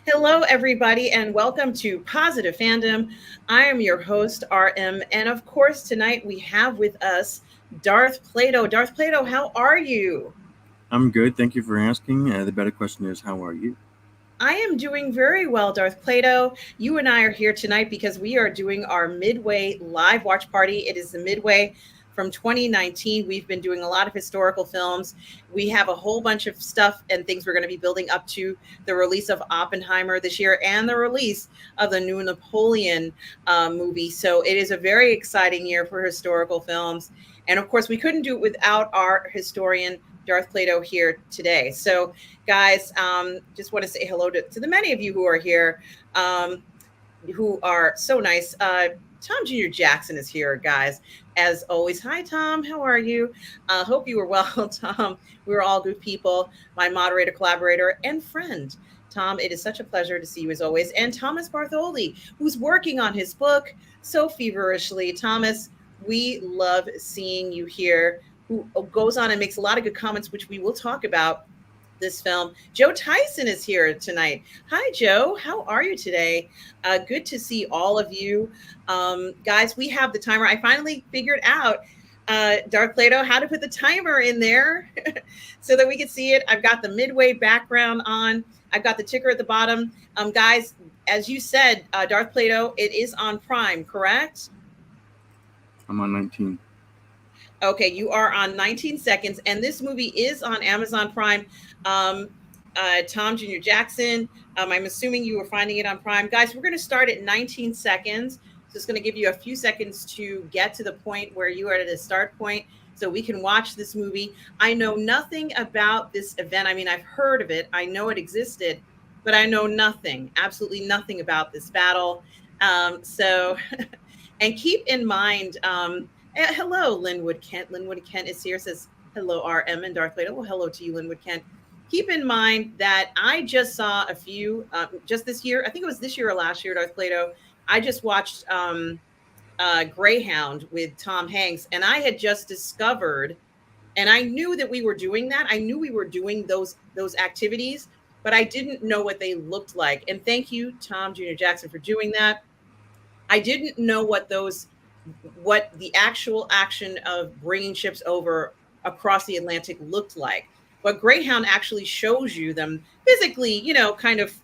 Hello, everybody, and welcome to Positive Fandom. I am your host, RM, and of course, tonight we have with us Darth Plato. Darth Plato, how are you? I'm good. Thank you for asking. The better question is, how are you? I am doing very well, Darth Plato. You and I are here tonight because we are doing our Midway live watch party. It is the Midway from 2019. We've been doing a lot of historical films. We have a whole bunch of stuff and things we're going to be building up to the release of Oppenheimer this year and the release of the new Napoleon movie. So it is a very exciting year for historical films. And of course, we couldn't do it without our historian, Darth Plato, here today. So guys, just want to say hello to the many of you who are here, um, who are so nice. Tom Jr. Jackson is here, guys, as always. Hi, Tom. How are you? Hope you were well, Tom. We were all good people. My moderator, collaborator, and friend. Tom, it is such a pleasure to see you as always. And Thomas Bartholdi, who's working on his book so feverishly. Thomas, we love seeing you here, who goes on and makes a lot of good comments, which we will talk about this film. Joe Tyson is here tonight. Hi, Joe. How are you today? Good to see all of you. Guys, we have the timer. I finally figured out, Dark Plato, how to put the timer in there so that we can see it. I've got the Midway background on. I've got the ticker at the bottom. Guys, as you said, Darth Plato, it is on Prime, correct? I'm on 19. Okay, you are on 19 seconds, and this movie is on Amazon Prime. Um, Tom Jr. Jackson, I'm assuming you were finding it on Prime. Guys, we're going to start at 19 seconds. So it's going to give you a few seconds to get to the point where you are at a start point so we can watch this movie. I know nothing about this event. I mean, I've heard of it, I know it existed, but I know nothing, absolutely nothing about this battle. So, and keep in mind, hello, Linwood Kent. Linwood Kent is here, says hello, RM and Darth Vader. Well, hello to you, Linwood Kent. Keep in mind that I just saw a few, just this year, I think it was this year or last year, Darth Plato. I just watched Greyhound with Tom Hanks, and I had just discovered, and I knew that we were doing that. I knew we were doing those activities, but I didn't know what they looked like. And thank you, Tom Jr. Jackson, for doing that. I didn't know what the actual action of bringing ships over across the Atlantic looked like. But Greyhound actually shows you them physically, kind of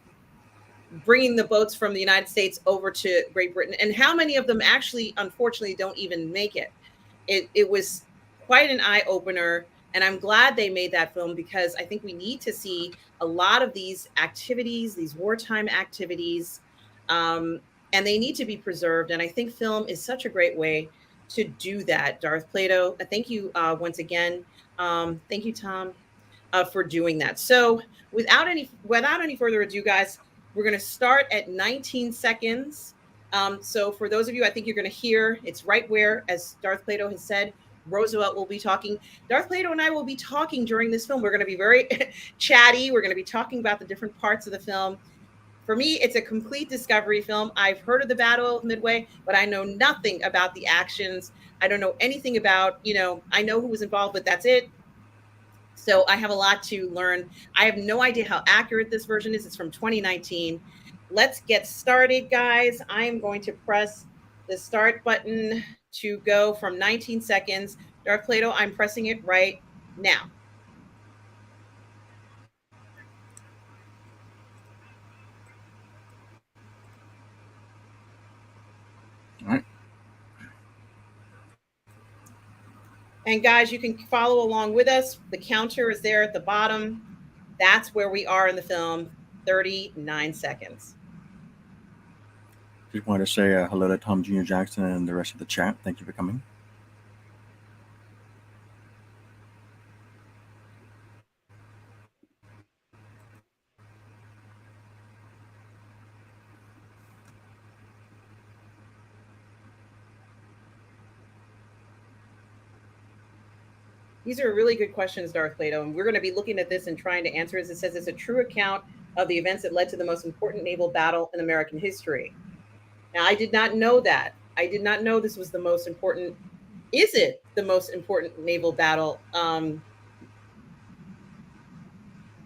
bringing the boats from the United States over to Great Britain, and how many of them actually, unfortunately, don't even make it. It was quite an eye opener, and I'm glad they made that film because I think we need to see a lot of these activities, these wartime activities, um, and they need to be preserved. And I think film is such a great way to do that. Darth Plato, thank you once again. Thank you, Tom, for doing that. So without any further ado, guys, we're going to start at 19 seconds. So for those of you, I think you're going to hear it's right where, as Darth Plato has said, Roosevelt will be talking. Darth Plato and I will be talking during this film. We're going to be very chatty. We're going to be talking about the different parts of the film. For me, it's a complete discovery film. I've heard of the Battle of Midway, but I know nothing about the actions. I don't know anything about, I know who was involved, but that's it. So I have a lot to learn. I have no idea how accurate this version is. It's from 2019. Let's get started, guys. I am going to press the start button to go from 19 seconds. Darth Plato, I'm pressing it right now. All right. And guys, you can follow along with us. The counter is there at the bottom. That's where we are in the film, 39 seconds. Just wanted to say hello to Tom Jr. Jackson and the rest of the chat. Thank you for coming. These are really good questions, Darth Plato, and we're going to be looking at this and trying to answer. As it says, it's a true account of the events that led to the most important naval battle in American history. Now, I did not know that. I did not know this was the most important. Is it the most important naval battle?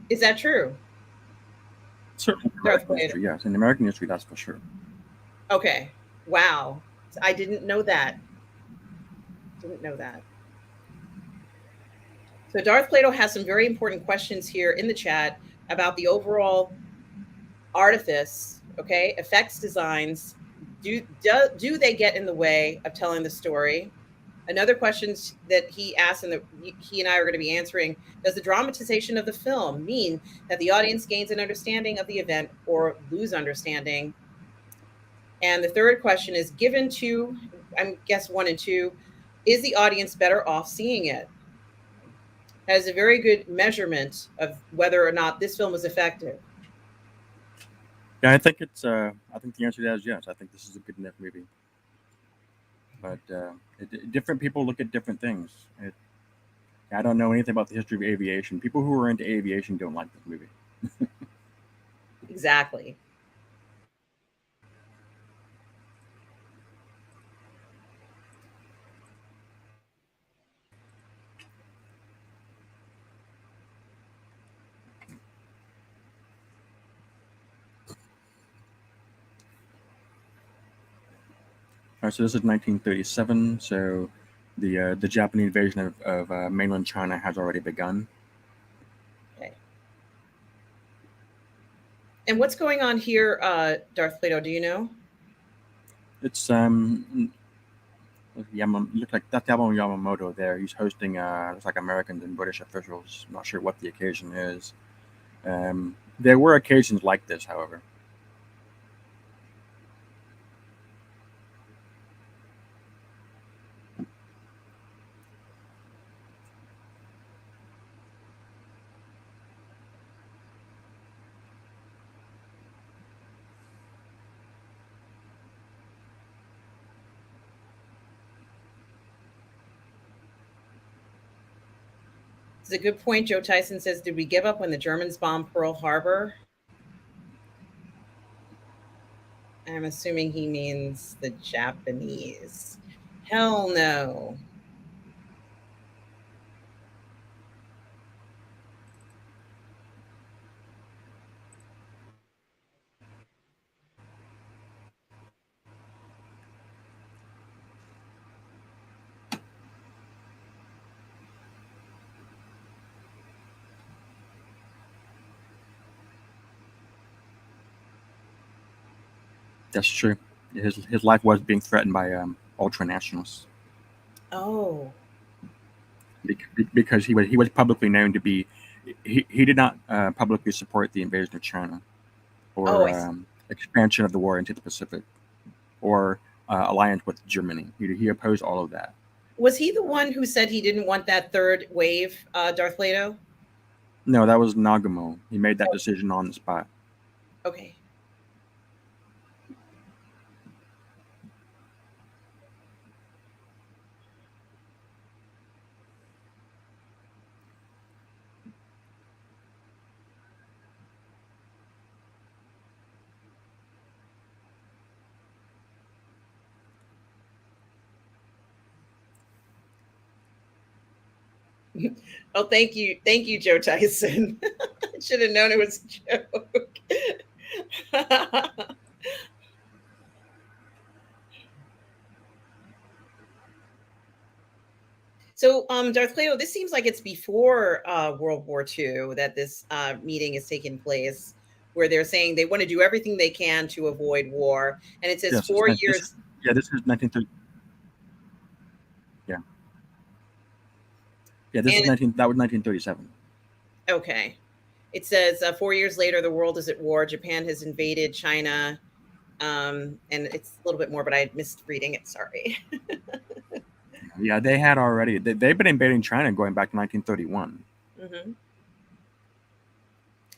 Is that true? certainly Darth American Plato. history, yes. In American history, that's for sure. Okay. Wow. I didn't know that. Didn't know that. So Darth Plato has some very important questions here in the chat about the overall artifice, okay, effects designs. Do they get in the way of telling the story? Another question that he asked and that he and I are going to be answering: does the dramatization of the film mean that the audience gains an understanding of the event or lose understanding? And the third question is: given two, I guess 1 and 2, is the audience better off seeing it? Has a very good measurement of whether or not this film was effective. Yeah, I think it's. I think the answer to that is yes. I think this is a good enough movie. But different people look at different things. I don't know anything about the history of aviation. People who are into aviation don't like this movie. Exactly. All right, so this is 1937. So the Japanese invasion of mainland China has already begun. Okay. And what's going on here, Darth Plato? Do you know? It's look like that's Yamamoto there. He's hosting looks like Americans and British officials. I'm not sure what the occasion is. There were occasions like this, however. It's a good point. Joe Tyson says, did we give up when the Germans bombed Pearl Harbor? I'm assuming he means the Japanese. Hell no. That's true. His life was being threatened by ultra nationalists. Oh. Because he was publicly known to be he did not publicly support the invasion of China Oh, or expansion of the war into the Pacific or alliance with Germany. He opposed all of that. was he the one who said he didn't want that third wave, Darth Plato? No, that was Nagamo. He made that decision on the spot. Okay. Oh, thank you, Joe Tyson. I should have known it was a joke. So, Darth Plato, this seems like it's before World War II that this meeting is taking place, where they're saying they want to do everything they can to avoid war, and it says Yes, 4 years. this is 1930. Yeah, yeah, this is And 1937. okay, it says 4 years later, the world is at war. Japan has invaded China, and it's a little bit more, but I missed reading it. Sorry. Yeah, they had already. They've been invading China going back to 1931. Mm-hmm.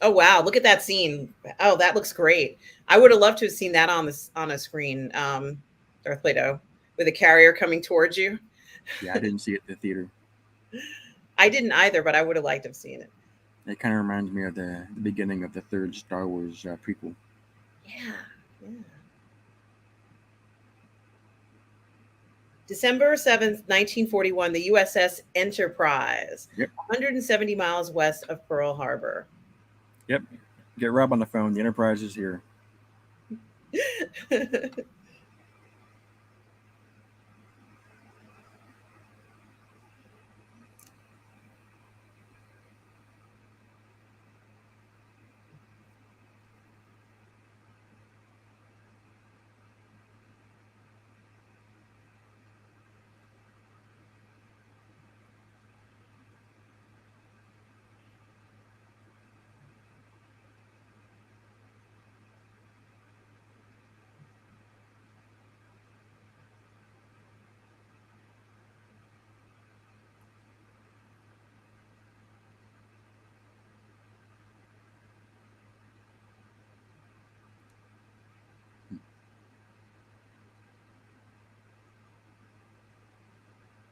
Oh wow, look at that scene. Oh, that looks great. I would have loved to have seen that on a screen, Darth Plato, with a carrier coming towards you. Yeah, I didn't see it in the theater. I didn't either, but I would have liked to have seen it. It kind of reminds me of the beginning of the third Star Wars prequel. Yeah, yeah. December 7th, 1941, the USS Enterprise, Yep. 170 miles west of Pearl Harbor. Yep. Get Rob on the phone. The Enterprise is here.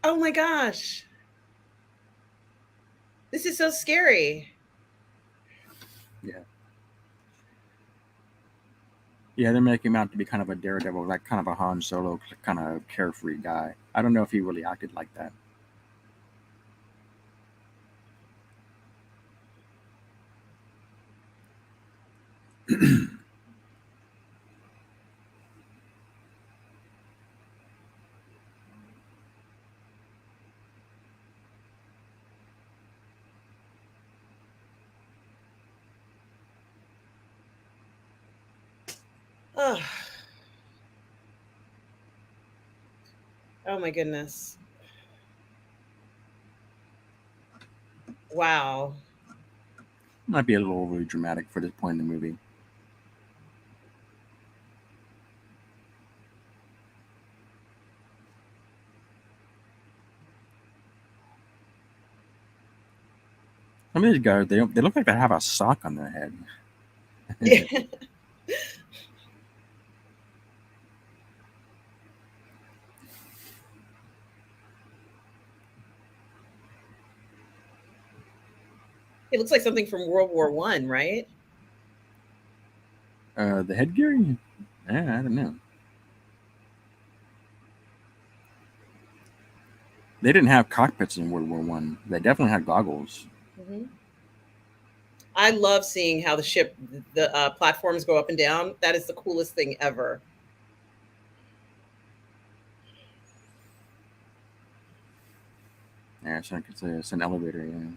Oh my gosh. This is so scary. Yeah. Yeah, they're making him out to be kind of a daredevil, like kind of a Han Solo, kind of carefree guy. I don't know if he really acted like that. Oh, oh my goodness. Wow. Might be a little overly dramatic for this point in the movie. Some of these guys, they look like they have a sock on their head. Yeah. It looks like something from World War One, right? The headgear? I don't know. They didn't have cockpits in World War One. They definitely had goggles. Hmm. I love seeing how the platforms go up and down. That is the coolest thing ever. Yeah, so it's an elevator. Yeah.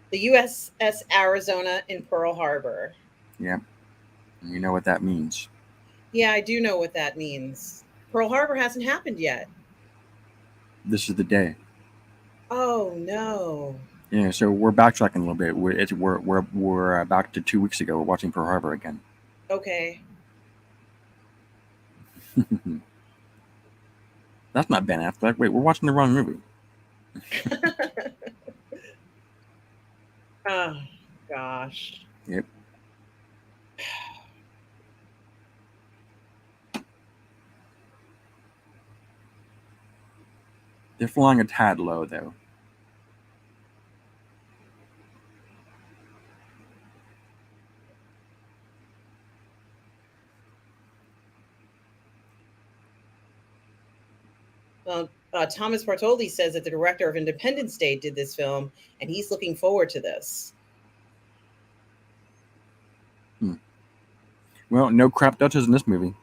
The USS Arizona in Pearl Harbor. Yeah. You know what that means. Yeah, I do know what that means. Pearl Harbor hasn't happened yet. This is the day. Oh no. Yeah, so we're backtracking a little bit. We're back to 2 weeks ago. We're watching Pearl Harbor again. Okay. That's not Ben Affleck. Wait, we're watching the wrong movie. Oh gosh. Yep. They're flying a tad low though. Well, Thomas Bartholdi says that the director of Independence Day did this film, and he's looking forward to this. Well, no crap Dutches in this movie.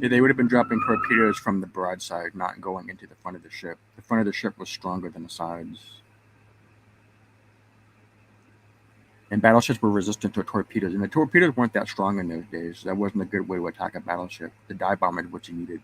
Yeah, they would have been dropping torpedoes from the broadside, not going into the front of the ship. The front of the ship was stronger than the sides. And battleships were resistant to torpedoes. And the torpedoes weren't that strong in those days. That wasn't a good way to attack a battleship. The dive bomb is what you needed.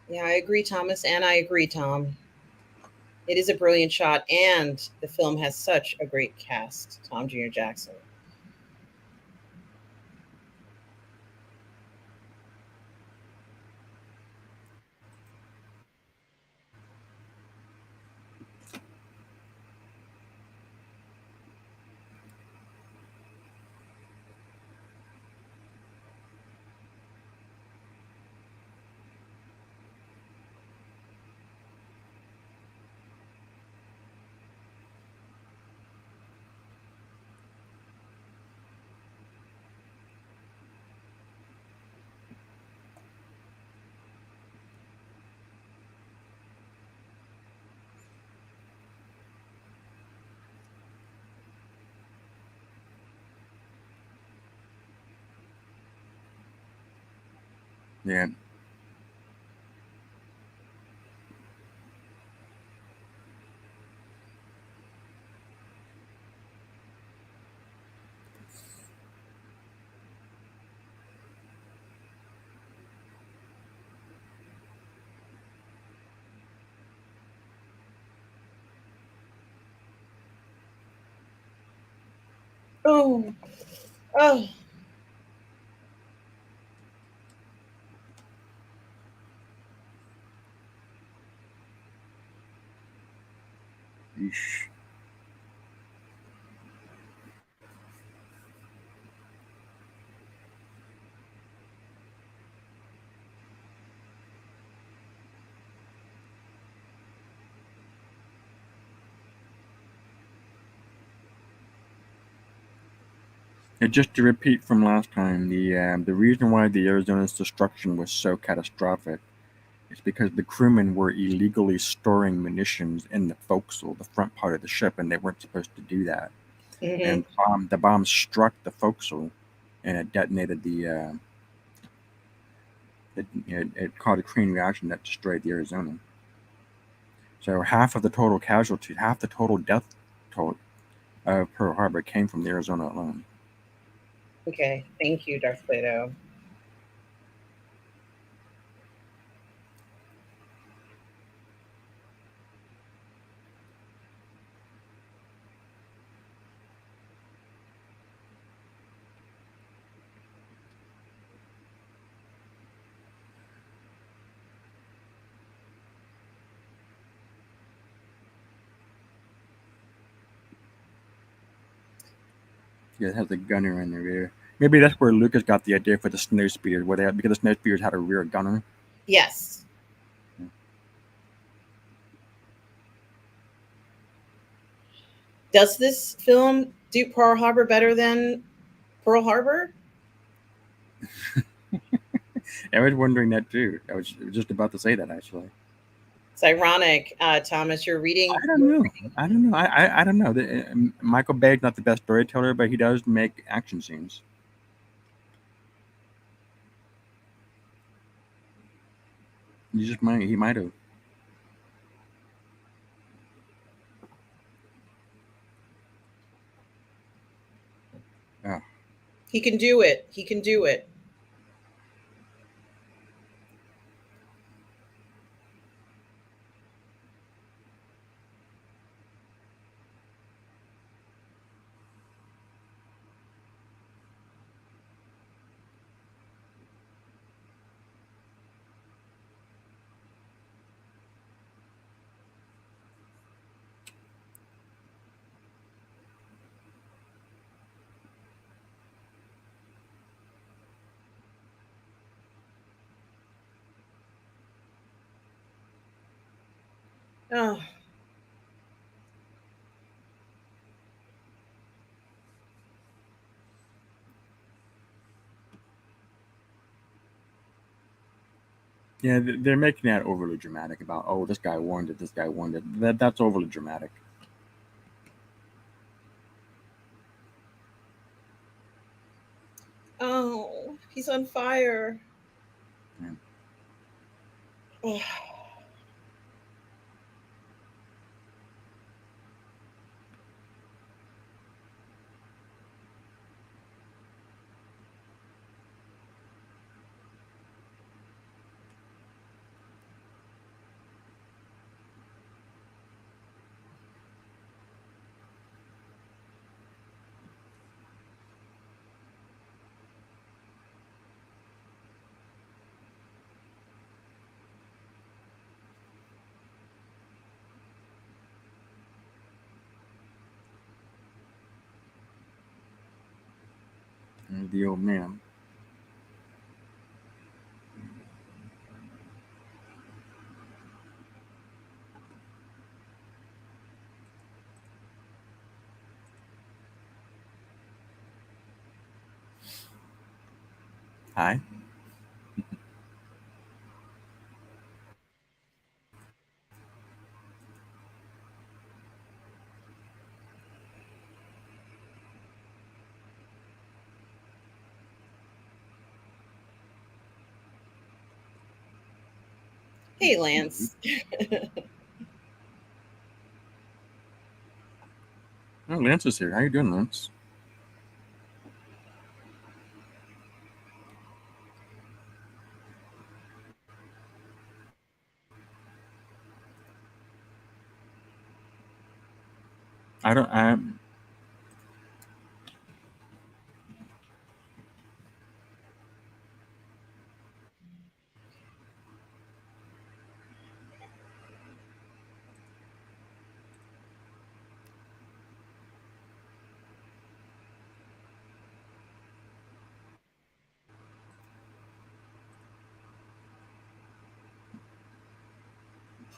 Yeah, I agree, Thomas, and I agree, Tom. It is a brilliant shot, and the film has such a great cast. Tom Jr. Jackson. Yeah. Oh, oh, Yeesh. And just to repeat from last time, the reason why the Arizona's destruction was so catastrophic is because the crewmen were illegally storing munitions in the forecastle, the front part of the ship, and they weren't supposed to do that. hmm And the bomb struck the forecastle, and it detonated it caused a chain reaction that destroyed the Arizona. So half of the total casualties, half the total death toll of Pearl Harbor came from the Arizona alone. okay. Thank you, Darth Plato. Yeah, it has a gunner in the rear. Maybe that's where Lucas got the idea for the snow speeder, where they had, because the snow speeders had a rear gunner. Yes. Does this film do Pearl Harbor better than Pearl Harbor? I was wondering that too. I was just about to say that actually. It's ironic, Thomas. You're reading. I don't know. I don't know. I don't know. Michael Bay's not the best storyteller, but he does make action scenes. He might have. Oh, He can do it. He can do it. Oh, Yeah, they're making that overly dramatic about, oh, this guy warned it, this guy warned it. That's overly dramatic. Oh, he's on fire. Yeah. Oh. And the old man. Hi. Hey, Lance. Oh, Lance is here. How you doing, Lance? I don't.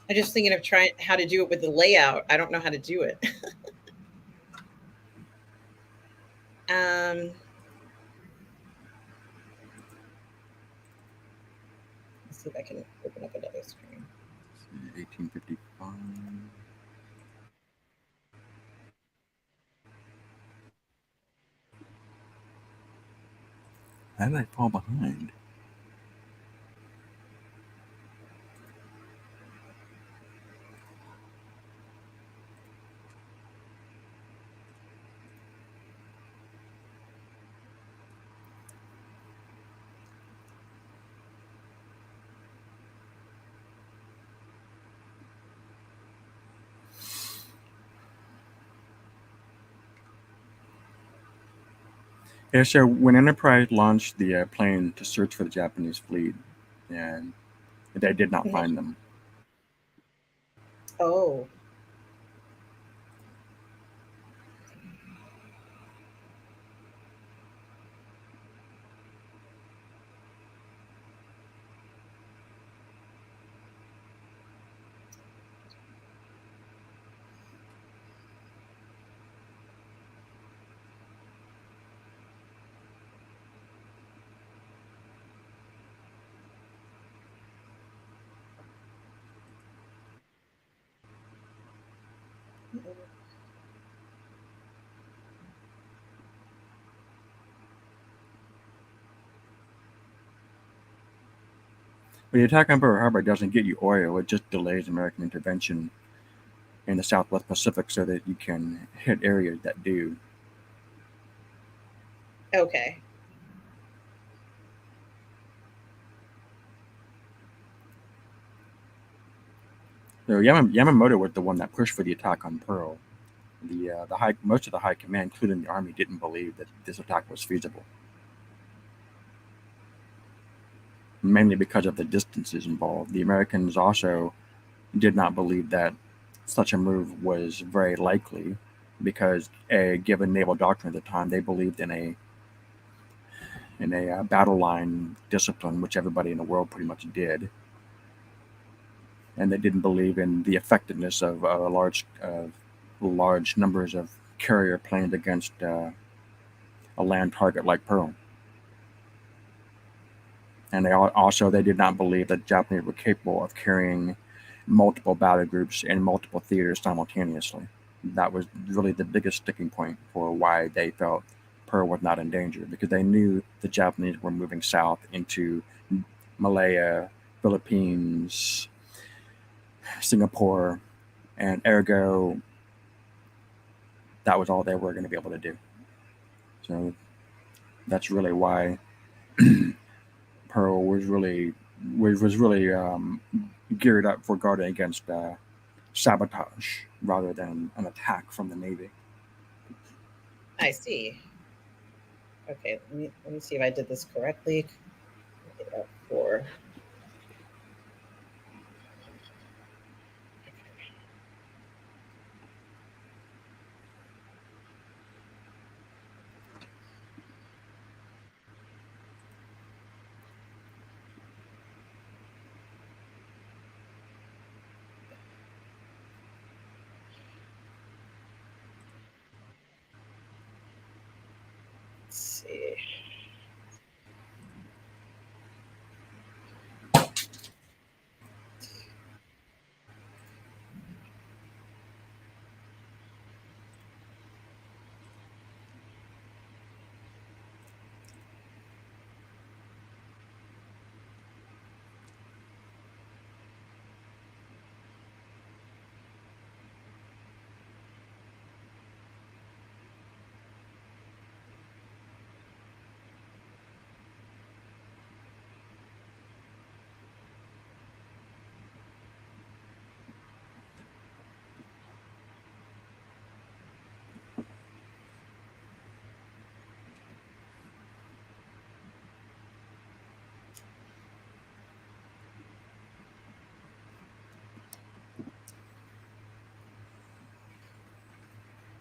I'm just thinking of trying how to do it with the layout. I don't know how to do it. um, let's see if I can open up another screen. 1855. How did I fall behind? Yeah, so when Enterprise launched the plane to search for the Japanese fleet, and they did not Mhm. find them. Oh, But the attack on Pearl Harbor doesn't get you oil; it just delays American intervention in the Southwest Pacific so that you can hit areas that do. okay. So Yamamoto was the one that pushed for the attack on Pearl. The high most of the high command, including the army, didn't believe that this attack was feasible, mainly because of the distances involved. The Americans also did not believe that such a move was very likely, because given naval doctrine at the time, they believed in a battle line discipline, which everybody in the world pretty much did, and they didn't believe in the effectiveness of large numbers of carrier planes against a land target like Pearl. And they did not believe that Japanese were capable of carrying multiple battle groups in multiple theaters simultaneously. That was really the biggest sticking point for why they felt Pearl was not in danger, because they knew the Japanese were moving south into Malaya, Philippines, Singapore, and ergo, that was all they were going to be able to do. So that's really why Pearl was really geared up for guarding against sabotage rather than an attack from the Navy. I see. Okay, let me see if I did this correctly. For let's see.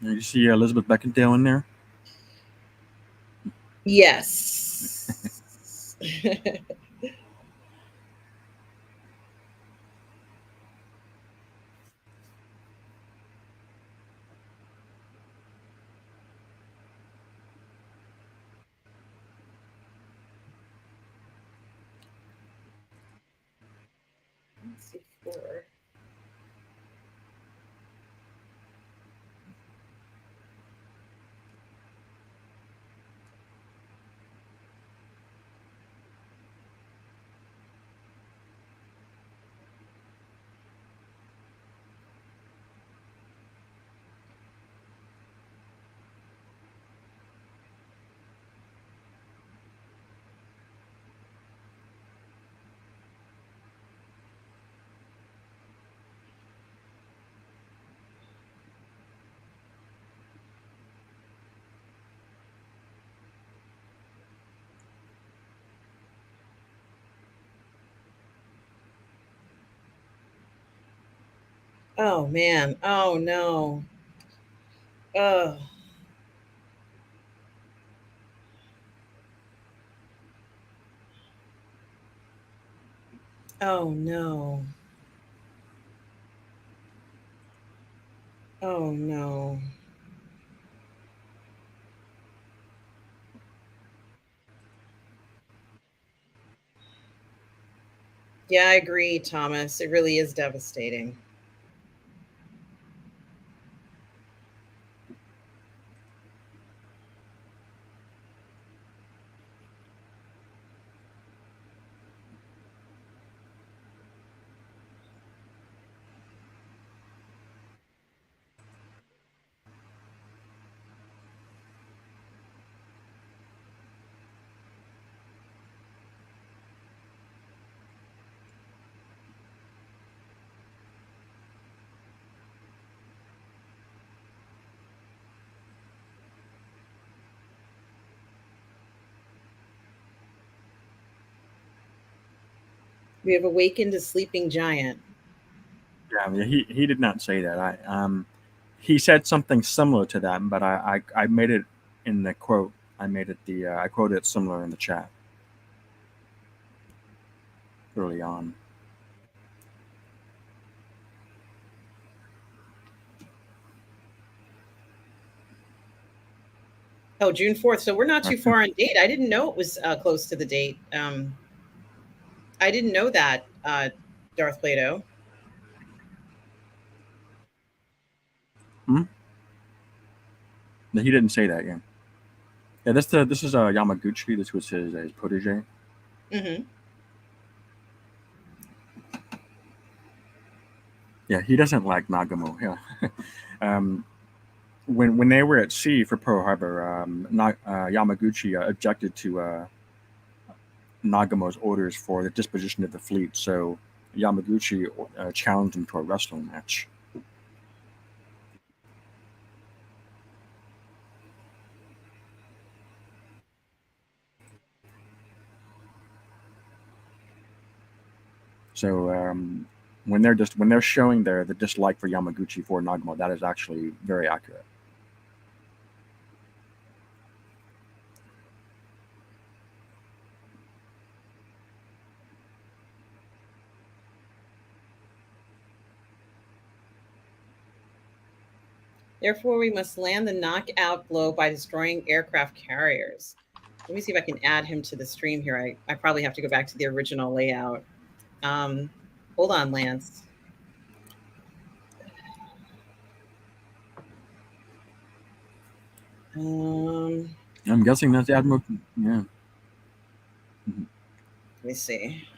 You see Elizabeth Beckinsale in there? Yes. Let's see, four. Oh man. Oh no. Oh. Oh no. Oh no. Yeah, I agree, Thomas. It really is devastating. We have awakened a sleeping giant. Yeah, I mean, he did not say that. He said something similar to that, but I made it in the quote. I made it I quoted it similar in the chat early on. Oh, June 4th. So we're not too far on date. I didn't know it was close to the date. I didn't know that, Darth Plato. Hmm? No, he didn't say that. Yeah. Yeah. This is Yamaguchi. This was his protege. Mm-hmm. Yeah, he doesn't like Nagamo. Yeah. um, when they were at sea for Pearl Harbor, Yamaguchi objected to Nagamo's orders for the disposition of the fleet, so Yamaguchi challenged him to a wrestling match. So when they're showing the dislike for Yamaguchi for Nagamo, that is actually very accurate. Therefore, we must land the knockout blow by destroying aircraft carriers. Let me see if I can add him to the stream here. I probably have to go back to the original layout. Hold on, Lance. I'm guessing that's Admiral. Yeah. Let me see.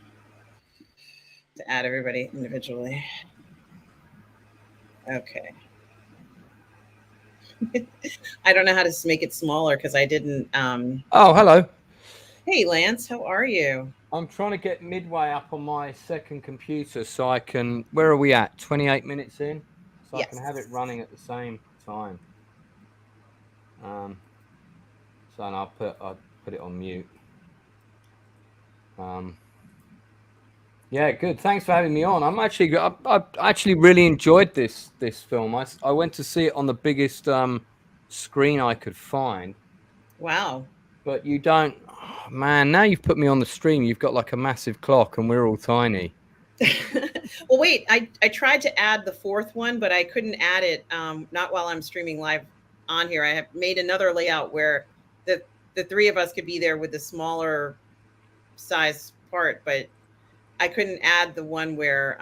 To add everybody individually. Okay. I don't know how to make it smaller because I didn't. Oh, hello. Hey, Lance, how are you? I'm trying to get Midway up on my second computer so I can. Where are we at? 28 minutes in, so Yes. I can have it running at the same time. So I'll put it on mute. Yeah, good. Thanks for having me on. I actually really enjoyed this film. I went to see it on the biggest screen I could find. Wow. But you don't, oh, man. Now you've put me on the stream. You've got like a massive clock, and we're all tiny. Well, wait. I tried to add the fourth one, but I couldn't add it. Not while I'm streaming live on here. I have made another layout where the three of us could be there with the smaller size part, but I couldn't add the one where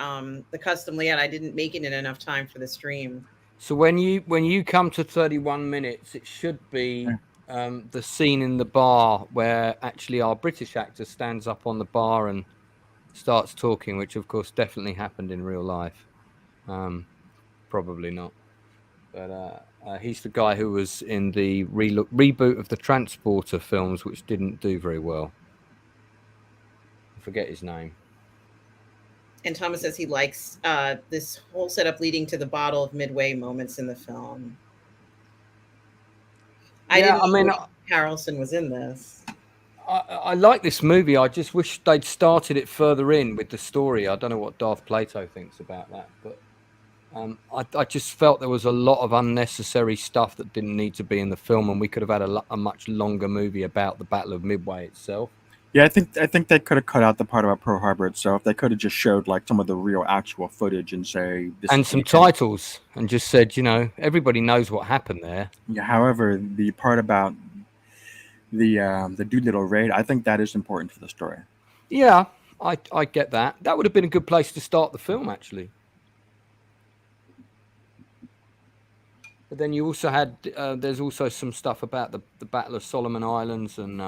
the custom layout. I didn't make it in enough time for the stream. So when you come to 31 minutes, it should be the scene in the bar where actually our British actor stands up on the bar and starts talking, which of course definitely happened in real life. Probably not, but he's the guy who was in the reboot of the Transporter films, which didn't do very well. I forget his name. And Thomas says he likes this whole setup leading to the bottle of Midway moments in the film. I didn't know Harrelson was in this. I like this movie. I just wish they'd started it further in with the story. I don't know what Darth Plato thinks about that, but I just felt there was a lot of unnecessary stuff that didn't need to be in the film, and we could have had a much longer movie about the Battle of Midway itself. Yeah, I think they could have cut out the part about Pearl Harbor itself. They could have just showed like some of the real actual footage and say this and some titles and just said, everybody knows what happened there. Yeah. However, the part about the Doolittle raid, I think that is important for the story. Yeah, I get that. That would have been a good place to start the film, actually. But then you also had there's also some stuff about the Battle of Solomon Islands and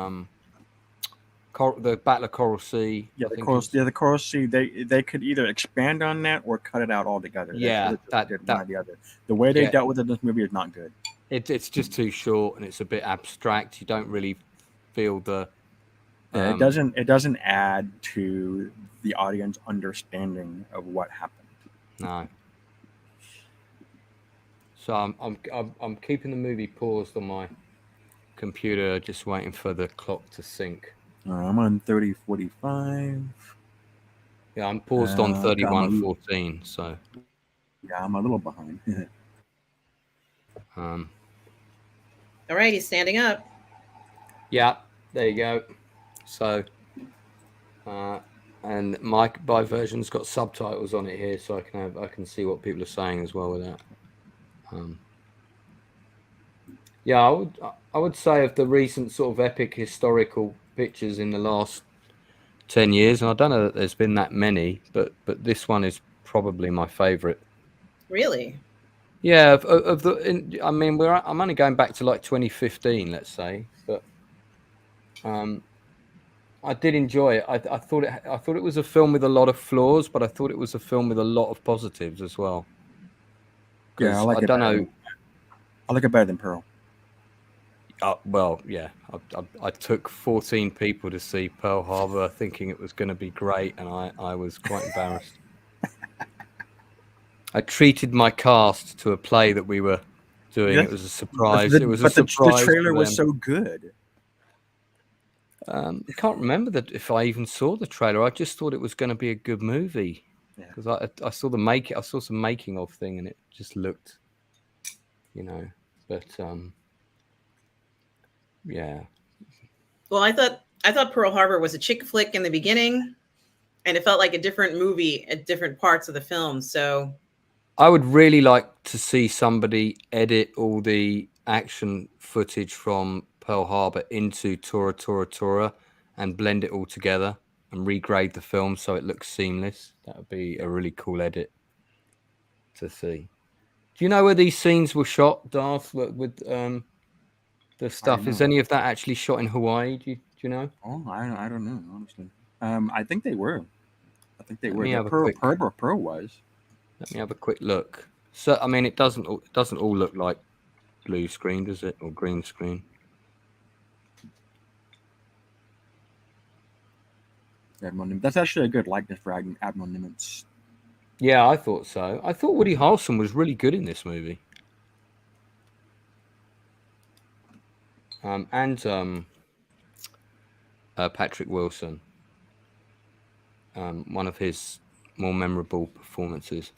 the Battle of Coral Sea. Yeah, the Coral Sea. They could either expand on that or cut it out altogether. Yeah, one or the other. The way they dealt with it in this movie is not good. It's just too short and it's a bit abstract. You don't really feel the. It doesn't add to the audience understanding of what happened. No. So I'm keeping the movie paused on my computer, just waiting for the clock to sync. I'm on 30:45. Yeah, I'm paused on 31:14. So. Yeah, I'm a little behind. All right, he's standing up. Yeah, there you go. So, and my version's got subtitles on it here, so I can see what people are saying as well with that. Yeah, I would say of the recent sort of epic historical pictures in the last 10 years, and I don't know that there's been that many, but this one is probably my favorite. Really? Yeah, I mean, I'm only going back to like 2015, let's say, but I did enjoy it. I thought it was a film with a lot of flaws, but I thought it was a film with a lot of positives as well. Yeah, I like I it. don't know. I like it better than Pearl. Well, yeah, I took 14 people to see Pearl Harbor, thinking it was going to be great, and I was quite embarrassed. I treated my cast to a play that we were doing. Yeah. It was a surprise. But the trailer was so good. I can't remember if I even saw the trailer. I just thought it was going to be a good movie because I saw I saw some making of thing, and it just looked, But yeah. Well, I thought Pearl Harbor was a chick flick in the beginning, and it felt like a different movie at different parts of the film. So I would really like to see somebody edit all the action footage from Pearl Harbor into Tora Tora Tora and blend it all together and regrade the film so it looks seamless. That would be a really cool edit to see. Do you know where these scenes were shot, Darth, with the stuff? Is any of that actually shot in Hawaii? Do you know? Oh, I don't know, honestly. I think they were. Pearl was. Let me have a quick look. So, I mean, it doesn't all look like blue screen, does it, or green screen? That's actually a good likeness for Admiral Nimitz. Yeah, I thought so. I thought Woody Harrelson was really good in this movie. And Patrick Wilson. One of his more memorable performances.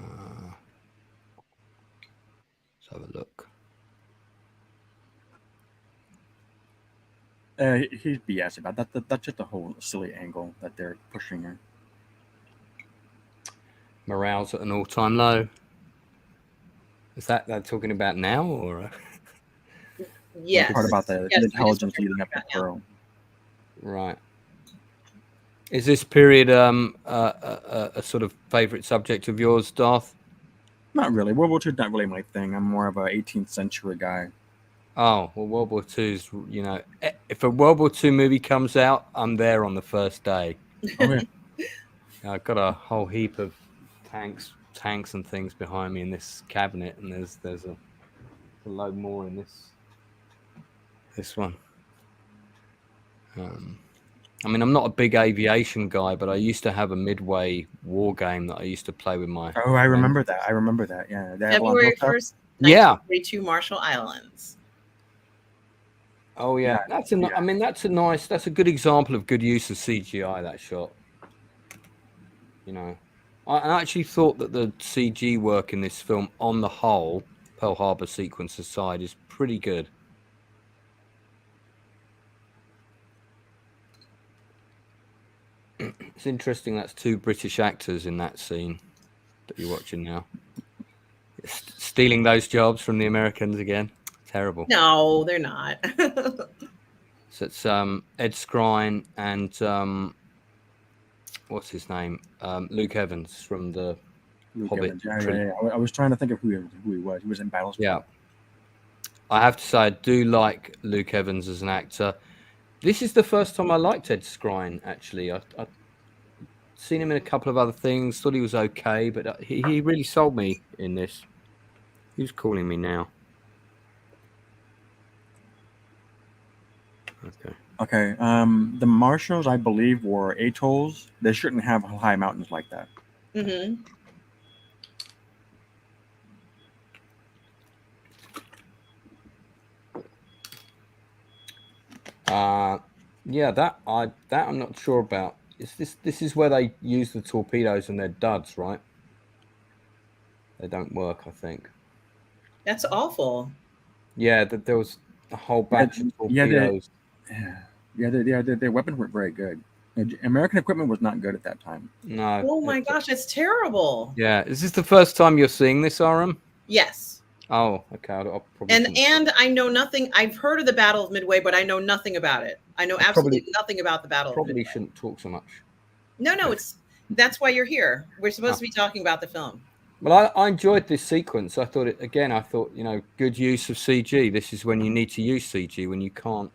Let's have a look. He's BS about that. That's just a whole silly angle that they're pushing her. Morale's at an all-time low. Is that they're talking about now, or? Yes. Part about the intelligence leading up to Pearl. Right. Is this period a sort of favorite subject of yours, Darth? Not really. World War II is not really my thing. I'm more of a 18th century guy. Oh, well, World War II's, if a World War II movie comes out, I'm there on the first day. Oh, yeah. I've got a whole heap of tanks and things behind me in this cabinet, and there's a load more in this one. I mean, I'm not a big aviation guy, but I used to have a Midway war game that I used to play with my. Oh, I remember that. Yeah. February 1st, 1942, Marshall Islands. Oh yeah, that's a good example of good use of CGI. That shot. I actually thought that the CG work in this film, on the whole, Pearl Harbor sequence aside, is pretty good. It's interesting. That's two British actors in that scene that you're watching now. Stealing those jobs from the Americans again. Terrible. No, they're not. So it's Ed Skrein and what's his name? Luke Evans from the Hobbit. Yeah. I was trying to think of who he was. He was in Battlesport. Yeah. I have to say, I do like Luke Evans as an actor. This is the first time I liked Ed Skrein, actually. I'd seen him in a couple of other things, thought he was okay, but he really sold me in this. Who's calling me now? Okay. The Marshalls, I believe, were atolls. They shouldn't have high mountains like that. Mm-hmm. Yeah, that I'm not sure about. This is where they use the torpedoes and they're duds, right? They don't work, I think. That's awful. Yeah, there was a whole batch of torpedoes. Their weapons weren't very good. American equipment was not good at that time. No. Oh my gosh, that's terrible. Yeah, is this the first time you're seeing this, RM? Yes. Oh, okay. I'll probably and I know nothing. I've heard of the Battle of Midway, but I know nothing about it. I know I absolutely nothing about the Battle of Probably Midway. shouldn't talk so much. No, that's why you're here. We're supposed to be talking about the film. Well, I enjoyed this sequence. I thought good use of CG. This is when you need to use CG, when you can't.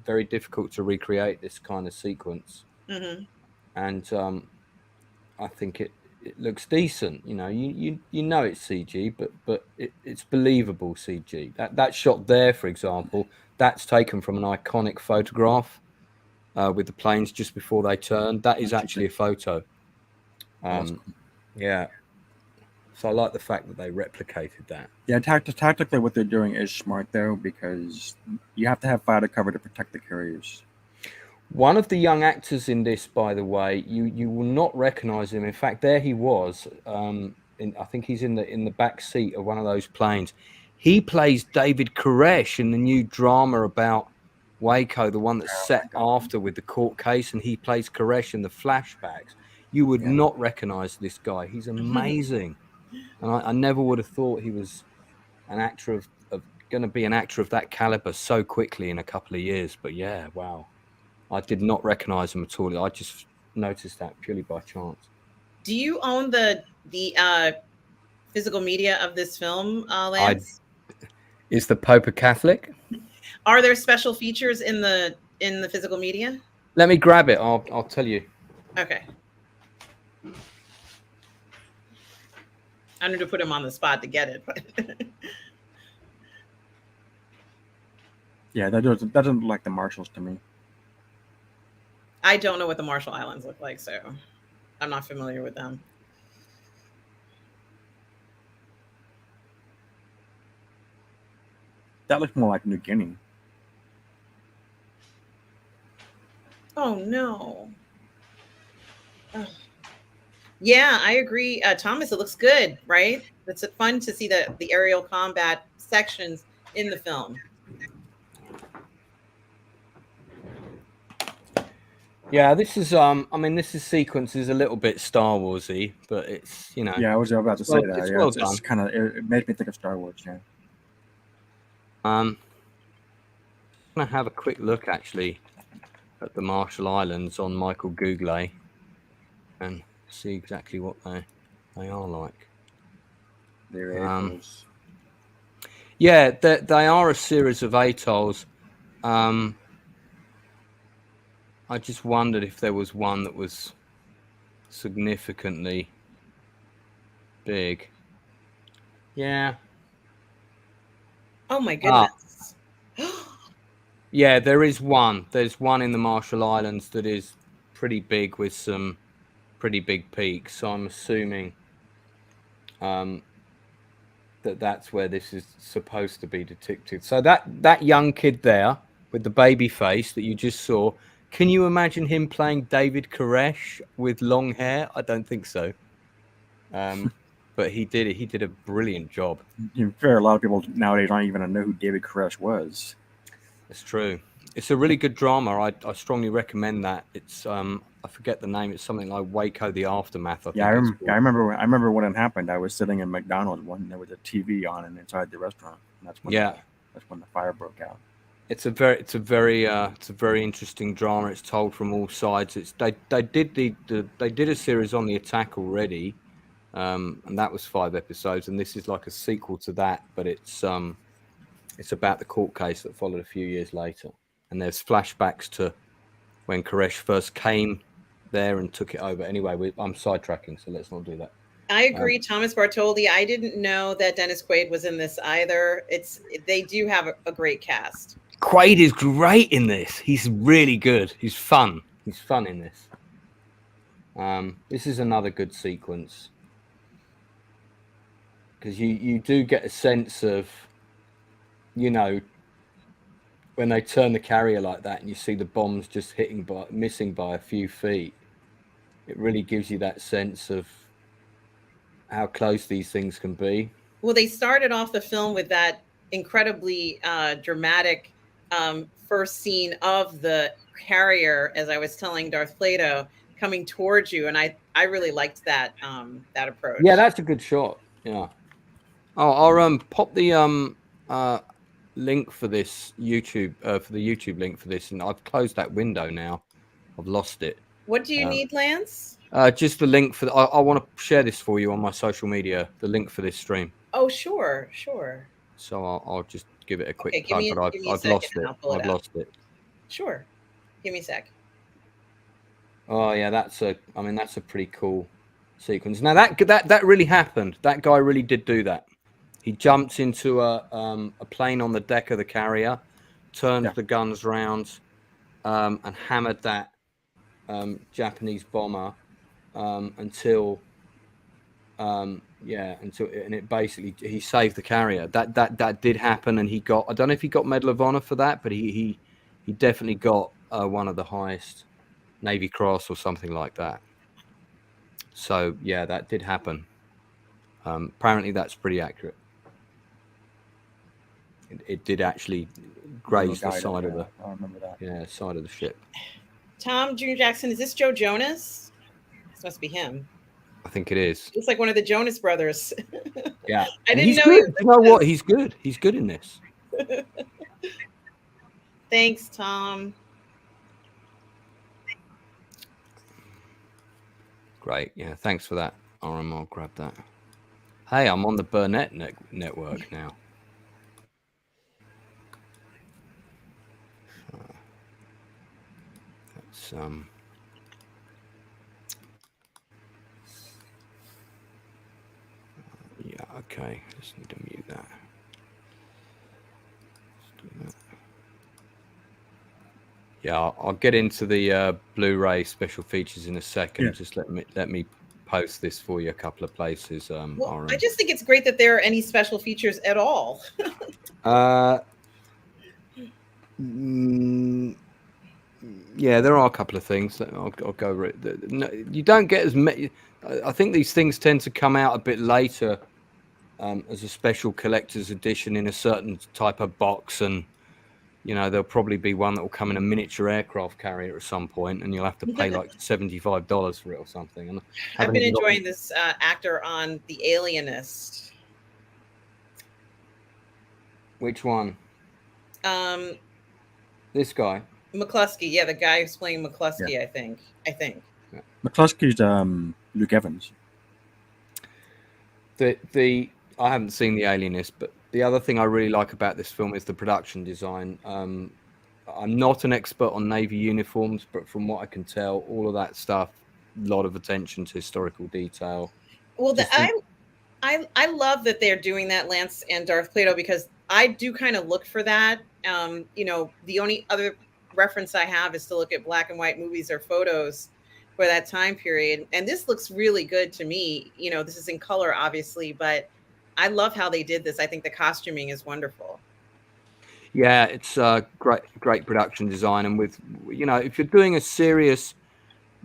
Very difficult to recreate this kind of sequence. Mm-hmm. And I think it looks decent. You know it's CG, but it's believable CG. That shot there, for example, that's taken from an iconic photograph with the planes just before they turned. That is actually a photo. Yeah. So I like the fact that they replicated that. Yeah, tactically, what they're doing is smart though, because you have to have fighter cover to protect the carriers. One of the young actors in this, by the way, you will not recognise him. In fact, there he was. I think he's in the back seat of one of those planes. He plays David Koresh in the new drama about Waco, the one that's set after with the court case, and he plays Koresh in the flashbacks. You would not recognise this guy. He's amazing. And I never would have thought he was an actor of going to be an actor of that caliber so quickly in a couple of years. But yeah, wow. I did not recognize him at all. I just noticed that purely by chance. Do you own the physical media of this film, Lance? Is the Pope a Catholic? Are there special features in the physical media? Let me grab it. I'll tell you. Okay. I need to put him on the spot to get it. But yeah, that doesn't look like the Marshalls to me. I don't know what the Marshall Islands look like, so I'm not familiar with them. That looks more like New Guinea. Oh no. Oh. Yeah, I agree. Thomas, it looks good, right? It's fun to see the aerial combat sections in the film. Yeah, this is this sequence is a little bit Star Warsy, but it's Yeah, I was about to say that. It's yeah, well it's done. kind of it made me think of Star Wars. Yeah. I'm gonna have a quick look actually at the Marshall Islands on Michael Google and see exactly what they are like. They're atolls. Yeah, they are a series of atolls. I just wondered if there was one that was significantly big. Yeah. Oh my goodness. Yeah, there is one. There's one in the Marshall Islands that is pretty big with some pretty big peaks. So I'm assuming that's where this is supposed to be depicted. So that young kid there with the baby face that you just saw, can you imagine him playing David Koresh with long hair? I don't think so. But he did it. He did a brilliant job. Fair, a lot of people nowadays don't even know who David Koresh was. That's true. It's a really good drama. I strongly recommend that. It's I forget the name. It's something like Waco: The Aftermath. I remember when it happened. I was sitting in McDonald's when there was a TV on and inside the restaurant. And that's when the fire broke out. It's a very interesting drama. It's told from all sides. They did a series on the attack already, and that was 5 episodes. And this is like a sequel to that, but it's about the court case that followed a few years later. And there's flashbacks to when Koresh first came there and took it over. Anyway, I'm sidetracking, so let's not do that. I agree, Thomas Bartholdi. I didn't know that Dennis Quaid was in this either. They do have a great cast. Quaid is great in this. He's really good. He's fun. He's fun in this. This is another good sequence because you do get a sense of, when they turn the carrier like that and you see the bombs just missing by a few feet, it really gives you that sense of how close these things can be. Well, they started off the film with that incredibly dramatic first scene of the carrier, as I was telling Darth PLATO, coming towards you, and I really liked that approach. Yeah, that's a good shot. Yeah. I'll pop the link for this YouTube for the YouTube link for this, and I've closed that window now. I've lost it. What do you need, Lance? Just the link for. I want to share this for you on my social media. The link for this stream. Oh, sure. So I'll just give it a quick Okay, plug, but give me a I've second lost and it. I'll pull it I've up. lost it. Sure. Give me a sec. Oh yeah, that's a pretty cool sequence. Now that really happened. That guy really did do that. He jumped into a plane on the deck of the carrier, turned the guns round, and hammered that Japanese bomber until it basically he saved the carrier. That did happen, and he got, I don't know if he got Medal of Honor for that, but he definitely got one of the highest Navy Cross or something like that. So yeah, that did happen. Apparently that's pretty accurate. It did actually graze the side of the I remember that. Side of the ship. Tom Junior Jackson, is this Joe Jonas? This must be him. I think it is. Looks like one of the Jonas Brothers. Yeah, I didn't he's know. Good. You know what? He's good. He's good in this. Thanks, Tom. Great. Yeah, thanks for that. I'll grab that. Hey, I'm on the Burnettwork now. That's yeah, okay. Just need to mute that. Let's do that. Yeah, I'll get into the Blu-ray special features in a second. Yeah. Just let me post this for you a couple of places. Well, I just think it's great that there are any special features at all. Yeah, there are a couple of things that I'll go over it. No, you don't get as many. I think these things tend to come out a bit later as a special collector's edition in a certain type of box, and you know there'll probably be one that will come in a miniature aircraft carrier at some point, and you'll have to pay like $75 for it or something. And I've been enjoying this actor on The Alienist. Which one? This guy. McCluskey, yeah, the guy who's playing McCluskey, yeah. I think. Yeah. McCluskey's Luke Evans. I haven't seen The Alienist, but the other thing I really like about this film is the production design. I'm not an expert on Navy uniforms, but from what I can tell, all of that stuff, a lot of attention to historical detail. Well, I love that they're doing that, Lance and Darth Plato, because I do kind of look for that. You know, the only other reference I have is to look at black and white movies or photos for that time period. And this looks really good to me. You know, this is in color, obviously, but I love how they did this. I think the costuming is wonderful. Yeah, it's great production design. And with, you know, if you're doing a serious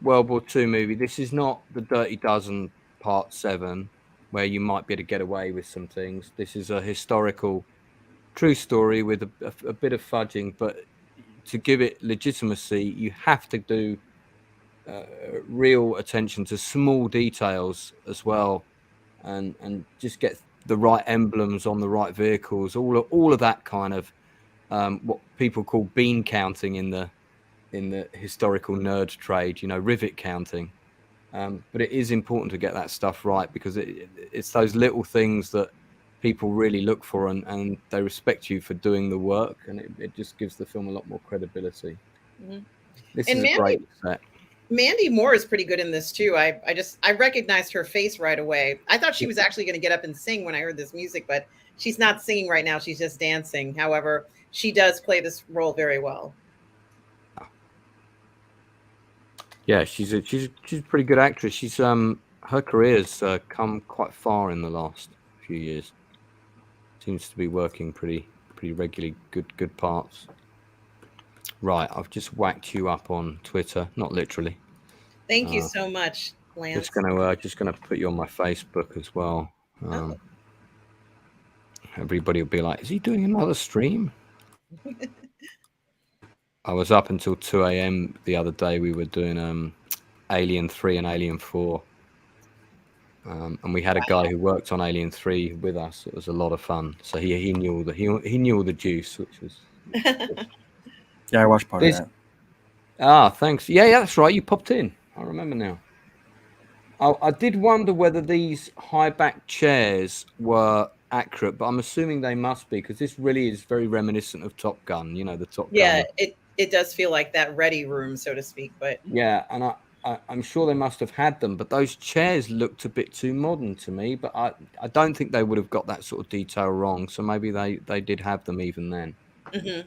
World War II movie, this is not the Dirty Dozen Part 7, where you might be able to get away with some things. This is a historical, true story with a bit of fudging, but to give it legitimacy, you have to do real attention to small details as well, and just get the right emblems on the right vehicles. All of that kind of what people call bean counting in the historical nerd trade. You know, rivet counting. But it is important to get that stuff right, because it's those little things that people really look for, and they respect you for doing the work, and it just gives the film a lot more credibility. Mm-hmm. This is a great set. Mandy Moore is pretty good in this too. I recognized her face right away. I thought she was actually going to get up and sing when I heard this music, but she's not singing right now. She's just dancing. However, she does play this role very well. Yeah, she's a pretty good actress. She's her career's come quite far in the last few years. Seems to be working pretty regularly, good parts. Right, I've just whacked you up on Twitter, not literally. Thank you so much, Lance. Just gonna put you on my Facebook as well. Everybody will be like, "Is he doing another stream?" I was up until 2 a.m. the other day. We were doing Alien 3 and Alien 4. And we had a guy who worked on Alien 3 with us. It was a lot of fun. So he knew all the he knew all the juice, which was Yeah, I watched part of that. Thanks. Yeah, that's right. You popped in. I remember now. I did wonder whether these high back chairs were accurate, but I'm assuming they must be, because this really is very reminiscent of Top Gun. You know, the Top Yeah, Gun. it does feel like that ready room, so to speak. But Yeah, and I'm sure they must have had them, but those chairs looked a bit too modern to me. But I don't think they would have got that sort of detail wrong. So maybe they did have them even then. mm-hmm.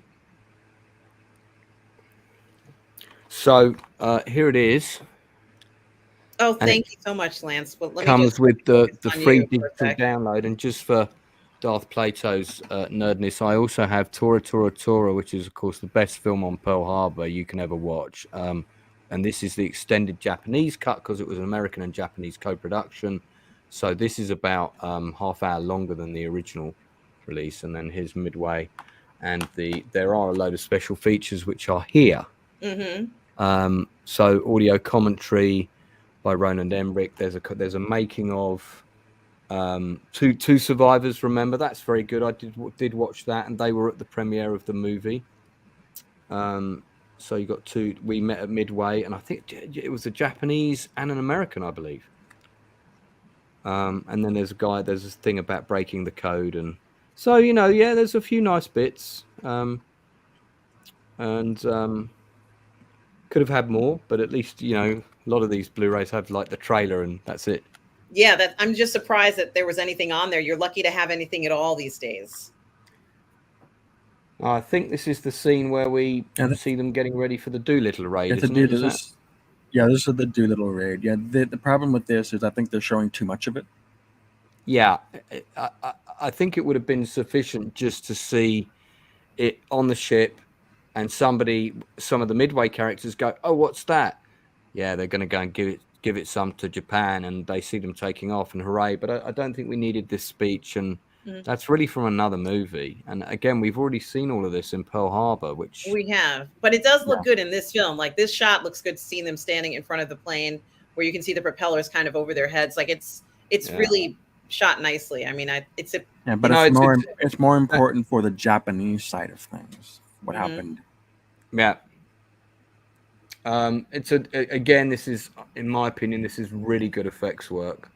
So here it is. Oh, thank you so much, Lance. Well, let me Comes just with the free you for a digital sec. download, and just for Darth Plato's nerdness, I also have Tora Tora Tora, which is of course the best film on Pearl Harbor you can ever watch. And this is the extended Japanese cut, because it was an American and Japanese co-production. So this is about half hour longer than the original release. And then here's Midway, and there are a load of special features which are here. Mm-hmm. So audio commentary by Roland Emmerich. There's a making of two survivors. Remember, that's very good. I did watch that, and they were at the premiere of the movie. So you got two. We met at Midway, and I think it was a Japanese and an American, I believe. And then there's this thing about breaking the code, and so there's a few nice bits. And could have had more, but at least a lot of these Blu-rays have like the trailer, and that's it. Yeah, I'm just surprised that there was anything on there. You're lucky to have anything at all these days. I think this is the scene where we see them getting ready for the Doolittle raid. This is the Doolittle raid. Yeah, the problem with this is I think they're showing too much of it. Yeah, I think it would have been sufficient just to see it on the ship, and some of the Midway characters go, "Oh, what's that?" Yeah, they're going to go and give it some to Japan, and they see them taking off, and hooray! But I don't think we needed this speech, and that's really from another movie. And again, we've already seen all of this in Pearl Harbor, which we have, but it does look good in this film. Like, this shot looks good, seeing them standing in front of the plane, where you can see the propellers kind of over their heads. Like, it's really shot nicely. I mean, it's more important for the Japanese side of things. What happened? Yeah. Again, this is, in my opinion, this is really good effects work.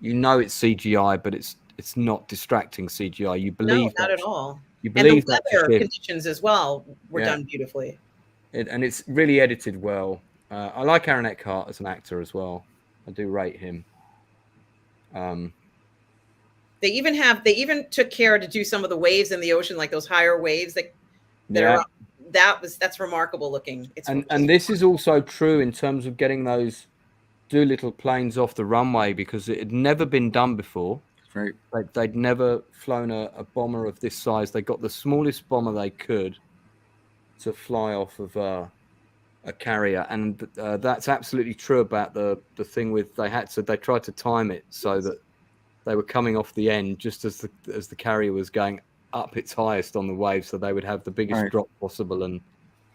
It's CGI, but it's not distracting CGI. You believe not at all. You believe and the weather conditions as well were done beautifully. And it's really edited well. I like Aaron Eckhart as an actor as well. I do rate him. They even took care to do some of the waves in the ocean, like those higher waves that's remarkable looking. And this is also true in terms of getting those Doolittle planes off the runway, because it had never been done before. Right. They'd never flown a bomber of this size. They got the smallest bomber they could to fly off of a carrier, and that's absolutely true about the thing with they tried to time it so that they were coming off the end just as the carrier was going up its highest on the wave, so they would have the biggest drop possible. And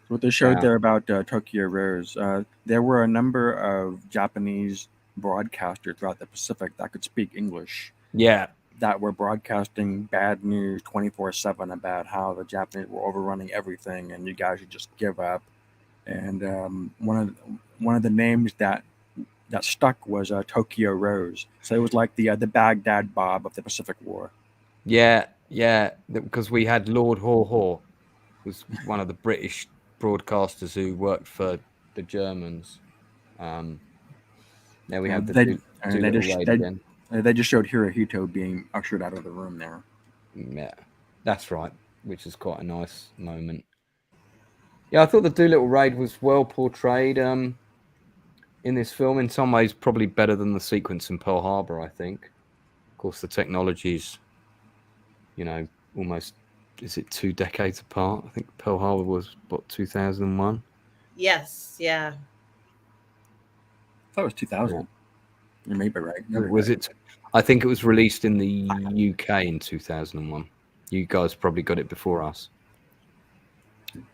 what they showed there about Tokyo Rares, there were a number of Japanese broadcasters throughout the Pacific that could speak English. Yeah, that were broadcasting bad news 24/7 about how the Japanese were overrunning everything, and you guys should just give up. And one of the names that stuck was Tokyo Rose. So it was like the Baghdad Bob of the Pacific War. Yeah, because we had Lord Haw Haw, was one of the British broadcasters who worked for the Germans. Now we have they just showed Hirohito being ushered out of the room there. Yeah, that's right, which is quite a nice moment. Yeah, I thought the Doolittle raid was well portrayed in this film. In some ways, probably better than the sequence in Pearl Harbor, I think. Of course, the technology's, almost, is it 2 decades apart? I think Pearl Harbor was, 2001? Yes, yeah. I thought it was 2000. You may be right. Was it? I think it was released in the UK in 2001. You guys probably got it before us,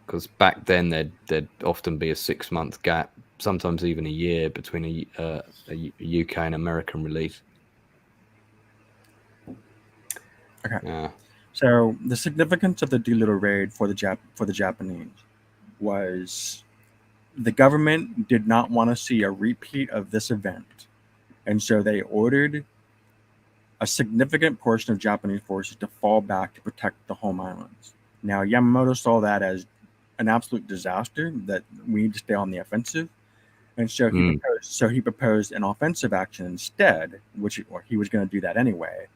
because back then there'd often be a 6-month gap sometimes even a year between a UK and American release. Okay. Yeah. So the significance of the Doolittle raid for the Japanese was the government did not want to see a repeat of this event, and so they ordered a significant portion of Japanese forces to fall back to protect the home islands. Now Yamamoto saw that as an absolute disaster, that we need to stay on the offensive, and so he proposed an offensive action instead, which he was going to do that anyway.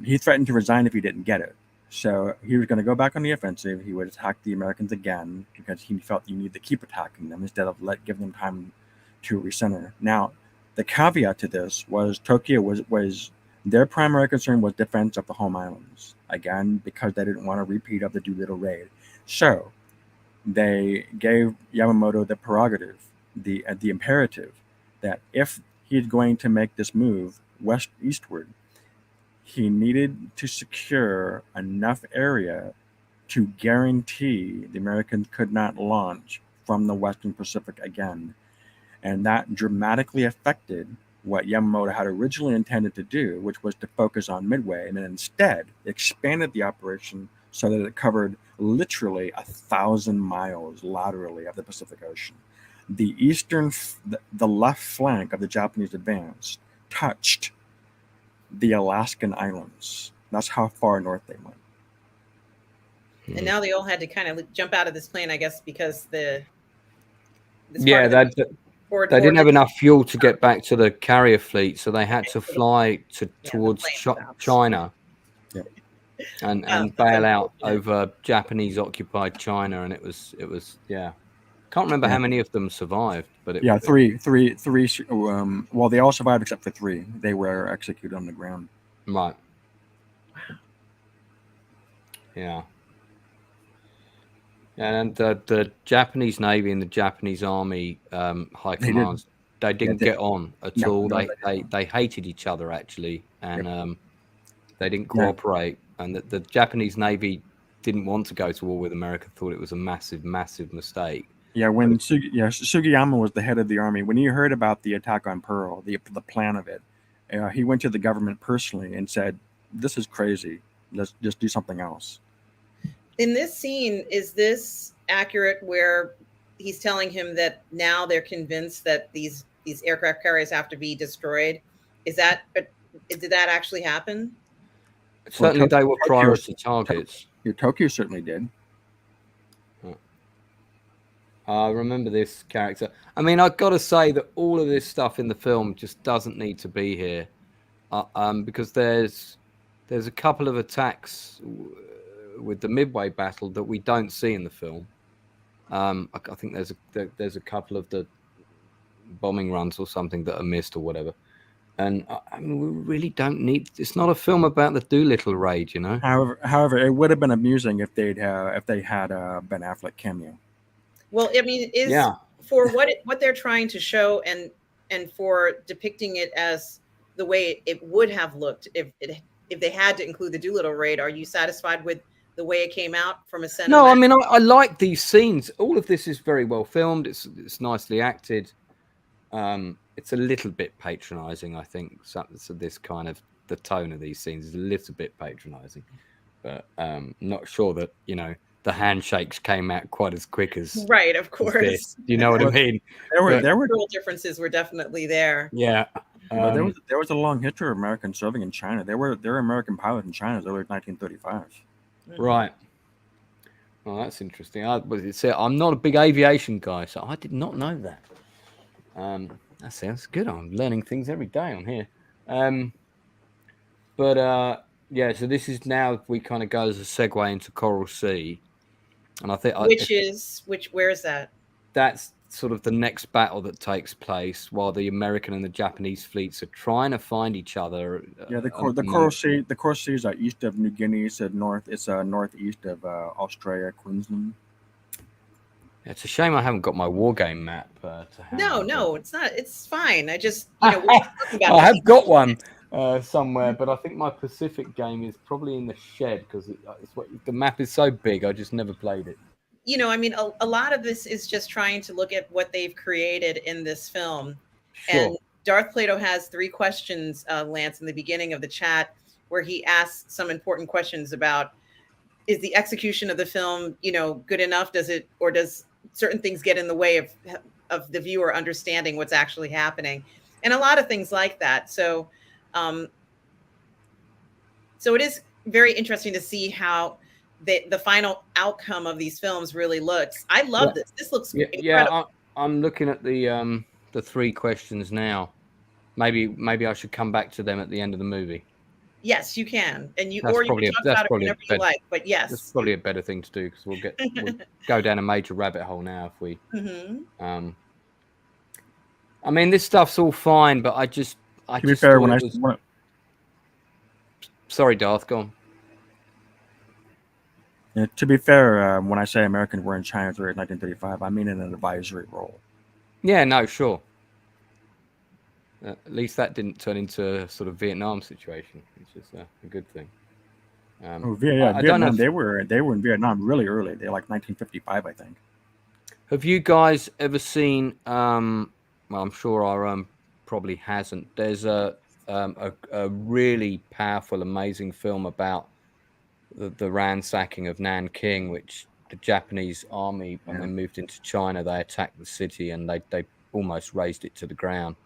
He threatened to resign if he didn't get it. So he was going to go back on the offensive. He would attack the Americans again because he felt you need to keep attacking them instead of giving them time to recenter. Now, the caveat to this was Tokyo was their primary concern was defense of the home islands, again, because they didn't want a repeat of the Doolittle raid. So they gave Yamamoto the prerogative, the imperative, that if he's going to make this move eastward, he needed to secure enough area to guarantee the Americans could not launch from the Western Pacific again. And that dramatically affected what Yamamoto had originally intended to do, which was to focus on Midway, and then instead expanded the operation so that it covered literally 1,000 miles laterally of the Pacific Ocean. The left flank of the Japanese advance touched the Alaskan islands. That's how far north they went. And now they all had to kind of jump out of this plane, I guess, because they didn't have enough fuel to get back to the carrier fleet, so they had to fly towards China and bail out over Japanese occupied China, and it was can't remember how many of them survived, but three. Well, they all survived except for 3. They were executed on the ground. Right. Yeah. And the Japanese Navy and the Japanese Army high commands, they didn't get on at all. They hated each other, actually, and they didn't cooperate. And the Japanese Navy didn't want to go to war with America, thought it was a massive, massive mistake. Yeah, when Sugiyama was the head of the army, when he heard about the attack on Pearl, the plan of it, he went to the government personally and said, "This is crazy. Let's just do something else." In this scene, is this accurate where he's telling him that now they're convinced that these aircraft carriers have to be destroyed? Did that actually happen? Certainly, they were priority targets. Tokyo certainly did. I remember this character. I mean, I've got to say that all of this stuff in the film just doesn't need to be here, because there's a couple of attacks with the Midway battle that we don't see in the film. I think there's a couple of the bombing runs or something that are missed or whatever. And I mean, we really don't need. It's not a film about the Doolittle raid, you know. However, it would have been amusing if they had Ben Affleck cameo. Well, I mean, for what they're trying to show, and for depicting it as the way it would have looked if they had to include the Doolittle raid, are you satisfied with the way it came out from a cinematic? No, I mean, I like these scenes. All of this is very well filmed. It's nicely acted. It's a little bit patronizing, I think. So this kind of the tone of these scenes is a little bit patronizing, but not sure that the handshakes came out quite as quick as right. Of course, you know what I mean. There were differences were definitely there. Yeah, there was a long history of Americans serving in China. There were American pilots in China as early as 1935. Right. Well, that's interesting. I'm not a big aviation guy, so I did not know that. That sounds good. I'm learning things every day on here. So this is now we kind of go as a segue into Coral Sea, and I think where is that? That's sort of the next battle that takes place while the American and the Japanese fleets are trying to find each other. The Coral Sea. The Coral Sea is east of New Guinea. It's northeast of Australia, Queensland. It's a shame I haven't got my war game map to hand. No, it's not. It's fine. I just I have got one somewhere, but I think my Pacific game is probably in the shed because the map is so big. I just never played it. you know, I mean, a lot of this is just trying to look at what they've created in this film. Sure. And Darth Plato has 3 questions, Lance, in the beginning of the chat, where he asks some important questions about, is the execution of the film, you know, good enough? Does it, or does certain things get in the way of the viewer understanding what's actually happening? And a lot of things like that. So, so it is very interesting to see how the final outcome of these films really looks. I love this. This looks incredible. I'm looking at the 3 questions now. Maybe I should come back to them at the end of the movie. Yes, you can, and you That's or you probably can talk about it whenever you like. But yes, that's probably a better thing to do, because we'll go down a major rabbit hole now if we. Mm-hmm. I mean, this stuff's all fine, but I just To be fair, when Sorry, Darth, go on. Yeah, to be fair, when I say Americans were in China during 1935, I mean in an advisory role. Yeah, no, sure. At least that didn't turn into a sort of Vietnam situation, which is a good thing. Vietnam. They were in Vietnam really early. They like 1955, I think. Have you guys ever seen? Well, I'm sure our probably hasn't. There's a really powerful, amazing film about the ransacking of Nanking, which the Japanese army, when they moved into China, they attacked the city and they almost razed it to the ground.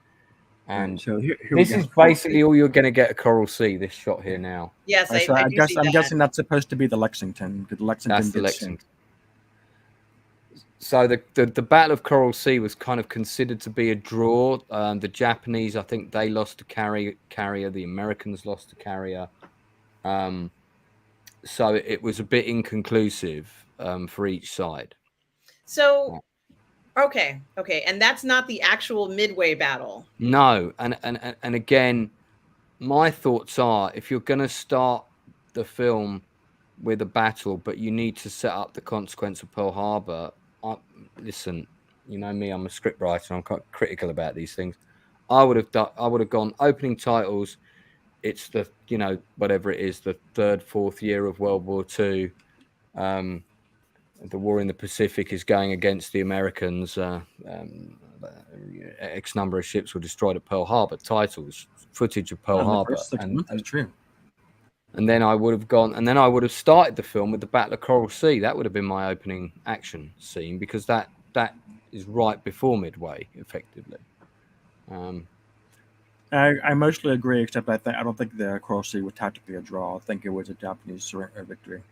And so here this is basically all you're going to get at Coral Sea. This shot here now. Yes, I'm guessing that's supposed to be the Lexington, because That's the Lexington. So the Battle of Coral Sea was kind of considered to be a draw. The Japanese, I think they lost a carrier. The Americans lost a carrier. So it was a bit inconclusive for each side. So, okay, and that's not the actual Midway battle. No, and again, my thoughts are, if you're going to start the film with a battle, but you need to set up the consequence of Pearl Harbor. Listen, you know me, I'm a script writer. I'm quite critical about these things. I would have gone opening titles. It's the, you know, whatever it is, the 3rd, 4th year of World War II. The war in the Pacific is going against the Americans. X number of ships were destroyed at Pearl Harbor. Titles, footage of Pearl Harbor. That's true. And then I would have gone, and then I would have started the film with the Battle of Coral Sea. That would have been my opening action scene, because that is right before Midway, effectively. I mostly agree, except I don't think the Coral Sea was tactically a draw. I think it was a Japanese victory.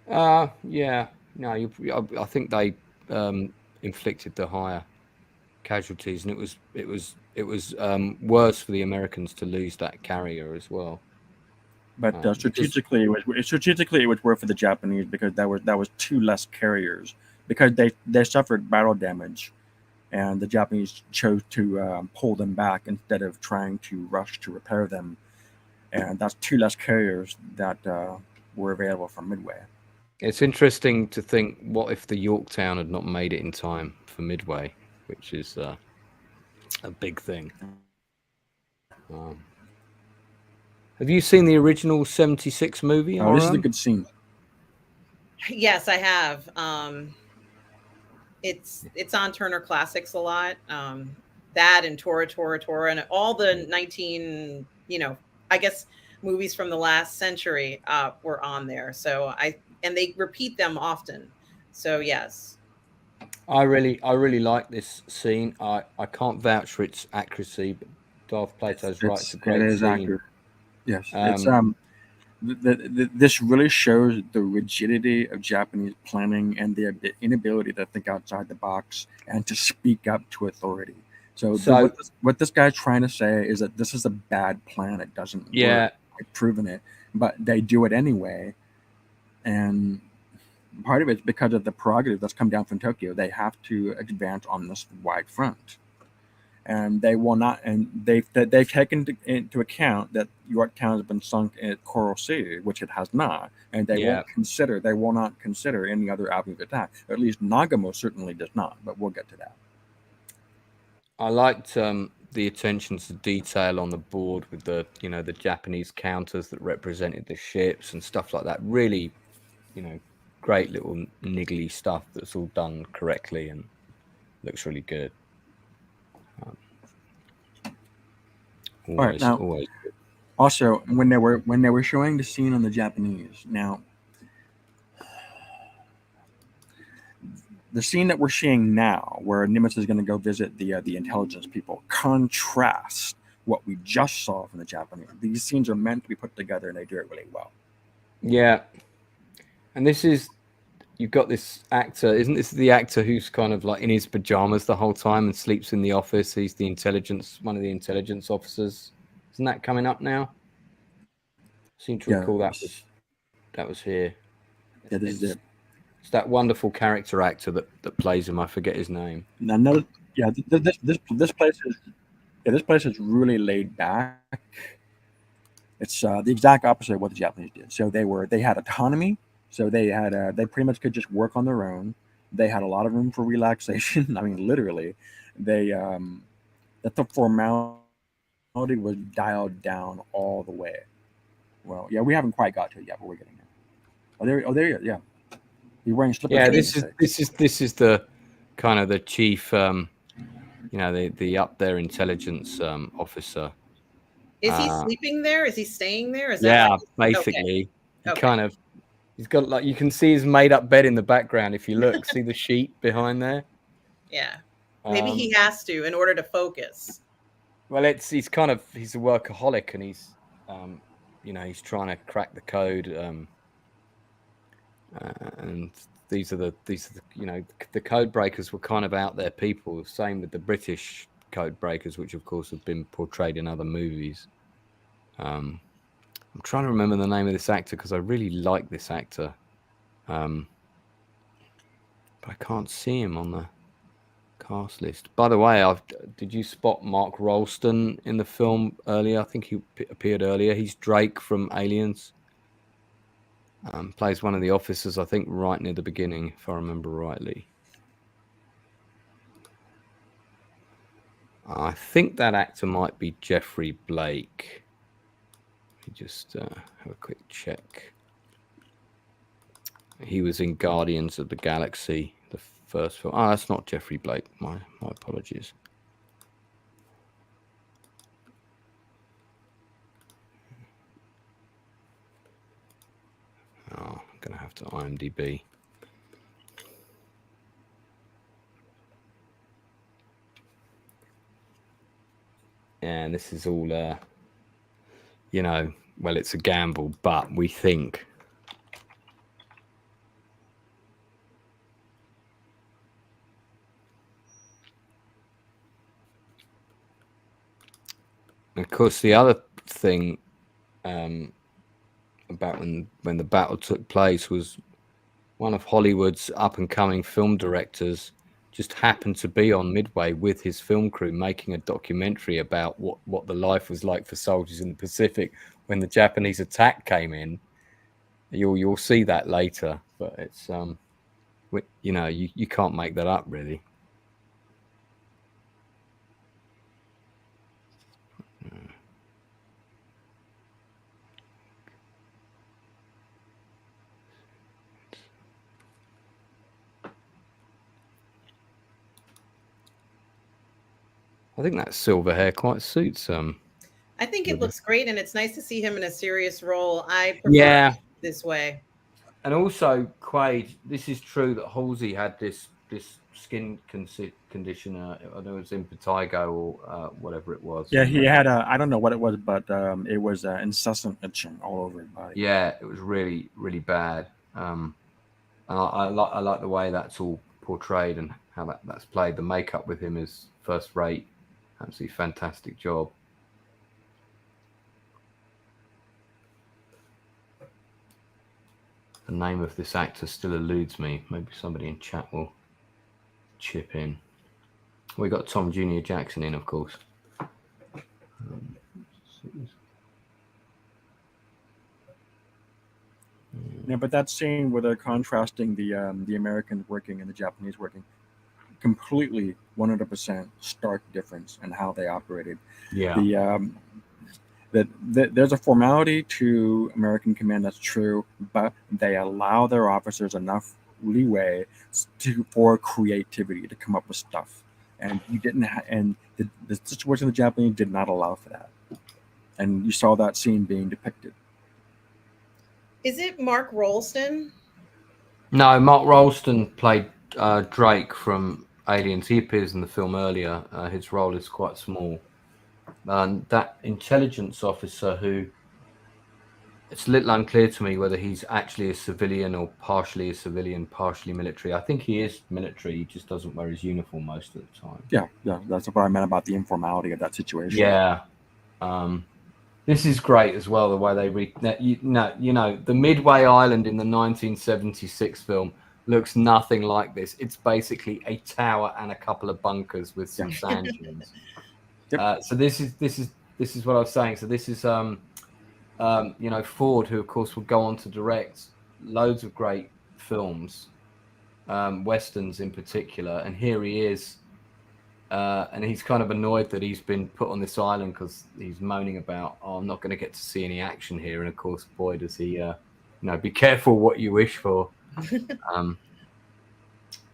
Yeah, no, I think they inflicted the higher casualties, and it was worse for the Americans to lose that carrier as well. But strategically, it was worse for the Japanese, because that was 2 less carriers, because they suffered battle damage, and the Japanese chose to pull them back instead of trying to rush to repair them, and that's 2 less carriers that were available from Midway. It's interesting to think, what if the Yorktown had not made it in time for Midway, which is a big thing. Have you seen the original 76 movie? Oh, this is a good scene. Yes, I have. It's on Turner Classics a lot. That and Tora, and all the 19, I guess, movies from the last century were on there. So and they repeat them often. So yes. I really like this scene. I can't vouch for its accuracy, but Darth Plato's right. It's a great scene. Accurate. Yes, it's this really shows the rigidity of Japanese planning and the inability to think outside the box and to speak up to authority. So what this guy's trying to say is that this is a bad plan. It doesn't work. I've proven it, but they do it anyway. And part of it's because of the prerogative that's come down from Tokyo. They have to advance on this wide front. And they will not, and they've taken into account that Yorktown has been sunk at Coral Sea, which it has not, and they will not consider any other avenue of attack. Or at least Nagamo certainly does not, but we'll get to that. I liked the attention to detail on the board with the the Japanese counters that represented the ships and stuff like that. Really, great little niggly stuff that's all done correctly and looks really good. Alright, now- always good. Also, when they were showing the scene on the Japanese, now the scene that we're seeing now, where Nimitz is going to go visit the intelligence people, contrasts what we just saw from the Japanese. These scenes are meant to be put together, and they do it really well. Yeah, and this is, you've got this actor, isn't this the actor who's kind of like in his pajamas the whole time and sleeps in the office? He's the one of the intelligence officers. Isn't that coming up now? I seem to recall that was here. Yeah, this is it. It's that wonderful character actor that plays him. I forget his name. Another, yeah, this place is really laid back. It's the exact opposite of what the Japanese did. So they had autonomy. So they pretty much could just work on their own. They had a lot of room for relaxation. I mean, literally, that the formality was dialed down all the way. Well, yeah, we haven't quite got to it yet, but we're getting there. There, yeah. You're wearing slippers. Yeah, this is the kind of the chief, the up there intelligence officer. Is he sleeping there? Is he staying there? Is yeah, that basically. Okay. He's got like, you can see his made up bed in the background if you look. See the sheet behind there? Yeah. Maybe he has to in order to focus. Well, he's a workaholic, and he's he's trying to crack the code. And these are the the code breakers were kind of out there people. Same with the British code breakers, which of course have been portrayed in other movies. I'm trying to remember the name of this actor because I really like this actor, but I can't see him on the cast list. By the way, did you spot Mark Rolston in the film earlier? I think he appeared earlier. He's Drake from Aliens. Plays one of the officers, I think, right near the beginning, if I remember rightly. I think that actor might be Jeffrey Blake. Let me just have a quick check. He was in Guardians of the Galaxy, the first film. Oh, that's not Jeffrey Blake. My apologies. Oh, I'm going to have to IMDb. And this is all, well, it's a gamble, but we think. And of course, the other thing about when the battle took place was one of Hollywood's up-and-coming film directors just happened to be on Midway with his film crew making a documentary about what the life was like for soldiers in the Pacific when the Japanese attack came in. You'll see that later, but it's you can't make that up, really. I think that silver hair quite suits I think it looks great, and it's nice to see him in a serious role. I prefer it this way. And also, Quaid, this is true that Halsey had this skin conditioner. I don't know, it was impetigo or whatever it was. Yeah, he had I don't know what it was, but it was incessant itching all over his body. Yeah, it was really, really bad. And I like the way that's all portrayed and how that's played. The makeup with him is first rate. Absolutely fantastic job. The name of this actor still eludes me. Maybe somebody in chat will chip in. We got Tom Jr. Jackson in, of course. Yeah, but that scene where they're contrasting the Americans working and the Japanese working, completely 100% stark difference in how they operated. Yeah. that there's a formality to American command that's true, but they allow their officers enough leeway for creativity to come up with stuff. And you didn't, and the situation of the Japanese did not allow for that. And you saw that scene being depicted. Is it Mark Rolston? No, Mark Rolston played Drake from Aliens. He appears in the film earlier. His role is quite small. And that intelligence officer who, it's a little unclear to me whether he's actually a civilian or partially a civilian, partially military. I think he is military. He just doesn't wear his uniform most of the time. Yeah, that's what I meant about the informality of that situation. Yeah. This is great as well, the way they the Midway Island in the 1976 film looks nothing like this. It's basically a tower and a couple of bunkers with some sand dunes. Yep. So this is what I was saying. So this is Ford, who of course will go on to direct loads of great films, westerns in particular, and here he is. And he's kind of annoyed that he's been put on this island because he's moaning about, I'm not going to get to see any action here. And of course, boy, does he, be careful what you wish for. And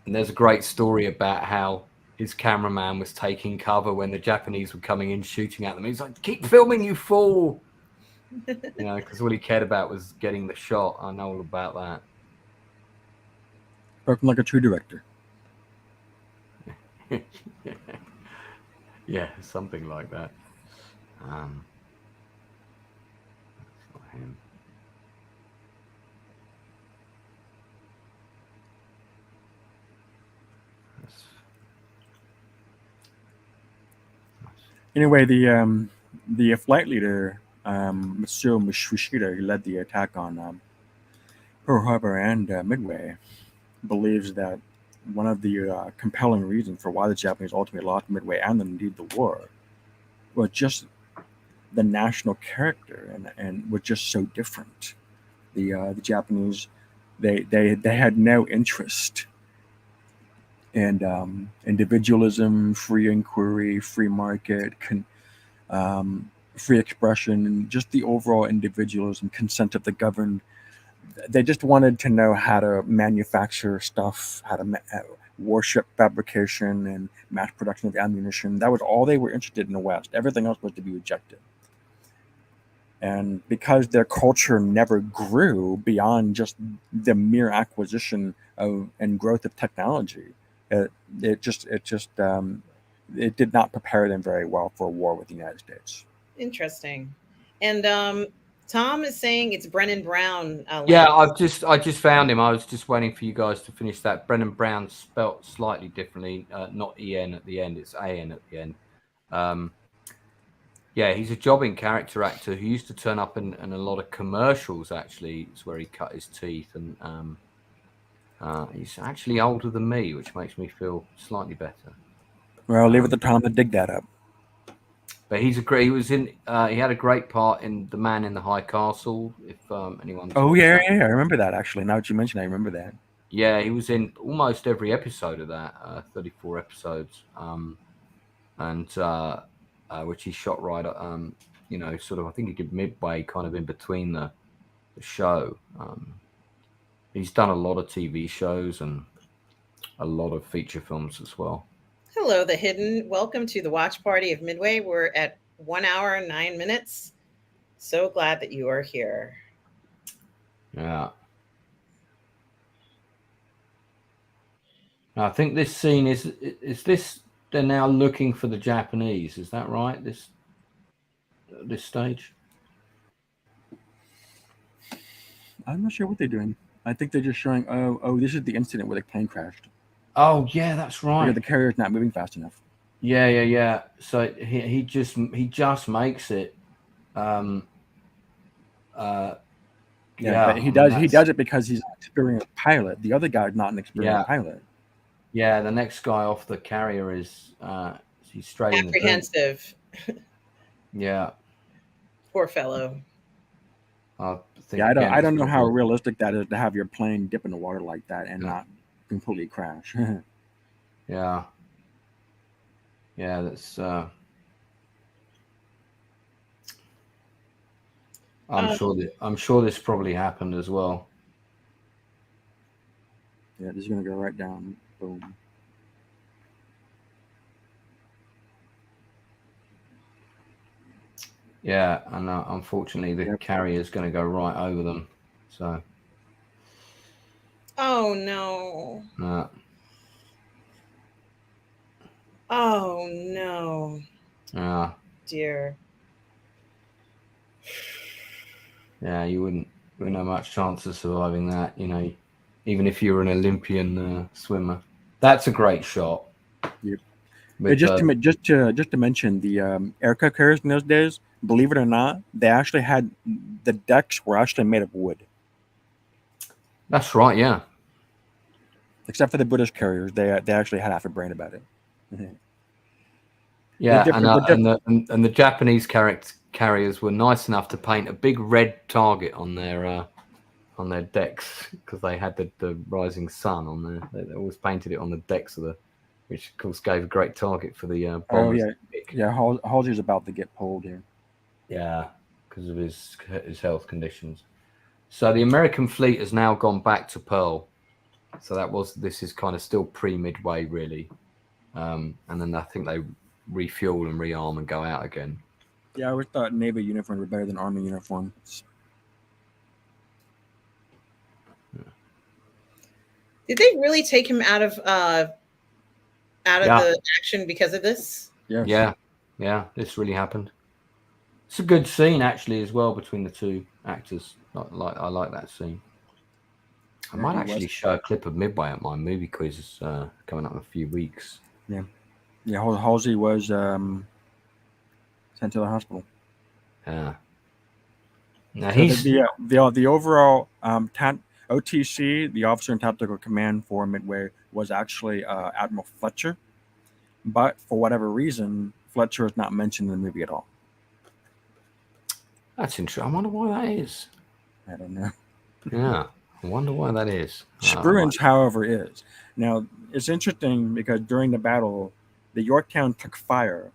there's a great story about how his cameraman was taking cover when the Japanese were coming in shooting at them. He's like, keep filming, you fool. Because all he cared about was getting the shot. I know all about that. Working like a true director. Yeah, something like that. That's not him. Anyway, the flight leader, Monsieur Mishida, who led the attack on Pearl Harbor and Midway, believes that one of the compelling reasons for why the Japanese ultimately lost Midway and indeed the war was just the national character and was just so different. The Japanese, they had no interest in individualism, free inquiry, free market, free expression, and just the overall individualism, consent of the governed. They just wanted to know how to manufacture stuff, how to warship fabrication and mass production of ammunition. That was all they were interested in the West. Everything else was to be rejected. And because their culture never grew beyond just the mere acquisition of and growth of technology, it did not prepare them very well for a war with the United States. Interesting. And Tom is saying it's Brennan Brown. Yeah, I just found him. I was just waiting for you guys to finish that. Brennan Brown spelt slightly differently, not EN at the end, it's AN at the end. Yeah, he's a jobbing character actor who used to turn up in a lot of commercials, actually. It's where he cut his teeth. And he's actually older than me, which makes me feel slightly better. Well, I'll leave it to Tom to dig that up. But he had a great part in The Man in the High Castle, if anyone. Oh, yeah, I remember that, actually. Now that you mention it, I remember that. Yeah, he was in almost every episode of that, 34 episodes, which he shot right, sort of, I think he did Midway kind of in between the show. He's done a lot of TV shows and a lot of feature films as well. Hello, The Hidden. Welcome to the watch party of Midway. We're at 1 hour and 9 minutes. So glad that you are here. Yeah. I think this scene is this, they're now looking for the Japanese. Is that right? This stage? I'm not sure what they're doing. I think they're just showing, oh, this is the incident where the plane crashed. Oh, yeah, that's right. The carrier's not moving fast enough. Yeah. So he just makes it. But he does it because he's an experienced pilot. The other guy's not an experienced pilot. Yeah, the next guy off the carrier is he's straight apprehensive. Yeah. Poor fellow. I don't know how realistic that is to have your plane dip in the water like that and not completely crash. Yeah, that's I'm sure this probably happened as well. Yeah, this is gonna go right down. Boom. Yeah, and unfortunately the carrier is going to go right over them. So. Oh no. Uh, Oh no. Yeah. Dear. Yeah, you wouldn't have much chance of surviving that, you know, even if you were an Olympian swimmer. That's a great shot. Yep. With, Just to mention the aircraft carriers in those days. Believe it or not, they actually had the decks were actually made of wood. That's right. Yeah. Except for the British carriers, they actually had half a brain about it. Yeah, and the Japanese carriers were nice enough to paint a big red target on their decks because they had the rising sun on there. They always painted it on the decks of which of course gave a great target for the bombers. Oh yeah, Halsey's about to get pulled here. Yeah, because of his health conditions. So the American fleet has now gone back to Pearl. So this is kind of still pre-Midway really, and then I think they refuel and rearm and go out again. Yeah, I always thought Navy uniforms were better than Army uniforms. Did they really take him out of the action because of this? Yes. Yeah. This really happened. It's a good scene actually as well between the two actors. I like that scene. I might actually show a clip of Midway at my movie quiz coming up in a few weeks. Yeah. Halsey was sent to the hospital. Yeah. Now so the overall OTC, the officer in tactical command for Midway, was actually Admiral Fletcher, but for whatever reason, Fletcher is not mentioned in the movie at all. That's interesting. I wonder why that is. I don't know. Yeah, I wonder why that is. Spruance, however, is. Now, it's interesting because during the battle, the Yorktown took fire,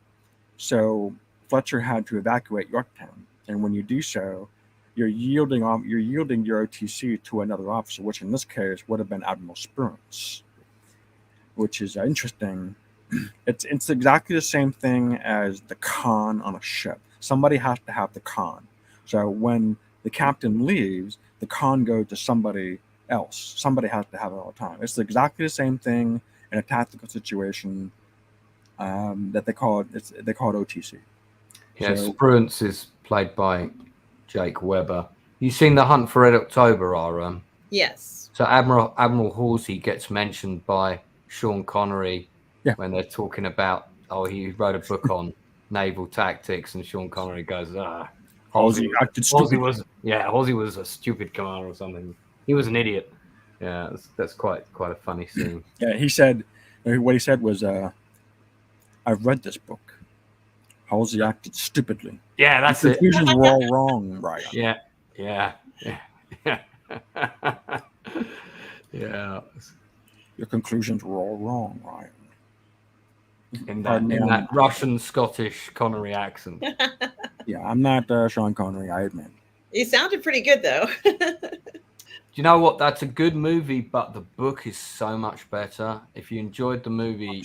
so Fletcher had to evacuate Yorktown, and when you do so, you're yielding your OTC to another officer, which in this case would have been Admiral Spruance, which is interesting. It's exactly the same thing as the con on a ship. Somebody has to have the con. So when the captain leaves, the con goes to somebody else. Somebody has to have it all the time. It's exactly the same thing in a tactical situation that they call it OTC. Yeah, so, Spruance is played by Jake Weber. You seen The Hunt for Red October, RM? Yes. So Admiral Halsey gets mentioned by Sean Connery when they're talking about, he wrote a book on naval tactics, and Sean Connery goes, Halsey was a stupid commander or something. He was an idiot. Yeah, that's quite a funny scene. Yeah, what he said was, I've read this book. Halsey acted stupidly. Yeah, that's it. The conclusions were all wrong, Ryan. Yeah. Yeah. Your conclusions were all wrong, Ryan. In that Russian Scottish Connery accent. Yeah, I'm not Sean Connery, I admit. He sounded pretty good though. Do you know what? That's a good movie, but the book is so much better. If you enjoyed the movie,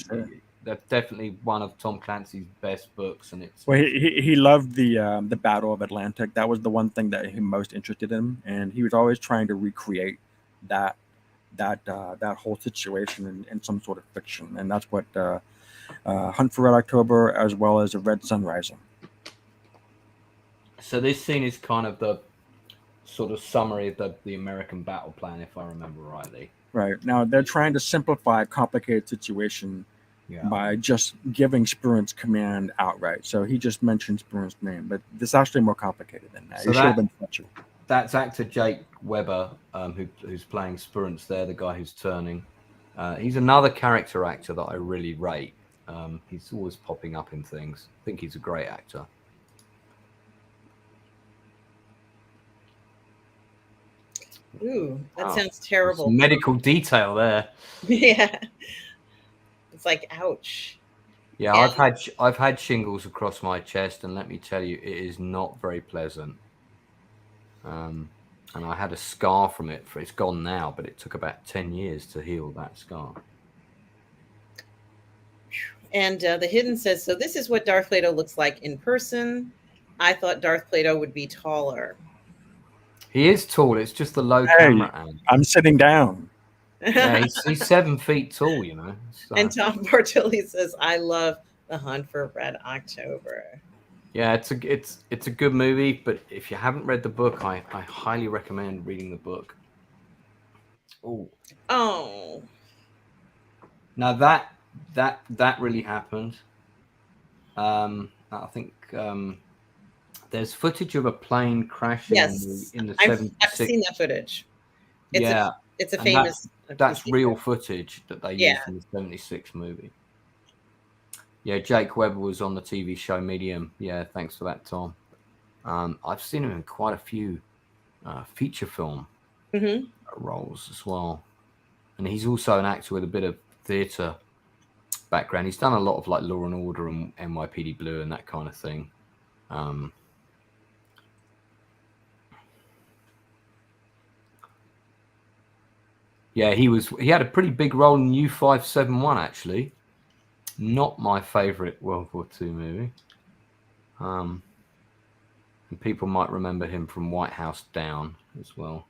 that's definitely one of Tom Clancy's best books, and it's. Well, he loved the Battle of Atlantic. That was the one thing that he most interested in, and he was always trying to recreate that whole situation in some sort of fiction, and that's what Hunt for Red October, as well as A Red Sun Rising. So this scene is kind of the sort of summary of the American battle plan, if I remember rightly. Right. Now, they're trying to simplify a complicated situation by just giving Spruance command outright. So he just mentioned Spruance's name, but this is actually more complicated than that. So it should have been Fletcher. That's actor Jake Weber, who's playing Spruance there, the guy who's turning. He's another character actor that I really rate. He's always popping up in things. I think he's a great actor. Ooh, that sounds terrible. Some medical detail there. Yeah. It's like, ouch. Yeah, I've had shingles across my chest, and let me tell you, it is not very pleasant. And I had a scar from it. It's gone now, but it took about 10 years to heal that scar. And the Hidden says, so this is what Darth Plato looks like in person. I thought Darth Plato would be taller. He is tall. It's just the low Hey, camera angle. I'm sitting down. Yeah, he's 7 feet tall, you know. So. And Tom Bartilli says, I love The Hunt for Red October. Yeah, it's a good movie, but if you haven't read the book, I highly recommend reading the book. Oh. Now that really happened. I think there's footage of a plane crashing in the 76. I've seen that footage. It's a and famous. That's real footage that they used in the 76 movie. Yeah, Jake Webber was on the TV show Medium. Yeah, thanks for that, Tom. I've seen him in quite a few feature film roles as well. And he's also an actor with a bit of theatre background. He's done a lot of like Law and Order and NYPD Blue and that kind of thing. Yeah, he had a pretty big role in U-571 actually. Not my favorite World War II movie. And people might remember him from White House Down as well.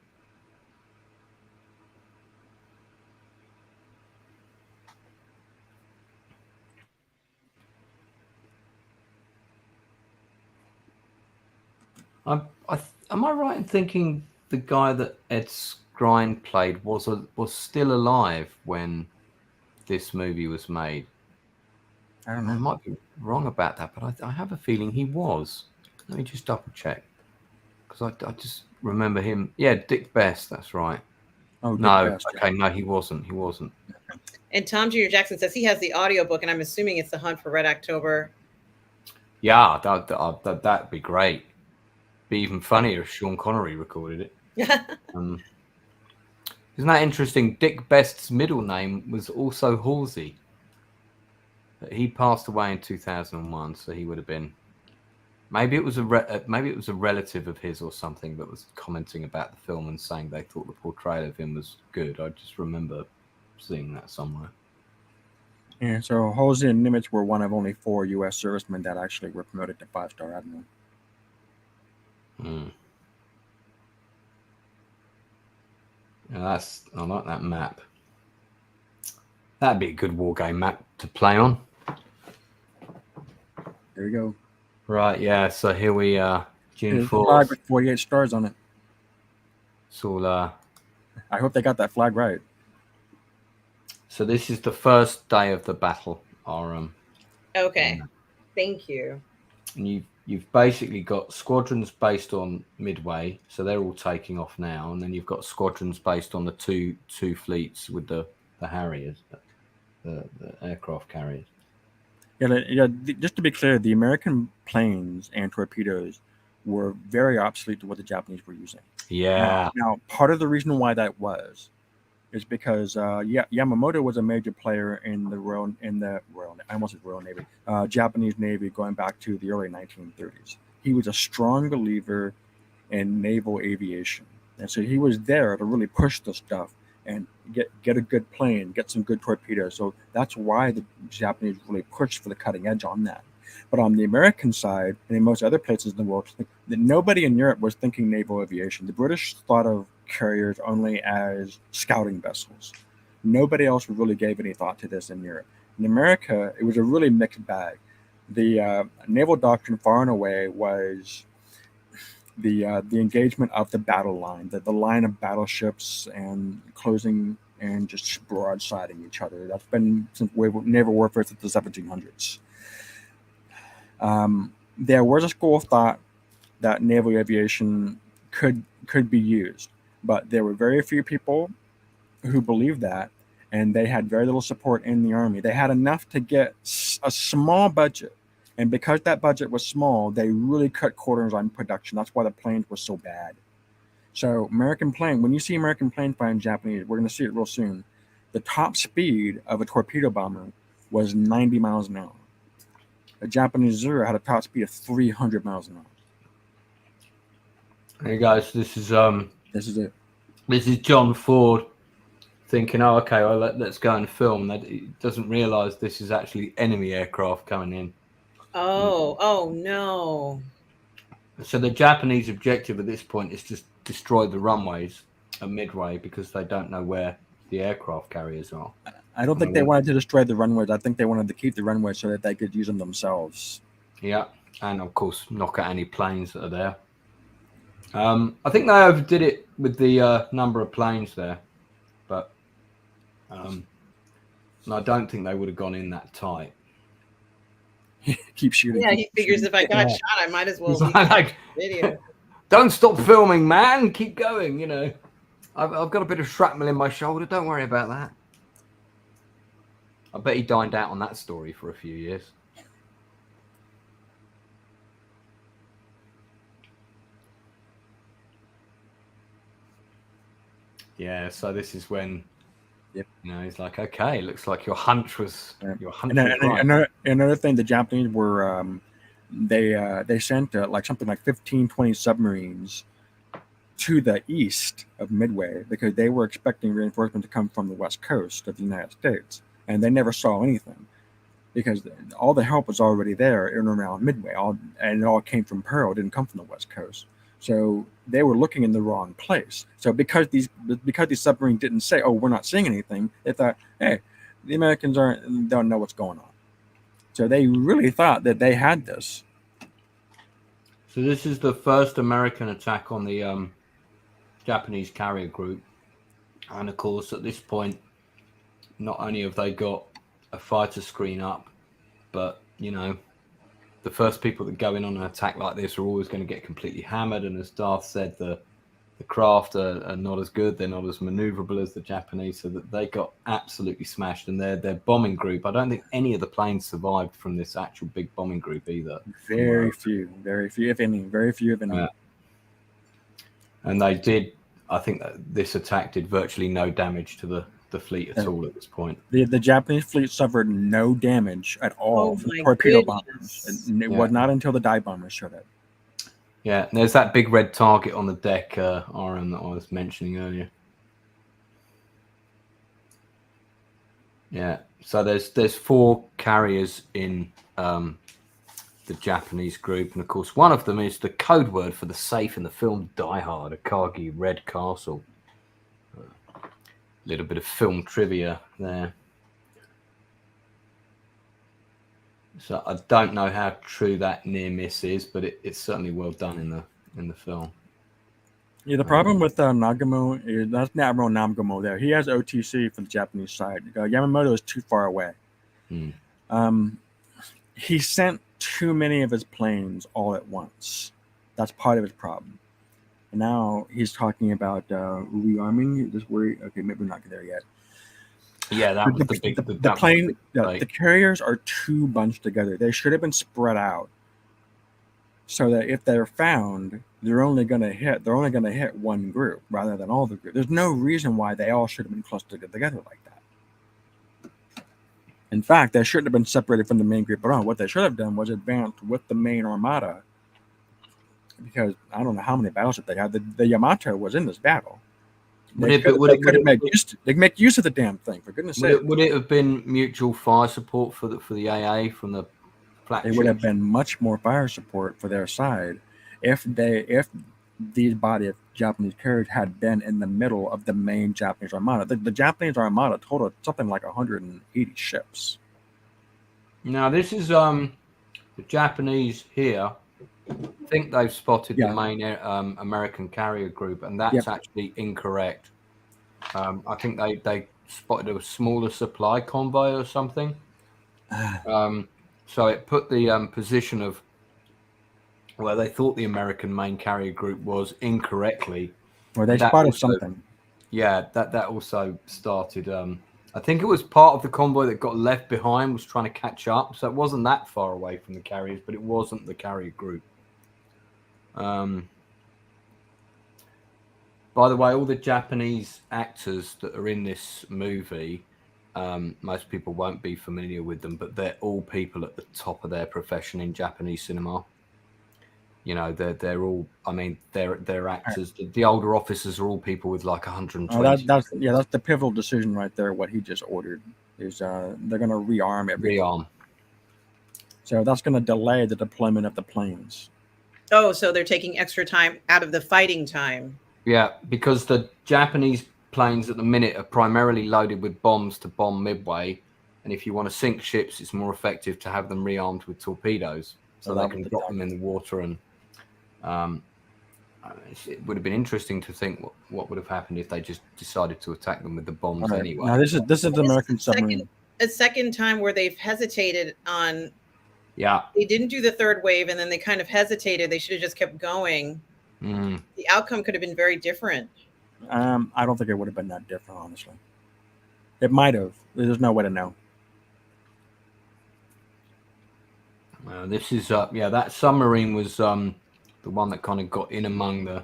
Am I right in thinking the guy that Ed Skrein played was still alive when this movie was made? I don't know. I might be wrong about that, but I have a feeling he was. Let me just double check, because I just remember him. Yeah, Dick Best. That's right. Oh no, Best, okay, no, he wasn't. He wasn't. And Tom Jr. Jackson says he has the audiobook, and I'm assuming it's The Hunt for Red October. Yeah, that'd be great. Be even funnier if Sean Connery recorded it. Isn't that interesting? Dick Best's middle name was also Halsey. He passed away in 2001, so he would have been. Maybe it was a relative of his or something that was commenting about the film and saying they thought the portrayal of him was good. I just remember seeing that somewhere. Yeah, so Halsey and Nimitz were one of only 4 U.S. servicemen that actually were promoted to 5-star admiral. Yeah, I like that map. That'd be a good war game map to play on. There you go. Right, yeah. So here we are, June 4th. Flag with 48 stars on it. It's all. I hope they got that flag right. So this is the first day of the battle. Okay, thank you. And you've basically got squadrons based on Midway, so they're all taking off now, and then you've got squadrons based on the two fleets with the Harriers, the aircraft carriers. Yeah. Just to be clear, the American planes and torpedoes were very obsolete to what the Japanese were using. Yeah. Now, part of the reason why that is because Yamamoto was a major player in the Royal Navy, Japanese Navy, going back to the early 1930s. He was a strong believer in naval aviation, and so he was there to really push the stuff and get a good plane, get some good torpedoes. So that's why the Japanese really pushed for the cutting edge on that. But on the American side, and in most other places in the world, that nobody in Europe was thinking naval aviation. The British thought of carriers only as scouting vessels. Nobody else really gave any thought to this in Europe. In America, it was a really mixed bag. The naval doctrine far and away was the engagement of the battle line, the line of battleships and closing and just broadsiding each other. That's been since naval warfare since the 1700s. There was a school of thought that naval aviation could be used, but there were very few people who believed that, and they had very little support in the Army. They had enough to get a small budget, and because that budget was small, they really cut corners on production. That's why the planes were so bad. So when you see American planes fighting Japanese, we're going to see it real soon. The top speed of a torpedo bomber was 90 miles an hour. A Japanese Zero had a top speed of 300 miles an hour. Hey guys, this is This is it. This is John Ford thinking, oh, okay, well, let's go and film. That he doesn't realise this is actually enemy aircraft coming in. Oh no. So the Japanese objective at this point is to destroy the runways at Midway because they don't know where the aircraft carriers are. I don't think they wanted to destroy the runways. I think they wanted to keep the runways so that they could use them themselves. Yeah, and of course knock out any planes that are there. I think they overdid it with the number of planes there, but and I don't think they would have gone in that tight. Keep shooting. Yeah, keep he figures shooting. if I got shot, I might as well He's leave like, video. don't stop filming, man. Keep going. You know, I've got a bit of shrapnel in my shoulder. Don't worry about that. I bet he dined out on that story for a few years. Yeah, so this is when, Yep. you know, he's like, okay, looks like your hunch was your hunch. And was right. another thing, the Japanese were they sent like something like 15, 20 submarines to the east of Midway because they were expecting reinforcement to come from the west coast of the United States, and they never saw anything because all the help was already there in and around Midway. And it all came from Pearl, it didn't come from the west coast. So they were looking in the wrong place. So because these submarines didn't say, "Oh, we're not seeing anything," they thought, "Hey, the Americans don't know what's going on." So they really thought that they had this. So this is the first American attack on the Japanese carrier group, and of course, at this point, not only have they got a fighter screen up, but you know, the first people that go in on an attack like this are always going to get completely hammered. And as Darth said, the craft are not as good, they're not as maneuverable as the Japanese, so that they got absolutely smashed. And their bombing group, I don't think any of the planes survived from this actual big bombing group either. Very few, if any. Very few, if any. And they did, I think that this attack did virtually no damage to the fleet at all at this point. The Japanese fleet suffered no damage at all from torpedo bombers. And it was not until the dive bombers showed up. Yeah, and there's that big red target on the deck, Aaron, that I was mentioning earlier. Yeah, so there's 4 carriers in the Japanese group, and of course one of them is the code word for the safe in the film Die Hard, Akagi Red Castle. Little bit of film trivia there. So I don't know how true that near miss is, but it's certainly well done in the film. Yeah, the problem with Nagamo is that's Admiral Nagamo there. He has OTC for the Japanese side. Yamamoto is too far away. He sent too many of his planes all at once. That's part of his problem. And now he's talking about rearming. Just worry. Okay, maybe we're not there yet. Yeah, that was the plane. The carriers are too bunched together. They should have been spread out, so that if they're found, they're only going to hit one group rather than all the group. There's no reason why they all should have been clustered together like that. In fact, they shouldn't have been separated from the main group at all. What they should have done was advance with the main armada. Because I don't know how many battleships they had. The Yamato was in this battle. They make use of the damn thing, for goodness sake. Would it have been mutual fire support for the AA from the flagship? It would have been much more fire support for their side if these body of Japanese carriers had been in the middle of the main Japanese armada. The Japanese armada totaled something like 180 ships. Now this is the Japanese here. I think they've spotted the main American carrier group, and that's actually incorrect. I think they spotted a smaller supply convoy or something. So it put the position of where they thought the American main carrier group was incorrectly. Or they spotted something. Yeah, that also started. I think it was part of the convoy that got left behind was trying to catch up, so it wasn't that far away from the carriers, but it wasn't the carrier group. By the way, all the Japanese actors that are in this movie, most people won't be familiar with them, but they're all people at the top of their profession in Japanese cinema. You know, they're all. I mean, they're actors. The older officers are all people with like 120. That's the pivotal decision right there. What he just ordered is they're going to rearm everything. Rearm. So that's going to delay the deployment of the planes. Oh, so they're taking extra time out of the fighting time. Yeah, because the Japanese planes at the minute are primarily loaded with bombs to bomb Midway, and if you want to sink ships, it's more effective to have them rearmed with torpedoes, so they can drop them in the water. And it would have been interesting to think what would have happened if they just decided to attack them with the bombs anyway. Now this is the American submarine. A second time where they've hesitated on. Yeah, they didn't do the third wave, and then they kind of hesitated. They should have just kept going. Mm. The outcome could have been very different. I don't think it would have been that different, honestly. It might have. There's no way to know. This is that submarine was the one that kind of got in among the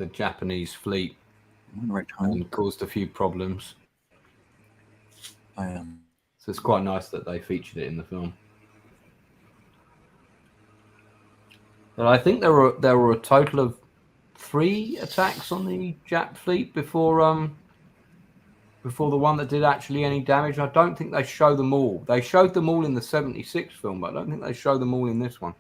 Japanese fleet and caused a few problems. So it's quite nice that they featured it in the film. But I think there were a total of 3 attacks on the Jap fleet before the one that did actually any damage. I don't think they show them all. They showed them all in the 76 film, but I don't think they show them all in this one.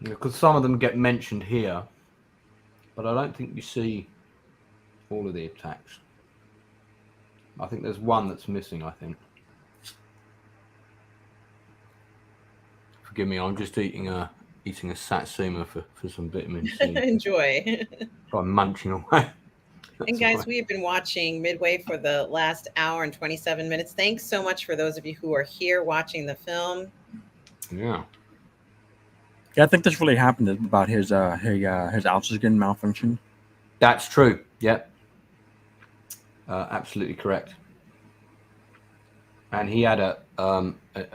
Because some of them get mentioned here, but I don't think you see all of the attacks. I think there's one that's missing, I think. Forgive me, I'm just eating a satsuma for some vitamin C. Enjoy. I'm munching away. And guys, we have been watching Midway for the last hour and 27 minutes. Thanks so much for those of you who are here watching the film. Yeah. Yeah, I think this really happened about his oxygen malfunction. That's true. Yep. Absolutely correct. And he had an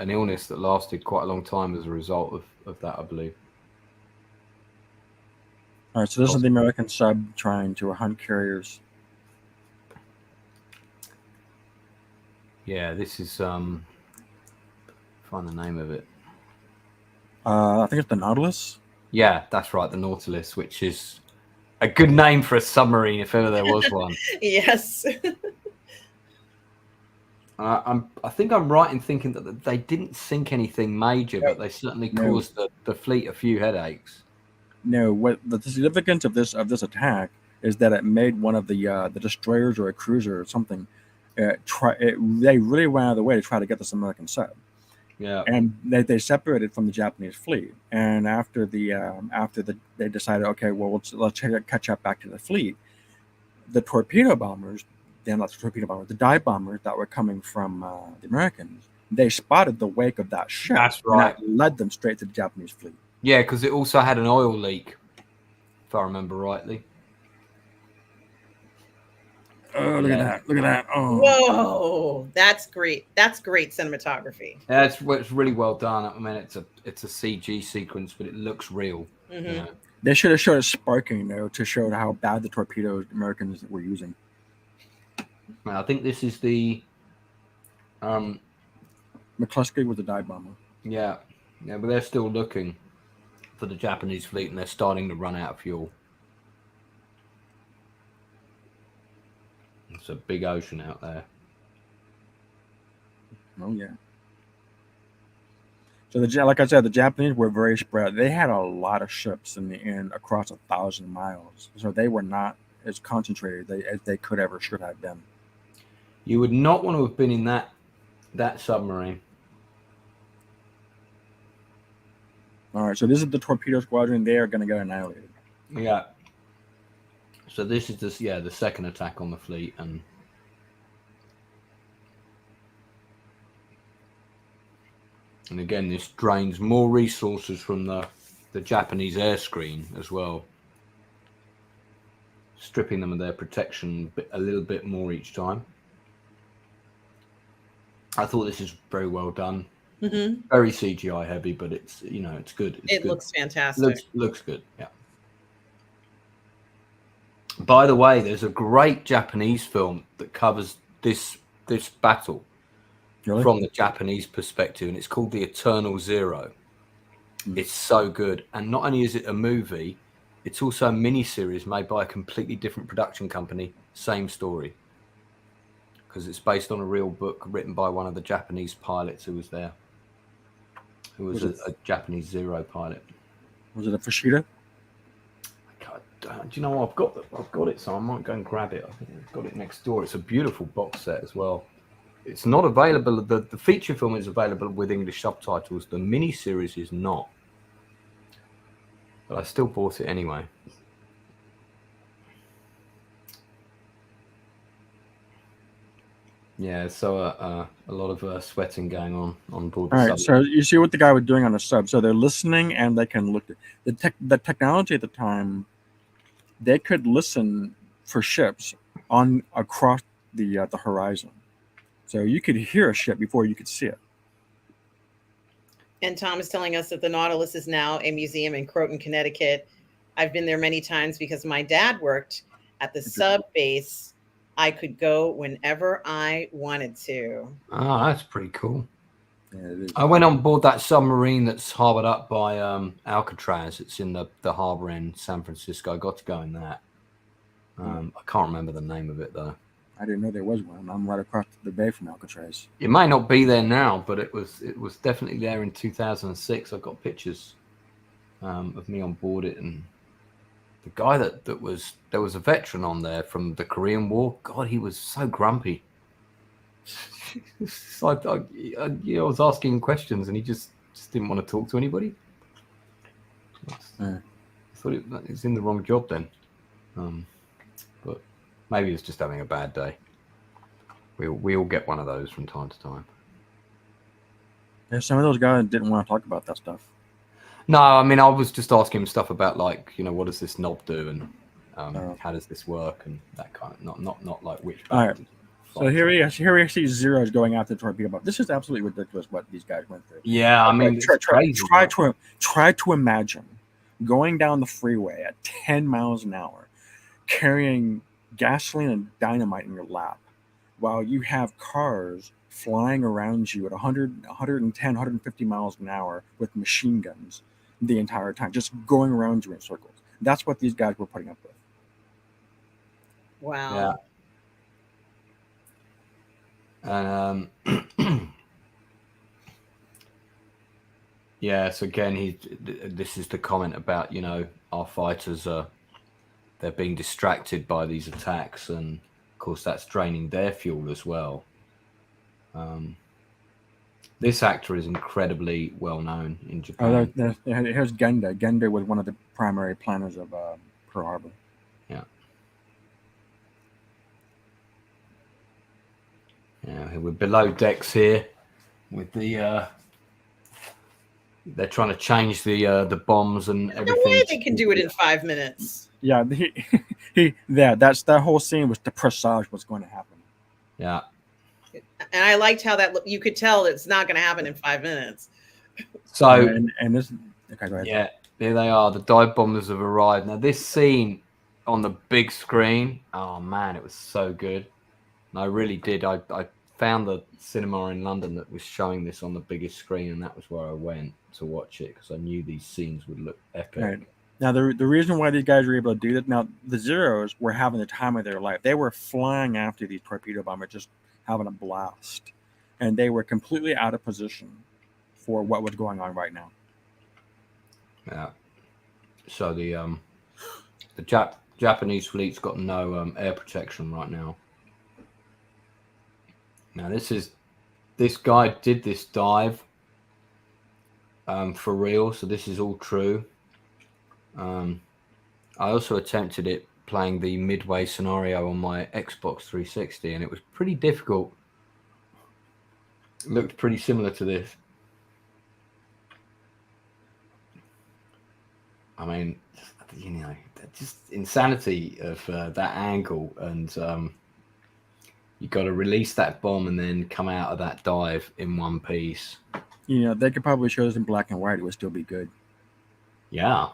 illness that lasted quite a long time as a result of that, I believe. All right, so this is the American sub trying to hunt carriers. Yeah, this is find the name of it. I think it's the Nautilus. Yeah, that's right, the Nautilus, which is a good name for a submarine if ever there was one. Yes. I think I'm right in thinking that they didn't sink anything major, but they certainly caused the fleet a few headaches. No, what the significance of this attack is that it made one of the destroyers or a cruiser or something. They really went out of the way to try to get this American sub. Yeah, and they separated from the Japanese fleet. And after they decided, okay, well let's catch up back to the fleet. The torpedo bombers. Not the torpedo bombers, the dive bombers that were coming from the Americans, they spotted the wake of that ship. That's right. And that led them straight to the Japanese fleet. Yeah, because it also had an oil leak, if I remember rightly. Oh, look at that. Look at that. Oh. Whoa, that's great. That's great cinematography. Yeah, it's really well done. I mean, it's a CG sequence, but it looks real. Mm-hmm. You know? They should have showed it sparking, though, to show how bad the torpedoes the Americans were using. I think this is the McCluskey was the dive bomber. Yeah, but they're still looking for the Japanese fleet, and they're starting to run out of fuel. It's a big ocean out there. Oh yeah. So like I said, the Japanese were very spread. They had a lot of ships across 1,000 miles, so they were not as concentrated as they could ever should have been. You would not want to have been in that submarine. All right, so this is the torpedo squadron. They are going to get annihilated. Yeah. So this is the second attack on the fleet, and again this drains more resources from the Japanese air screen as well, stripping them of their protection a little bit more each time. I thought this is very well done. Mm-hmm. Very CGI heavy, but it's it's good. It looks fantastic. Looks good. Yeah. By the way, there's a great Japanese film that covers this battle. Really? from the Japanese perspective, and it's called The Eternal Zero. It's so good, and not only is it a movie, it's also a mini-series made by a completely different production company, same story, because it's based on a real book written by one of the Japanese pilots who was there, who was a Japanese Zero pilot. Was it a Fushida? Do you know what? I've got it, so I might go and grab it. I think I've got it next door. It's a beautiful box set as well. It's not available. The feature film is available with English subtitles. The mini-series is not. But I still bought it anyway. Yeah, so a lot of sweating going on board the All right, sub. so you see what the guy was doing on the sub. So they're listening and they can look at the technology at the time. They could listen for ships on across the horizon, so you could hear a ship before you could see it. And Tom is telling us that the Nautilus is now a museum in Croton, Connecticut. I've been there many times because my dad worked at the sub base. I could go whenever I wanted to. Oh, that's pretty cool. Yeah, it is. I went on board that submarine that's harbored up by Alcatraz. It's in the harbor in San Francisco. I got to go in that. I can't remember the name of it though. I didn't know there was one. I'm right across the bay from Alcatraz. It may not be there now, but it was definitely there in 2006. I've got pictures of me on board it, and the guy there was a veteran on there from the Korean War. God, he was so grumpy. It's like I was asking questions, and he just didn't want to talk to anybody. I thought it was in the wrong job then, but maybe he was just having a bad day. We all get one of those from time to time. Yeah, some of those guys didn't want to talk about that stuff. No, I mean, I was just asking him stuff about, like, what does this knob do, and how does this work, and that kind of not like which. All right. So here we see Zero's going after the torpedo bomb. This is absolutely ridiculous what these guys went through. Yeah, I mean, try to imagine going down the freeway at 10 miles an hour, carrying gasoline and dynamite in your lap, while you have cars flying around you at 100, 110, 150 miles an hour with machine guns the entire time, just going around you in circles. That's what these guys were putting up with. Wow. Yeah. And so again, this is the comment about, our fighters they're being distracted by these attacks, and of course that's draining their fuel as well. This actor is incredibly well known in Japan. Here's Genda. Genda was one of the primary planners of Pearl Harbor. Yeah. Yeah, we're below decks here with the. They're trying to change the bombs and everything. No way they can do it in 5 minutes. Yeah, that whole scene was to presage what's going to happen. Yeah. And I liked how that you could tell it's not going to happen in 5 minutes. So and this, okay, go ahead. Yeah, there they are. The dive bombers have arrived. Now this scene on the big screen, oh man, it was so good. And I really did. I found the cinema in London that was showing this on the biggest screen, and that was where I went to watch it because I knew these scenes would look epic. Right. Now the reason why these guys were able to do that, now the Zeros were having the time of their life. They were flying after these torpedo bombers, just having a blast, and they were completely out of position for what was going on right now. Yeah. So the Japanese fleet's got no air protection right now. Now this guy did this dive for real, so this is all true. I also attempted it playing the Midway scenario on my Xbox 360, and it was pretty difficult. It looked pretty similar to this. I mean, just insanity of that angle, and you got to release that bomb and then come out of that dive in one piece. They could probably show this in black and white. It would still be good. Yeah.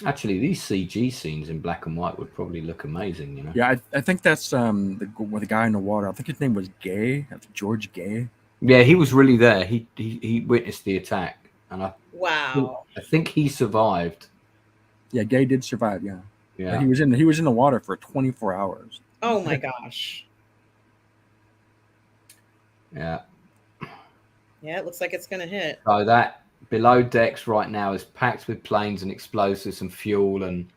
Actually, these CG scenes in black and white would probably look amazing, you know. Yeah, I think that's the guy in the water. I think his name was Gay. That's George Gay. Yeah, he was really there. He witnessed the attack, and Wow. I think he survived. Yeah, Gay did survive. Yeah, Yeah, but he was in the water for 24 hours. Oh my gosh. yeah. Yeah, it looks like it's gonna hit. So that below decks right now is packed with planes and explosives and fuel, and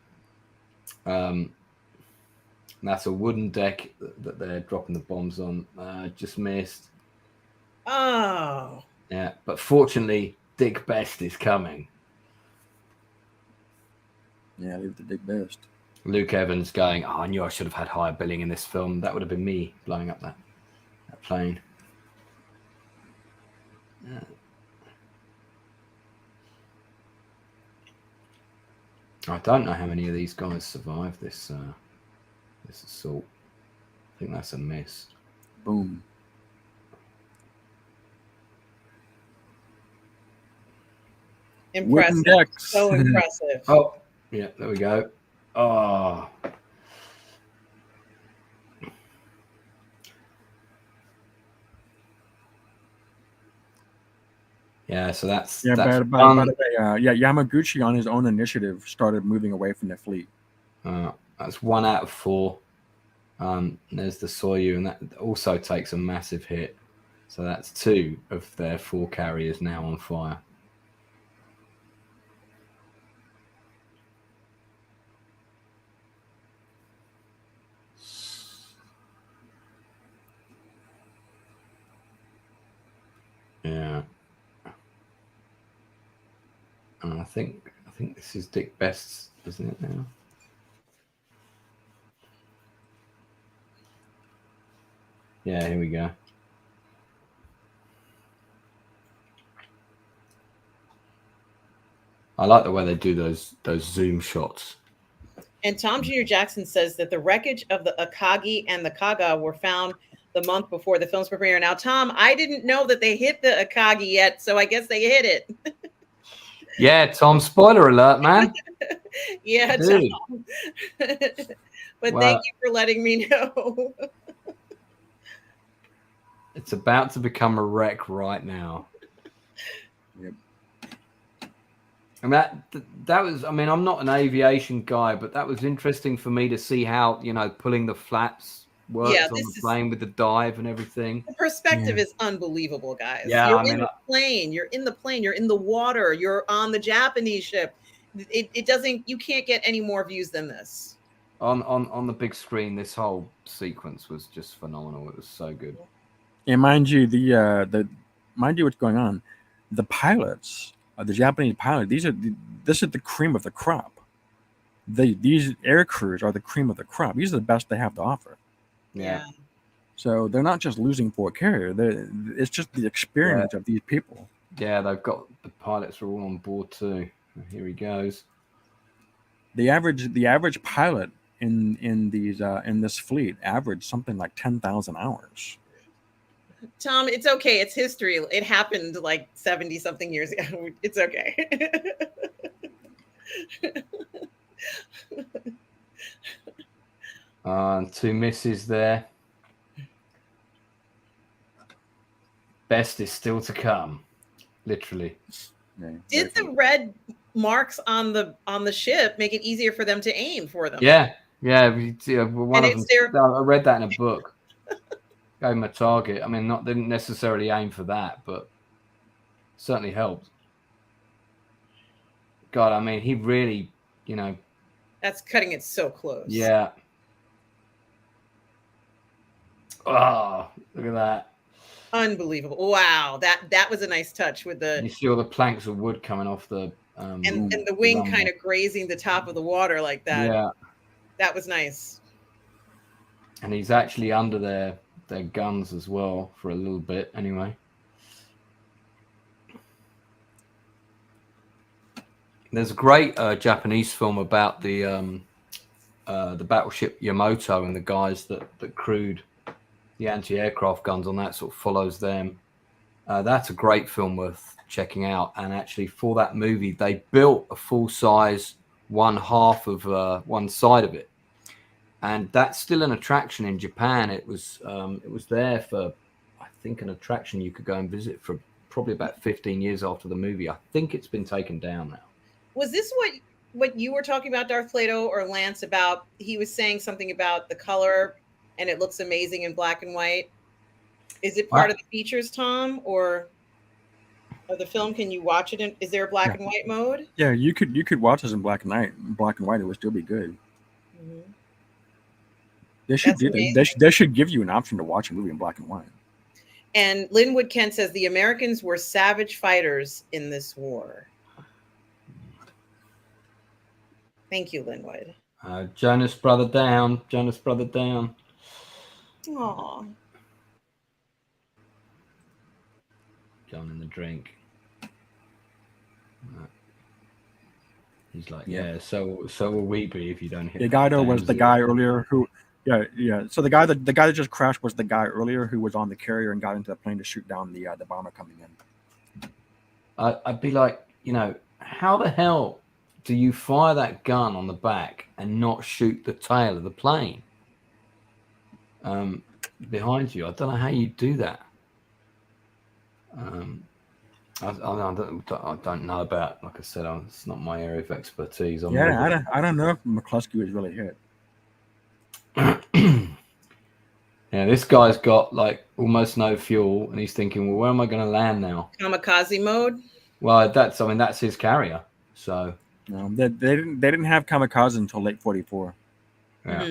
that's a wooden deck that they're dropping the bombs on. Just missed. Oh. Yeah, but fortunately, Dick Best is coming. Yeah, leave the Dick Best. Luke Evans going, I knew I should have had higher billing in this film. That would have been me blowing up that plane. Yeah. I don't know how many of these guys survived this assault. I think that's a miss. Boom. Impressive. Wooden decks. So impressive. Oh, yeah, there we go. Oh. Yeah, so that's Yeah, that's by the way, Yamaguchi on his own initiative started moving away from the fleet. That's 1 out of 4. There's the Soyu, and that also takes a massive hit. So that's 2 of their 4 carriers now on fire. Yeah. And I think this is Dick Best's, isn't it now? Yeah, here we go. I like the way they do those zoom shots. And Tom Jr. Jackson says that the wreckage of the Akagi and the Kaga were found the month before the film's premiere. Now, Tom, I didn't know that they hit the Akagi yet, so I guess they hit it. Yeah, Tom, spoiler alert, man. Yeah, Dude. Tom. But thank you for letting me know. It's about to become a wreck right now. Yep. And that was, I mean, I'm not an aviation guy, but that was interesting for me to see how, pulling the flaps works on the plane with the dive and everything. The perspective is unbelievable, guys. Yeah, you're in the plane, you're in the water, you're on the Japanese ship. It doesn't, you can't get any more views than this. On the big screen, this whole sequence was just phenomenal. It was so good. And mind you, mind you what's going on. The pilots, the Japanese pilots, this is the cream of the crop. These air crews are the cream of the crop. These are the best they have to offer. Yeah. So they're not just losing for a carrier. It's just the experience of these people. Yeah, they've got the pilots are all on board too. Here he goes. The average pilot in this fleet averaged something like 10,000 hours. Tom, it's okay. It's history. It happened like 70 something years ago. It's okay. 2 misses there. Best is still to come, literally. Yeah, did the red marks on the ship make it easier for them to aim for them? Yeah. One of them, I read that in a book. Gave him a target. I mean, didn't necessarily aim for that, but certainly helped. God, I mean, he really, that's cutting it so close. Yeah. Oh, look at that. Unbelievable. Wow. That was a nice touch with the... You see all the planks of wood coming off the... and the wing kind of grazing the top of the water like that. Yeah. That was nice. And he's actually under their guns as well for a little bit anyway. There's a great Japanese film about the battleship Yamato and the guys that crewed the anti-aircraft guns on that, sort of follows them. That's a great film worth checking out. And actually for that movie, they built a full-size one half of one side of it, and that's still an attraction in Japan. It was there for, I think, an attraction you could go and visit for probably about 15 years after the movie. I think it's been taken down now. Was this what you were talking about, Darth Plato or Lance, about? He was saying something about the color and it looks amazing in black and white. Is it part of the features, Tom, or the film? Can you watch it in? Is there a black and white mode? Yeah, you could watch this in black and white. It would still be good. Mm-hmm. They should do that. They should give you an option to watch a movie in black and white. And Linwood Kent says the Americans were savage fighters in this war. Thank you, Linwood. Jonas Brother down. Jonas Brother down. Aw. John in the drink. He's like, yeah, so will we be if you don't hit. The guy though was the guy earlier who, yeah. So the guy that just crashed was the guy earlier who was on the carrier and got into the plane to shoot down the bomber coming in. I'd be like, how the hell do you fire that gun on the back and not shoot the tail of the plane behind you? I don't know how you do that. I don't know about, like I said, it's not my area of expertise. I don't know if McCluskey was really hit. Yeah, this guy's got like almost no fuel, and he's thinking, well, where am I going to land now? Kamikaze mode. Well, that's his carrier. So no, they didn't have kamikaze until late 44. Yeah.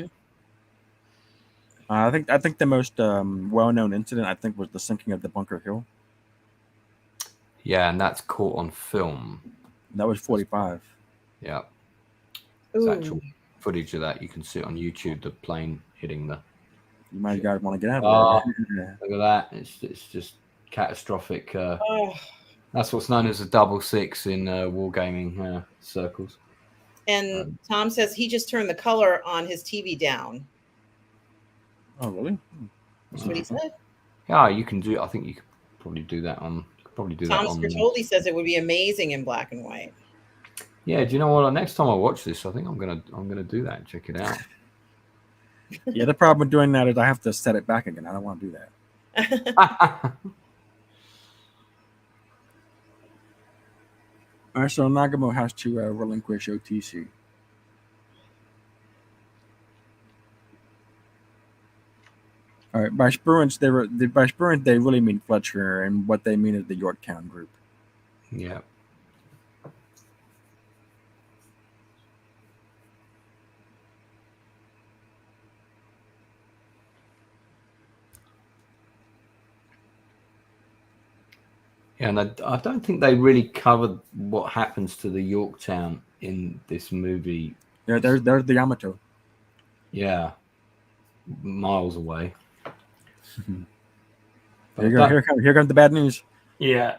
Mm-hmm. I think the most well-known incident was the sinking of the Bunker Hill. Yeah, and that's caught on film. That was 45. Yeah. There's actual footage of that. You can see it on YouTube, the plane hitting the... You might guys want to get out of there. Look at that. It's just catastrophic. That's what's known as a double six in wargaming circles. And Tom says he just turned the color on his TV down. Oh, really? That's what he said. Yeah, you can do... I think you could probably do that on... Thomas Bertoldi says it would be amazing in black and white. Yeah, do you know what? Next time I watch this, I think I'm gonna do that and check it out. Yeah, the problem with doing that is I have to set it back again. I don't want to do that. All right, so Nagamo has to relinquish OTC. All right, by Spruance, they really mean Fletcher, and what they mean is the Yorktown group. Yeah. Yeah, and I don't think they really covered what happens to the Yorktown in this movie. Yeah, there's the Yamato. Yeah, miles away. Here comes the bad news. Yeah.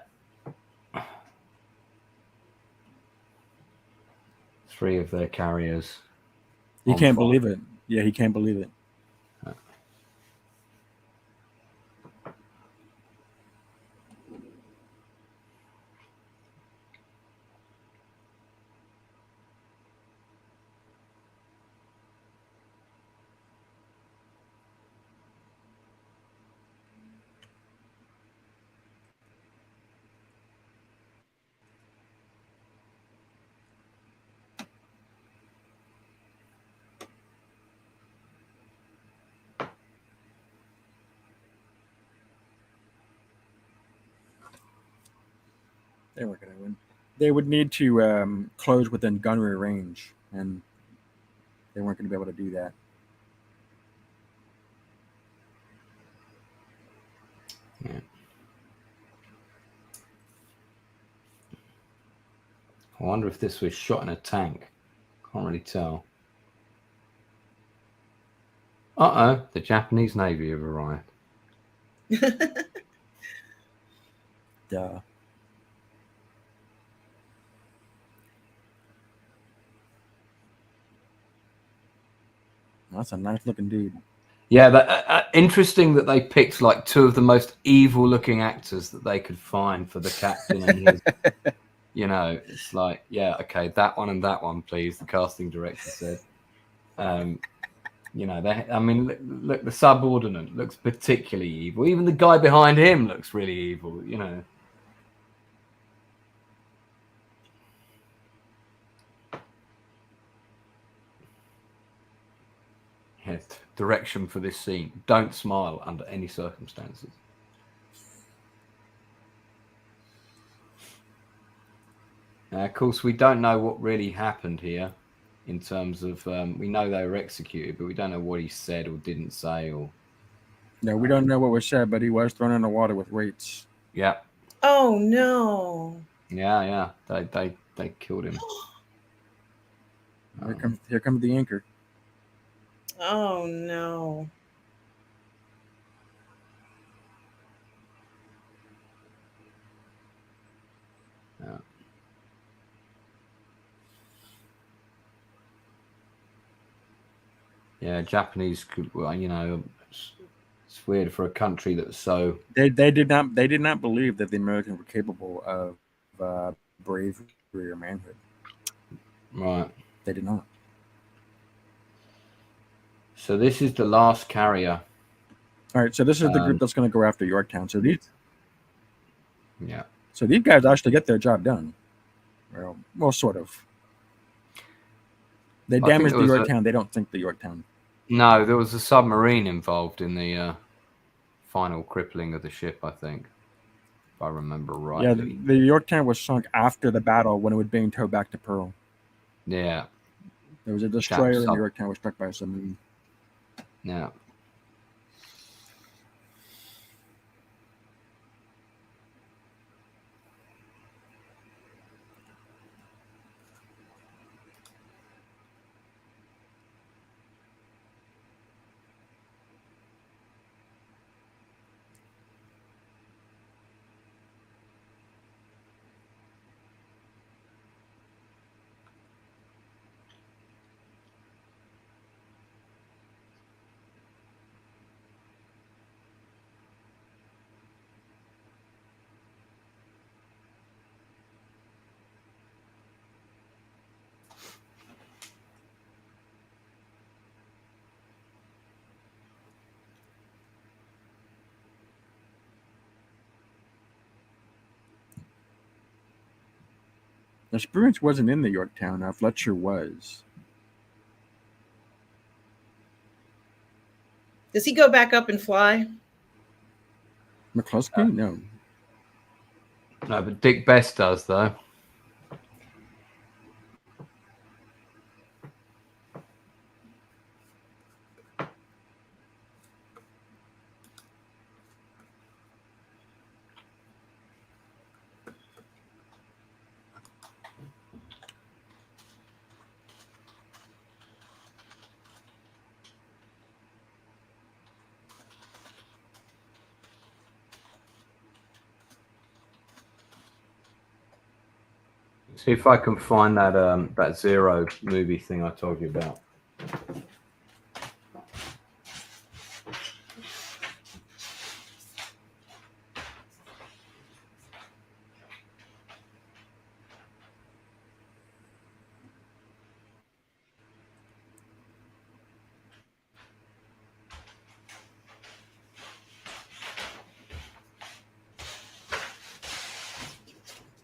3 of their carriers. He can't believe it. Yeah, he can't believe it. They weren't going to win. They would need to close within gunnery range, and they weren't going to be able to do that. Yeah. I wonder if this was shot in a tank. Can't really tell. The Japanese Navy have arrived. Duh. That's a nice looking dude. Yeah, interesting that they picked like 2 of the most evil looking actors that they could find for the captain and his You know, it's like, yeah, okay, that one and that one, please. The casting director said. You know, I mean, look, the subordinate looks particularly evil. Even the guy behind him looks really evil. You know. Yeah, direction for this scene: don't smile under any circumstances. Now, of course, we don't know what really happened here, in terms of we know they were executed, but we don't know what he said or didn't say, or. No, we don't know what was said, but he was thrown in the water with weights. Yeah. Oh no. Yeah. They killed him. Here comes the anchor. Oh no. Yeah. Yeah, Japanese could, well, you know, it's weird for a country that's so. They did not believe that the Americans were capable of bravery or manhood. Right. They did not. So this is the last carrier. All right, so this is the group that's going to go after Yorktown. So these guys actually get their job done. Well, sort of. They damaged the Yorktown. They don't sink the Yorktown. No, there was a submarine involved in the final crippling of the ship, I think, if I remember rightly. Yeah, the Yorktown was sunk after the battle when it was being towed back to Pearl. Yeah. There was a destroyer and the Yorktown was struck by a submarine. Yeah. The Spruance wasn't in the Yorktown. Now Fletcher was. Does he go back up and fly? McCluskey? No. No, but Dick Best does, though. See if I can find that that Zero movie thing I told you about.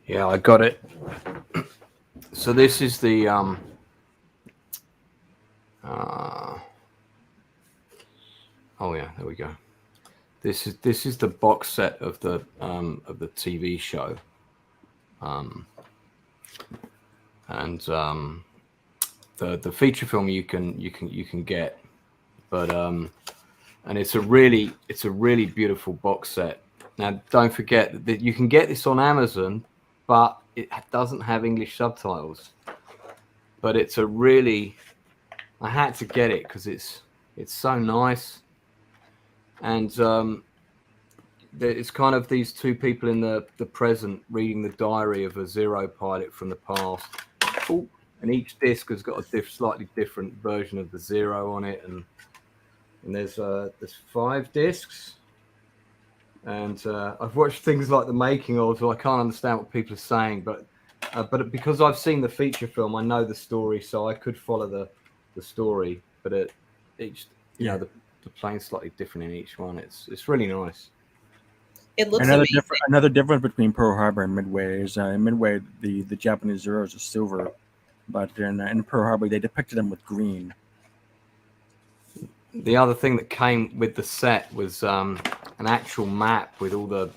Yeah, I got it. So this is the oh yeah, there we go. This is the box set of the TV show, and the feature film you can get, but and it's a really beautiful box set. Now don't forget that you can get this on Amazon, but it doesn't have English subtitles. But it's a really, I had to get it because it's so nice. And it's kind of these two people in the present reading the diary of a Zero pilot from the past. Ooh, and each disc has got a slightly different version of the Zero on it. And there's 5 discs. And I've watched things like the making of, so I can't understand what people are saying, but but because I've seen the feature film, I know the story, so I could follow the story. But each, you know, the plane's slightly different in each one. It's really nice. It looks amazing. Another difference between Pearl Harbor and Midway is in Midway the Japanese Zeros are silver, but in Pearl Harbor they depicted them with green. The other thing that came with the set was an actual map with all the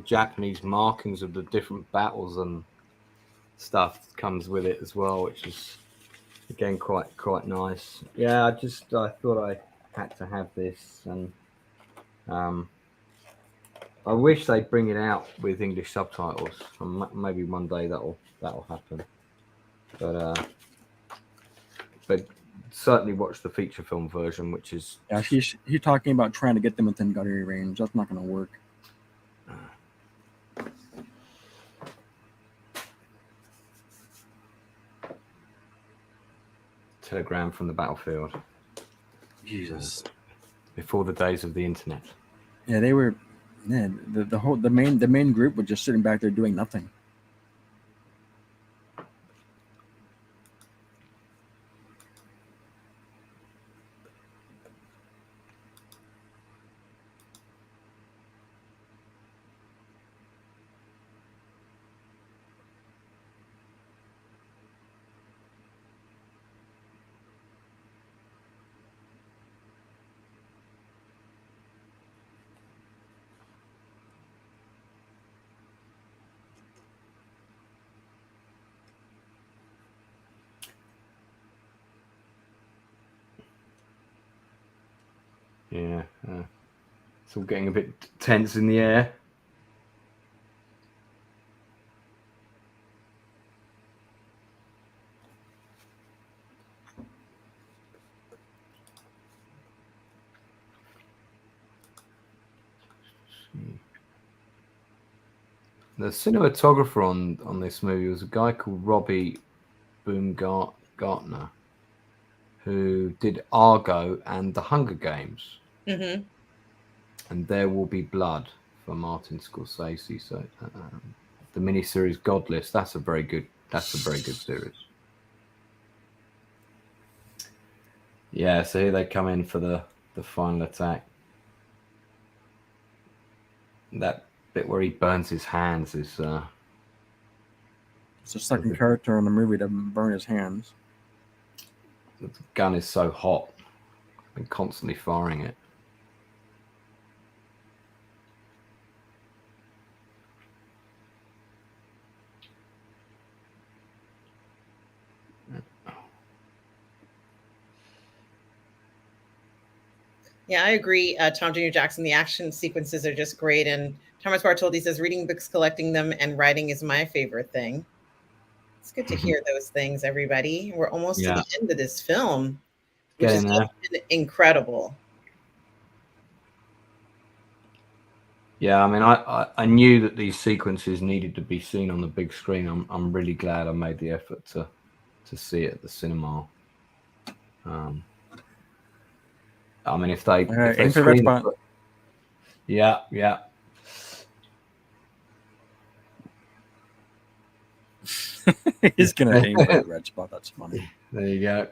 Japanese markings of the different battles and stuff that comes with it as well, which is again quite nice. Yeah, I thought I had to have this, and I wish they'd bring it out with English subtitles. Maybe one day that'll happen. But certainly watch the feature film version, which is he's talking about trying to get them within gunnery range. That's not going to work. Telegram from the battlefield. Jesus. Before the days of the internet. Yeah, they were. Yeah, the main group was just sitting back there doing nothing. Yeah, it's all getting a bit tense in the air. The cinematographer on this movie was a guy called Robbie Baumgartner, who did Argo and The Hunger Games. Mm-hmm. And There Will Be Blood for Martin Scorsese. So the miniseries Godless, that's a very good series. Yeah, so here they come in for the final attack. That bit where he burns his hands is it's the second character in the movie to burn his hands. The gun is so hot. I've been constantly firing it. Yeah, I agree. Tom Jr. Jackson, the action sequences are just great. And Thomas Bartoldi says, reading books, collecting them, and writing is my favorite thing. It's good to hear those things, everybody. We're almost to the end of this film, which is just incredible. Yeah, I mean, I knew that these sequences needed to be seen on the big screen. I'm really glad I made the effort to see it at the cinema. I mean, if they screen it, yeah. He's gonna aim for the red spot. That's funny. There you go.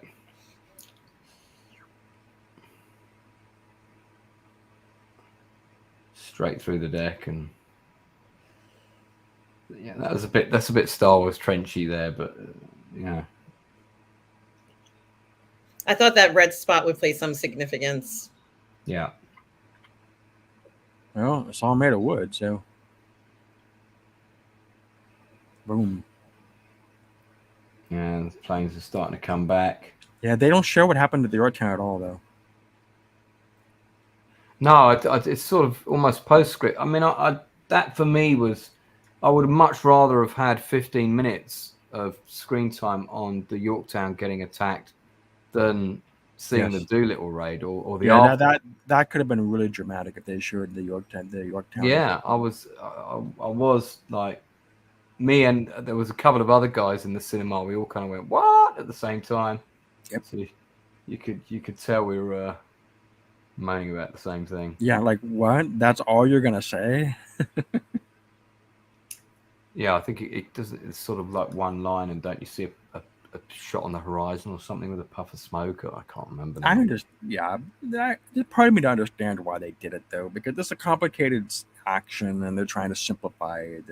Straight through the deck, and yeah, that's a bit Star Wars trenchy there, but yeah. I thought that red spot would play some significance. Yeah. Well, it's all made of wood, so boom. Yeah, the planes are starting to come back. Yeah, they don't show what happened to the Yorktown at all, though. No, it's sort of almost postscript. I mean, that for me was, I would much rather have had 15 minutes of screen time on the Yorktown getting attacked than seeing the Doolittle raid or the that could have been really dramatic if they showed the Yorktown. Yeah, I was like, me and there was a couple of other guys in the cinema. We all kind of went what at the same time. Yep. So you could tell we were moaning about the same thing. Yeah, like what? That's all you're gonna say? Yeah, I think it does. It's sort of like one line, and don't you see a shot on the horizon or something with a puff of smoke? I can't remember. I understand. Yeah, there's part of me to understand why they did it though, because it's a complicated action, and they're trying to simplify it.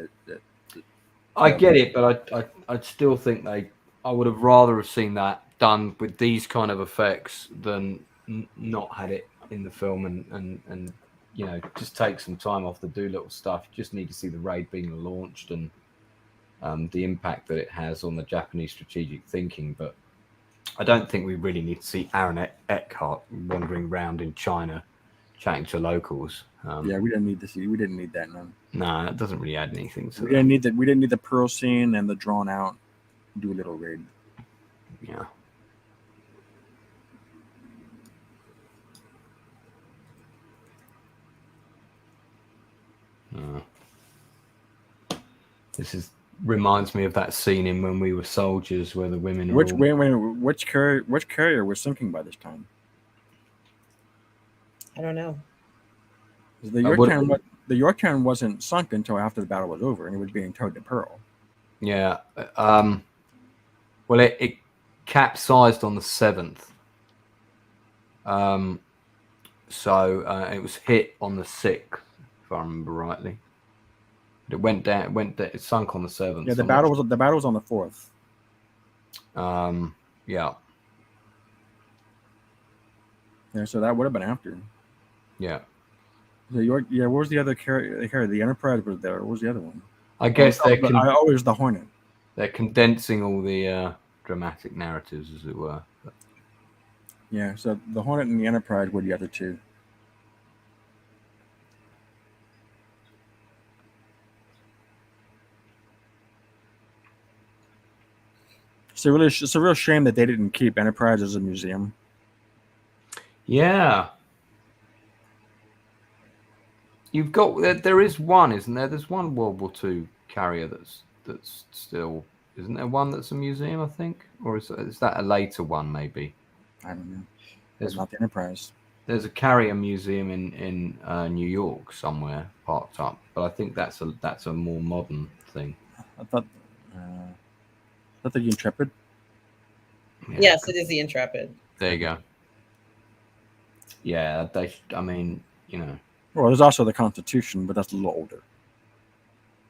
I get it, but I still think I would have rather have seen that done with these kind of effects than not had it in the film and just take some time off the Doolittle stuff. You just need to see the raid being launched and the impact that it has on the Japanese strategic thinking. But I don't think we really need to see Aaron Eckhart wandering around in China chatting to locals. Yeah, we didn't need to see. We didn't need that. No, it doesn't really add anything to we didn't need that. We didn't need the Pearl scene and the drawn out Doolittle raid. Yeah. This reminds me of that scene in When We Were Soldiers, where the women. Which carrier was sinking by this time? I don't know. The Yorktown wasn't sunk until after the battle was over, and it was being towed to Pearl. Yeah. Well, it capsized on the 7th. So it was hit on the 6th, if I remember rightly. It went down. It sunk on the 7th. Yeah, the battle was on the 4th. Yeah. Yeah, so that would have been after. Yeah. What was the other carrier? The Enterprise was there. What was the other one? I guess it was the Hornet. They're condensing all the dramatic narratives, as it were. Yeah, so the Hornet and the Enterprise were the other two. It's a real shame that they didn't keep Enterprise as a museum. Yeah. You've got there is one, isn't there? There's one World War II carrier that's still, isn't there one that's a museum, I think? Or is that a later one, maybe? I don't know. There's not the Enterprise. There's a carrier museum in New York somewhere parked up, but I think that's a more modern thing. I thought the Intrepid. Yeah. Yes, it is the Intrepid. There you go. Yeah, Well, there's also the Constitution, but that's a little older.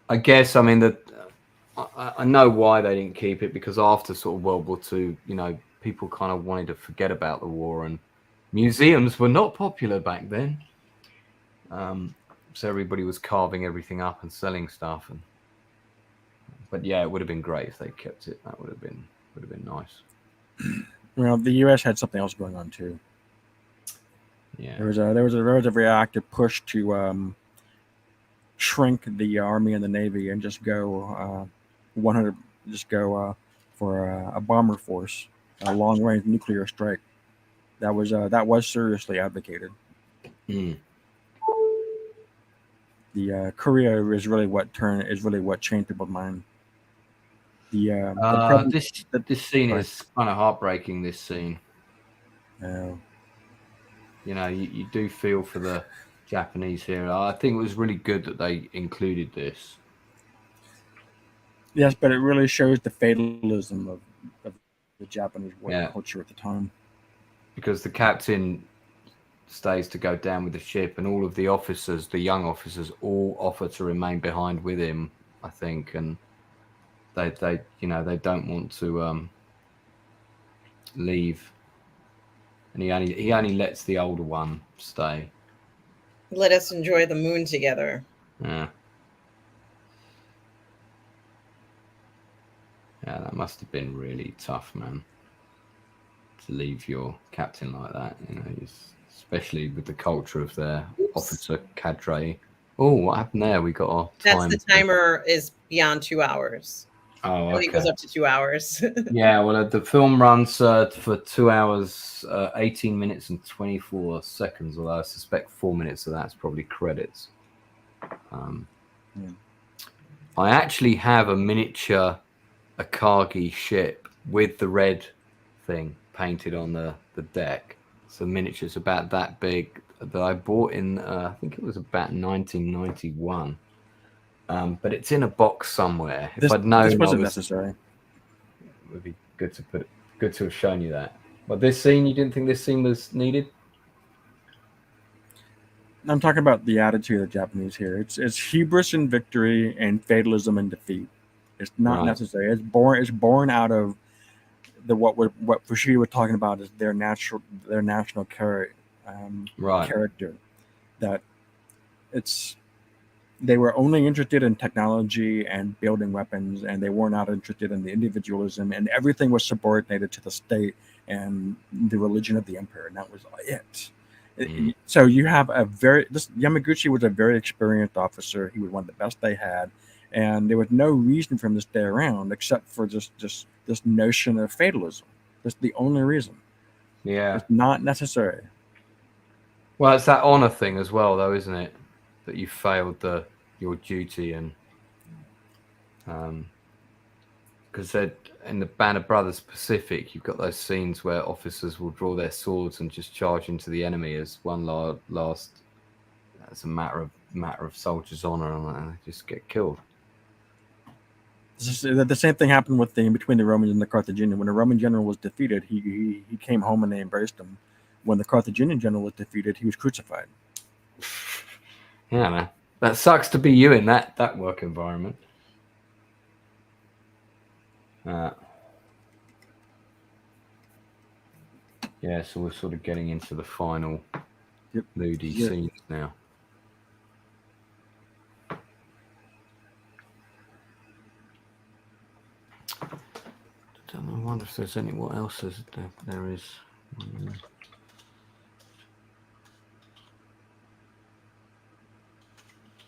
I guess, I know why they didn't keep it, because after sort of World War II, people kind of wanted to forget about the war, and museums were not popular back then. So everybody was carving everything up and selling stuff. But yeah, it would have been great if they kept it. That would have been nice. Well, the U.S. had something else going on too. Yeah, there was a very active push to shrink the Army and the Navy and just go for a bomber force, a long range nuclear strike. That was seriously advocated. Mm. The Korea is really what changed people's mind. This scene is kind of heartbreaking. This scene. You do feel for the Japanese here. I think it was really good that they included this. Yes, but it really shows the fatalism of the Japanese war culture at the time. Because the captain stays to go down with the ship, and all of the officers, the young officers, all offer to remain behind with him, I think, and they don't want to leave. And he only lets the older one stay. Let us enjoy the moon together. Yeah. Yeah, that must have been really tough, man. To leave your captain like that, especially with the culture of their officer cadre. Oh, what happened there? We got our time. That's the timer is beyond 2 hours. Oh, okay. It goes up to 2 hours. Yeah, well, the film runs for 2 hours, 18 minutes and 24 seconds, although I suspect 4 minutes of that's probably credits. I actually have a miniature Akagi ship with the red thing painted on the deck. It's a miniature, it's about that big, that I bought in, I think it was about 1991. but it's in a box somewhere. If This I'd known, this wasn't it necessary. would be good to have shown you that. But this scene, you didn't think this scene was needed? I'm talking about the attitude of the Japanese here. It's hubris in victory and fatalism in defeat. It's not Right. necessary. It's born out of what Fushigi was talking about is their national Right. character. That they were only interested in technology and building weapons, and they were not interested in the individualism, and everything was subordinated to the state and the religion of the emperor, and that was it. So you have Yamaguchi was a very experienced officer. He was one of the best they had, and there was no reason for him to stay around except for just this notion of fatalism. That's the only reason. Yeah. It's not necessary. Well, it's that honor thing as well, though, isn't it? That you failed your duty, and because in the Band of Brothers Pacific, you've got those scenes where officers will draw their swords and just charge into the enemy as one last. That's a matter of soldiers' honor, and they just get killed. The same thing happened between the Romans and the Carthaginians. When the Roman general was defeated, he came home and they embraced him. When the Carthaginian general was defeated, he was crucified. Yeah, man. That sucks to be you in that work environment. Yeah, so we're sort of getting into the final moody scenes now. I wonder if there's what else there is.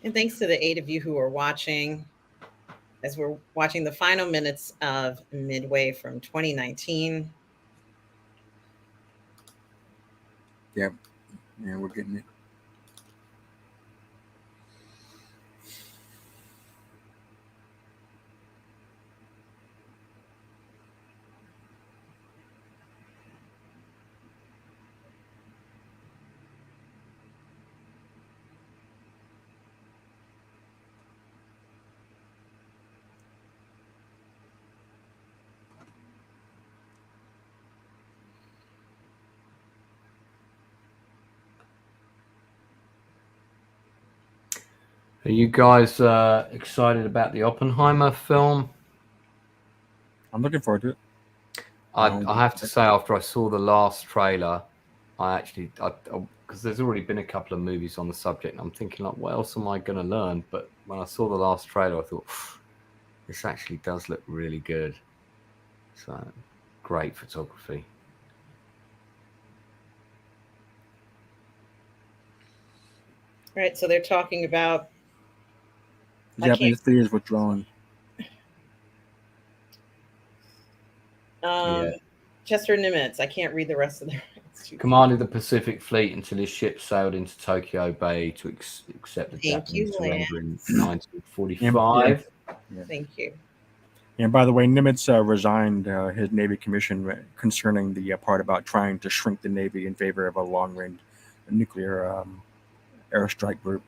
And thanks to the 8 of you who are watching, as we're watching the final minutes of Midway from 2019. Yeah, we're getting it. Are you guys excited about the Oppenheimer film? I'm looking forward to it. I have to say, after I saw the last trailer, because there's already been a couple of movies on the subject, and I'm thinking, like, what else am I going to learn? But when I saw the last trailer, I thought, this actually does look really good. So, great photography. All right, so they're talking about Japanese theater withdrawn. Chester Nimitz. I can't read the rest of their. Commanded the Pacific Fleet until his ship sailed into Tokyo Bay to accept the Japanese surrender in 1945. Thank you. And by the way, Nimitz resigned his Navy commission concerning the part about trying to shrink the Navy in favor of a long-range nuclear airstrike group.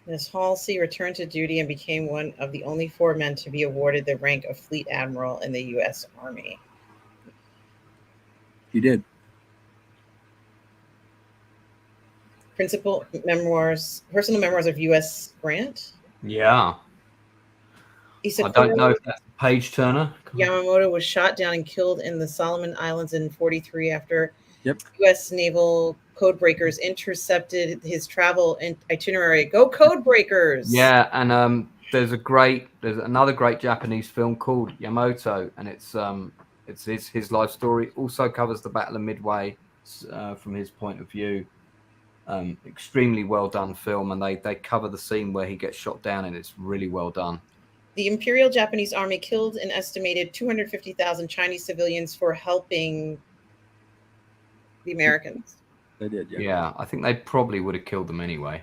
Miss Halsey returned to duty and became one of the only 4 men to be awarded the rank of Fleet Admiral in the U.S. Army. He did. Personal memoirs of U.S. Grant. Yeah. I don't know if that's a page turner. Yamamoto was shot down and killed in the Solomon Islands in 1943 after U.S. naval codebreakers intercepted his travel itinerary. Go Codebreakers! Yeah, and there's another great Japanese film called Yamamoto, and it's his life story. Also covers the Battle of Midway from his point of view. Extremely well done film, and they cover the scene where he gets shot down, and it's really well done. The Imperial Japanese Army killed an estimated 250,000 Chinese civilians for helping the Americans. They did, Yeah, I think they probably would have killed them anyway.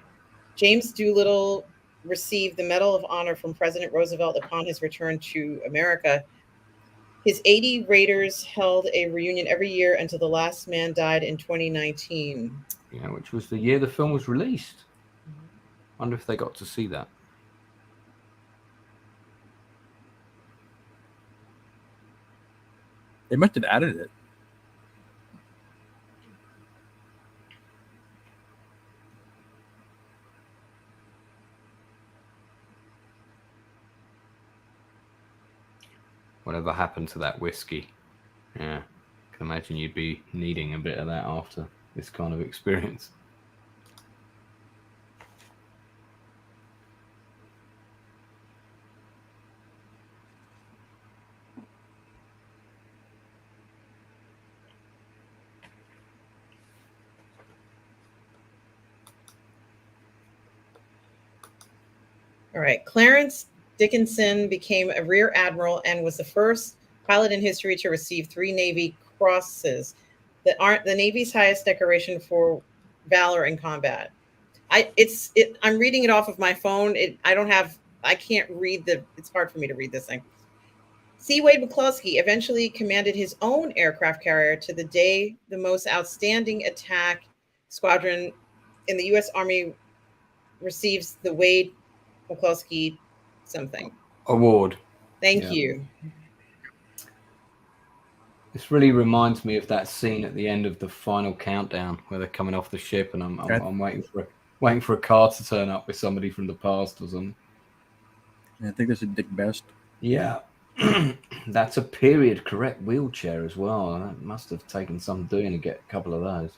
James Doolittle received the Medal of Honor from President Roosevelt upon his return to America. His 80 Raiders held a reunion every year until the last man died in 2019. Yeah, which was the year the film was released. Wonder if they got to see that. They must have added it. Whatever happened to that whiskey? Yeah, I can imagine you'd be needing a bit of that after this kind of experience. All right. Clarence Dickinson became a rear admiral and was the first pilot in history to receive 3 Navy crosses that aren't the Navy's highest decoration for valor in combat. I'm reading it off of my phone. I can't read it's hard for me to read this thing. C. Wade McCloskey eventually commanded his own aircraft carrier to the day the most outstanding attack squadron in the U.S. Army receives the Wade McCloskey something Award. Thank you. This really reminds me of that scene at the end of the final countdown where they're coming off the ship, and I'm waiting for a car to turn up with somebody from the past or something. I think this is Dick Best. Yeah. That's a period correct wheelchair as well. That must have taken some doing to get a couple of those.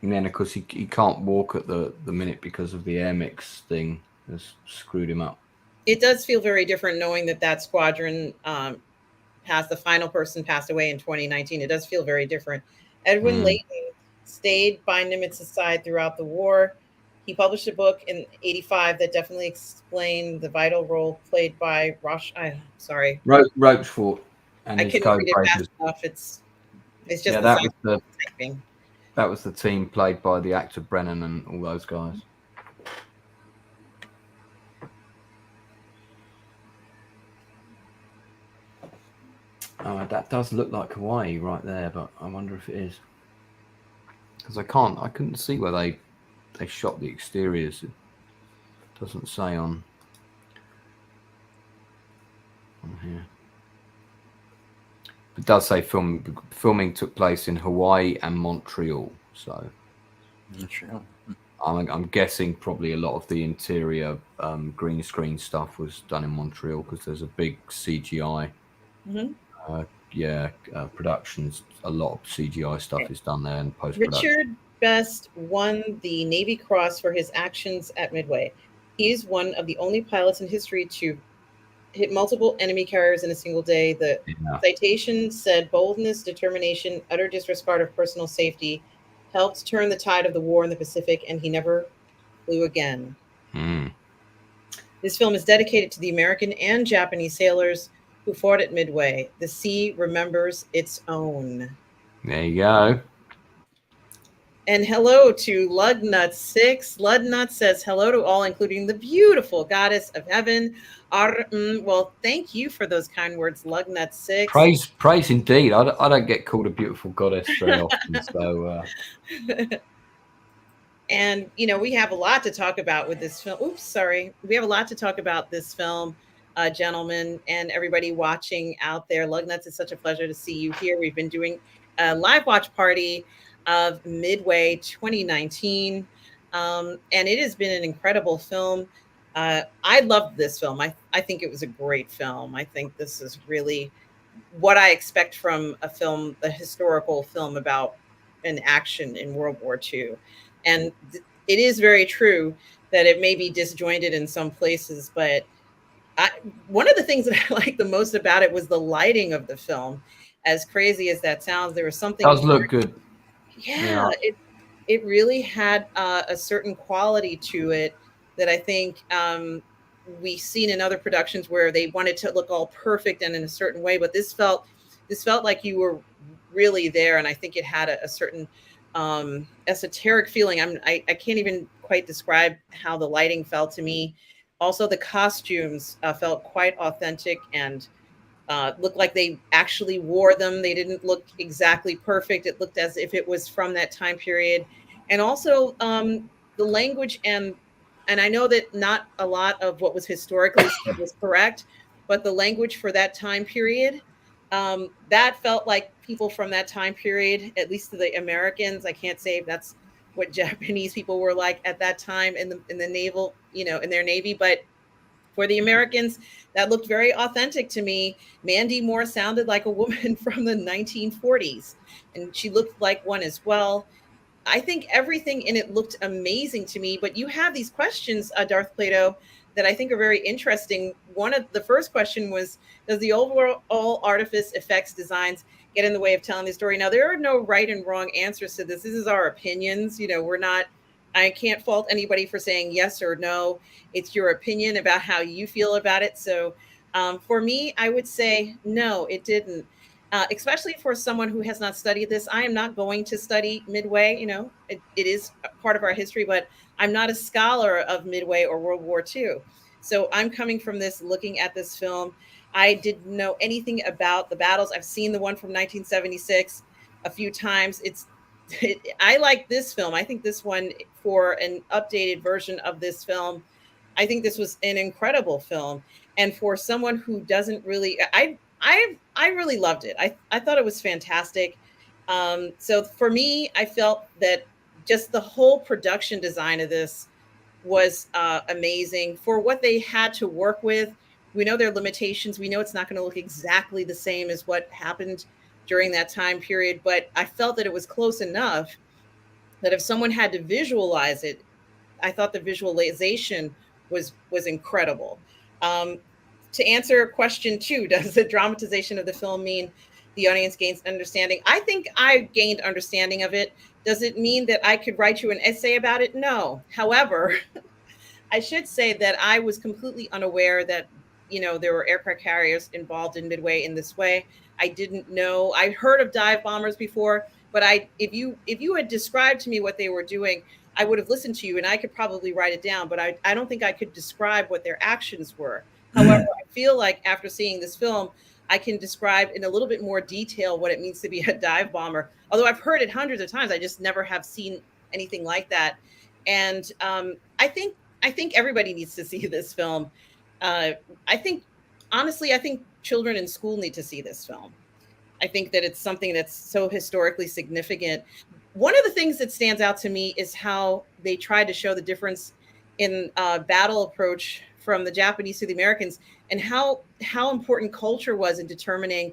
And then, of course, he can't walk at the minute because of the air mix thing has screwed him up. It does feel very different knowing that squadron the final person passed away in 2019. It does feel very different. Edwin Layton stayed by Nimitz's side throughout the war. He published a book in '85 that definitely explained the vital role played by Rochefort. And I couldn't read it fast enough. It's just typing. That was the team played by the actor Brennan and all those guys. Oh, that does look like Hawaii right there, but I wonder if it is. Because I couldn't see where they shot the exteriors. It doesn't say on here. It does say filming took place in Hawaii and Montreal. So I'm guessing probably a lot of the interior green screen stuff was done in Montreal because there's a big CGI. Productions. A lot of CGI stuff is done there in post-production. Richard Best won the Navy Cross for his actions at Midway. He is one of the only pilots in history to hit multiple enemy carriers in a single day. The citation said boldness, determination, utter disregard of personal safety helped turn the tide of the war in the Pacific, and he never flew again. This film is dedicated to the American and Japanese sailors who fought at Midway. The sea remembers its own. There you go. And hello to Lugnut6. Lugnut says hello to all, including the beautiful goddess of heaven. Well, thank you for those kind words, Lugnut6. Praise indeed. I don't get called a beautiful goddess very often. So, and we have a lot to talk about with this film. Oops, sorry. We have a lot to talk about this film, gentlemen, and everybody watching out there. Lugnuts, it's such a pleasure to see you here. We've been doing a live watch party of Midway 2019, and it has been an incredible film. I loved this film. I think it was a great film. I think this is really what I expect from a historical film about an action in World War II. And it is very true that it may be disjointed in some places, but one of the things that I liked the most about it was the lighting of the film. As crazy as that sounds, there was something. It does look good. Yeah. It really had a certain quality to it that I think we've seen in other productions where they wanted to look all perfect and in a certain way, but this felt like you were really there, and I think it had a certain esoteric feeling. I can't even quite describe how the lighting felt to me. Also, the costumes felt quite authentic and looked like they actually wore them. They didn't look exactly perfect. It looked as if it was from that time period. And also the language, and I know that not a lot of what was historically said was correct, but the language for that time period, that felt like people from that time period, at least to the Americans. I can't say if that's what Japanese people were like at that time in the naval, in their navy, but for the Americans, that looked very authentic to me. Mandy Moore sounded like a woman from the 1940s, and she looked like one as well. I think everything in it looked amazing to me. But you have these questions, Darth Plato, that I think are very interesting. One of the first question was, does the overall artifice effects designs get in the way of telling the story? Now, there are no right and wrong answers to this. This is our opinions. We're not, I can't fault anybody for saying yes or no. It's your opinion about how you feel about it. So for me, I would say no, it didn't. Especially for someone who has not studied this. I am not going to study Midway. It is part of our history, but I'm not a scholar of Midway or World War II. So I'm coming from this, looking at this film. I didn't know anything about the battles. I've seen the one from 1976 a few times. I like this film. I think this one, for an updated version of this film, I think this was an incredible film. And for someone who doesn't really, I really loved it. I thought it was fantastic. So for me, I felt that just the whole production design of this was amazing for what they had to work with. We know their limitations. We know it's not going to look exactly the same as what happened during that time period, but I felt that it was close enough that if someone had to visualize it, I thought the visualization was incredible. To answer question 2, does the dramatization of the film mean the audience gains understanding? I think I gained understanding of it. Does it mean that I could write you an essay about it? No. However, I should say that I was completely unaware that there were aircraft carriers involved in Midway in this way. I didn't know. I heard of dive bombers before, but if you had described to me what they were doing, I would have listened to you and I could probably write it down, but I don't think I could describe what their actions were. However, I feel like after seeing this film, I can describe in a little bit more detail what it means to be a dive bomber. Although I've heard it hundreds of times, I just never have seen anything like that. And I think everybody needs to see this film. Honestly, I think children in school need to see this film. I think that it's something that's so historically significant. One of the things that stands out to me is how they tried to show the difference in battle approach from the Japanese to the Americans, and how important culture was in determining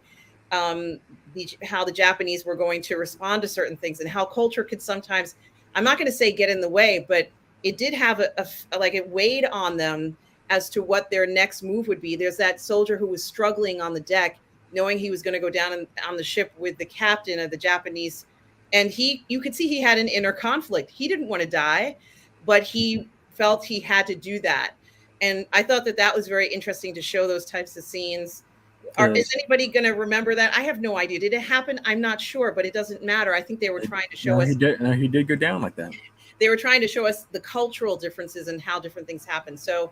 how the Japanese were going to respond to certain things, and how culture could sometimes, I'm not going to say get in the way, but it did have it weighed on them as to what their next move would be. There's that soldier who was struggling on the deck, knowing he was going to go down on the ship with the captain of the Japanese. And you could see he had an inner conflict. He didn't want to die, but he felt he had to do that. And I thought that was very interesting to show those types of scenes. Is anybody going to remember that? I have no idea. Did it happen? I'm not sure, but it doesn't matter. I think they were trying to show us. He did go down like that. They were trying to show us the cultural differences and how different things happen. So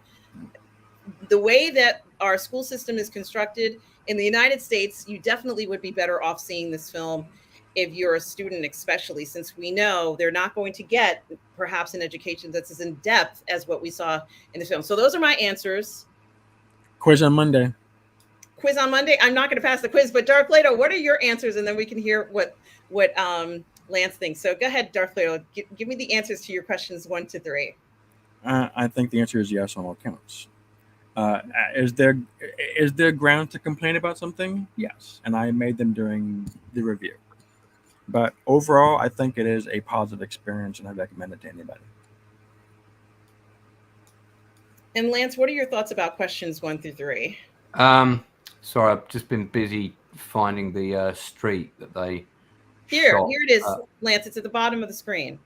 the way that our school system is constructed in the United States, you definitely would be better off seeing this film if you're a student, especially since we know they're not going to get perhaps an education that's as in depth as what we saw in the film. So those are my answers. Quiz on Monday. I'm not going to pass the quiz, but Darth Plato, what are your answers? And then we can hear what Lance thinks. So go ahead, Darth Plato. Give me the answers to your questions 1 to 3. I think the answer is yes on all counts. Is there ground to complain about something? Yes, and I made them during the review. But overall, I think it is a positive experience, and I recommend it to anybody. And Lance, what are your thoughts about questions 1 through 3? Sorry, I've just been busy finding the street that they. Here it is, Lance. It's at the bottom of the screen.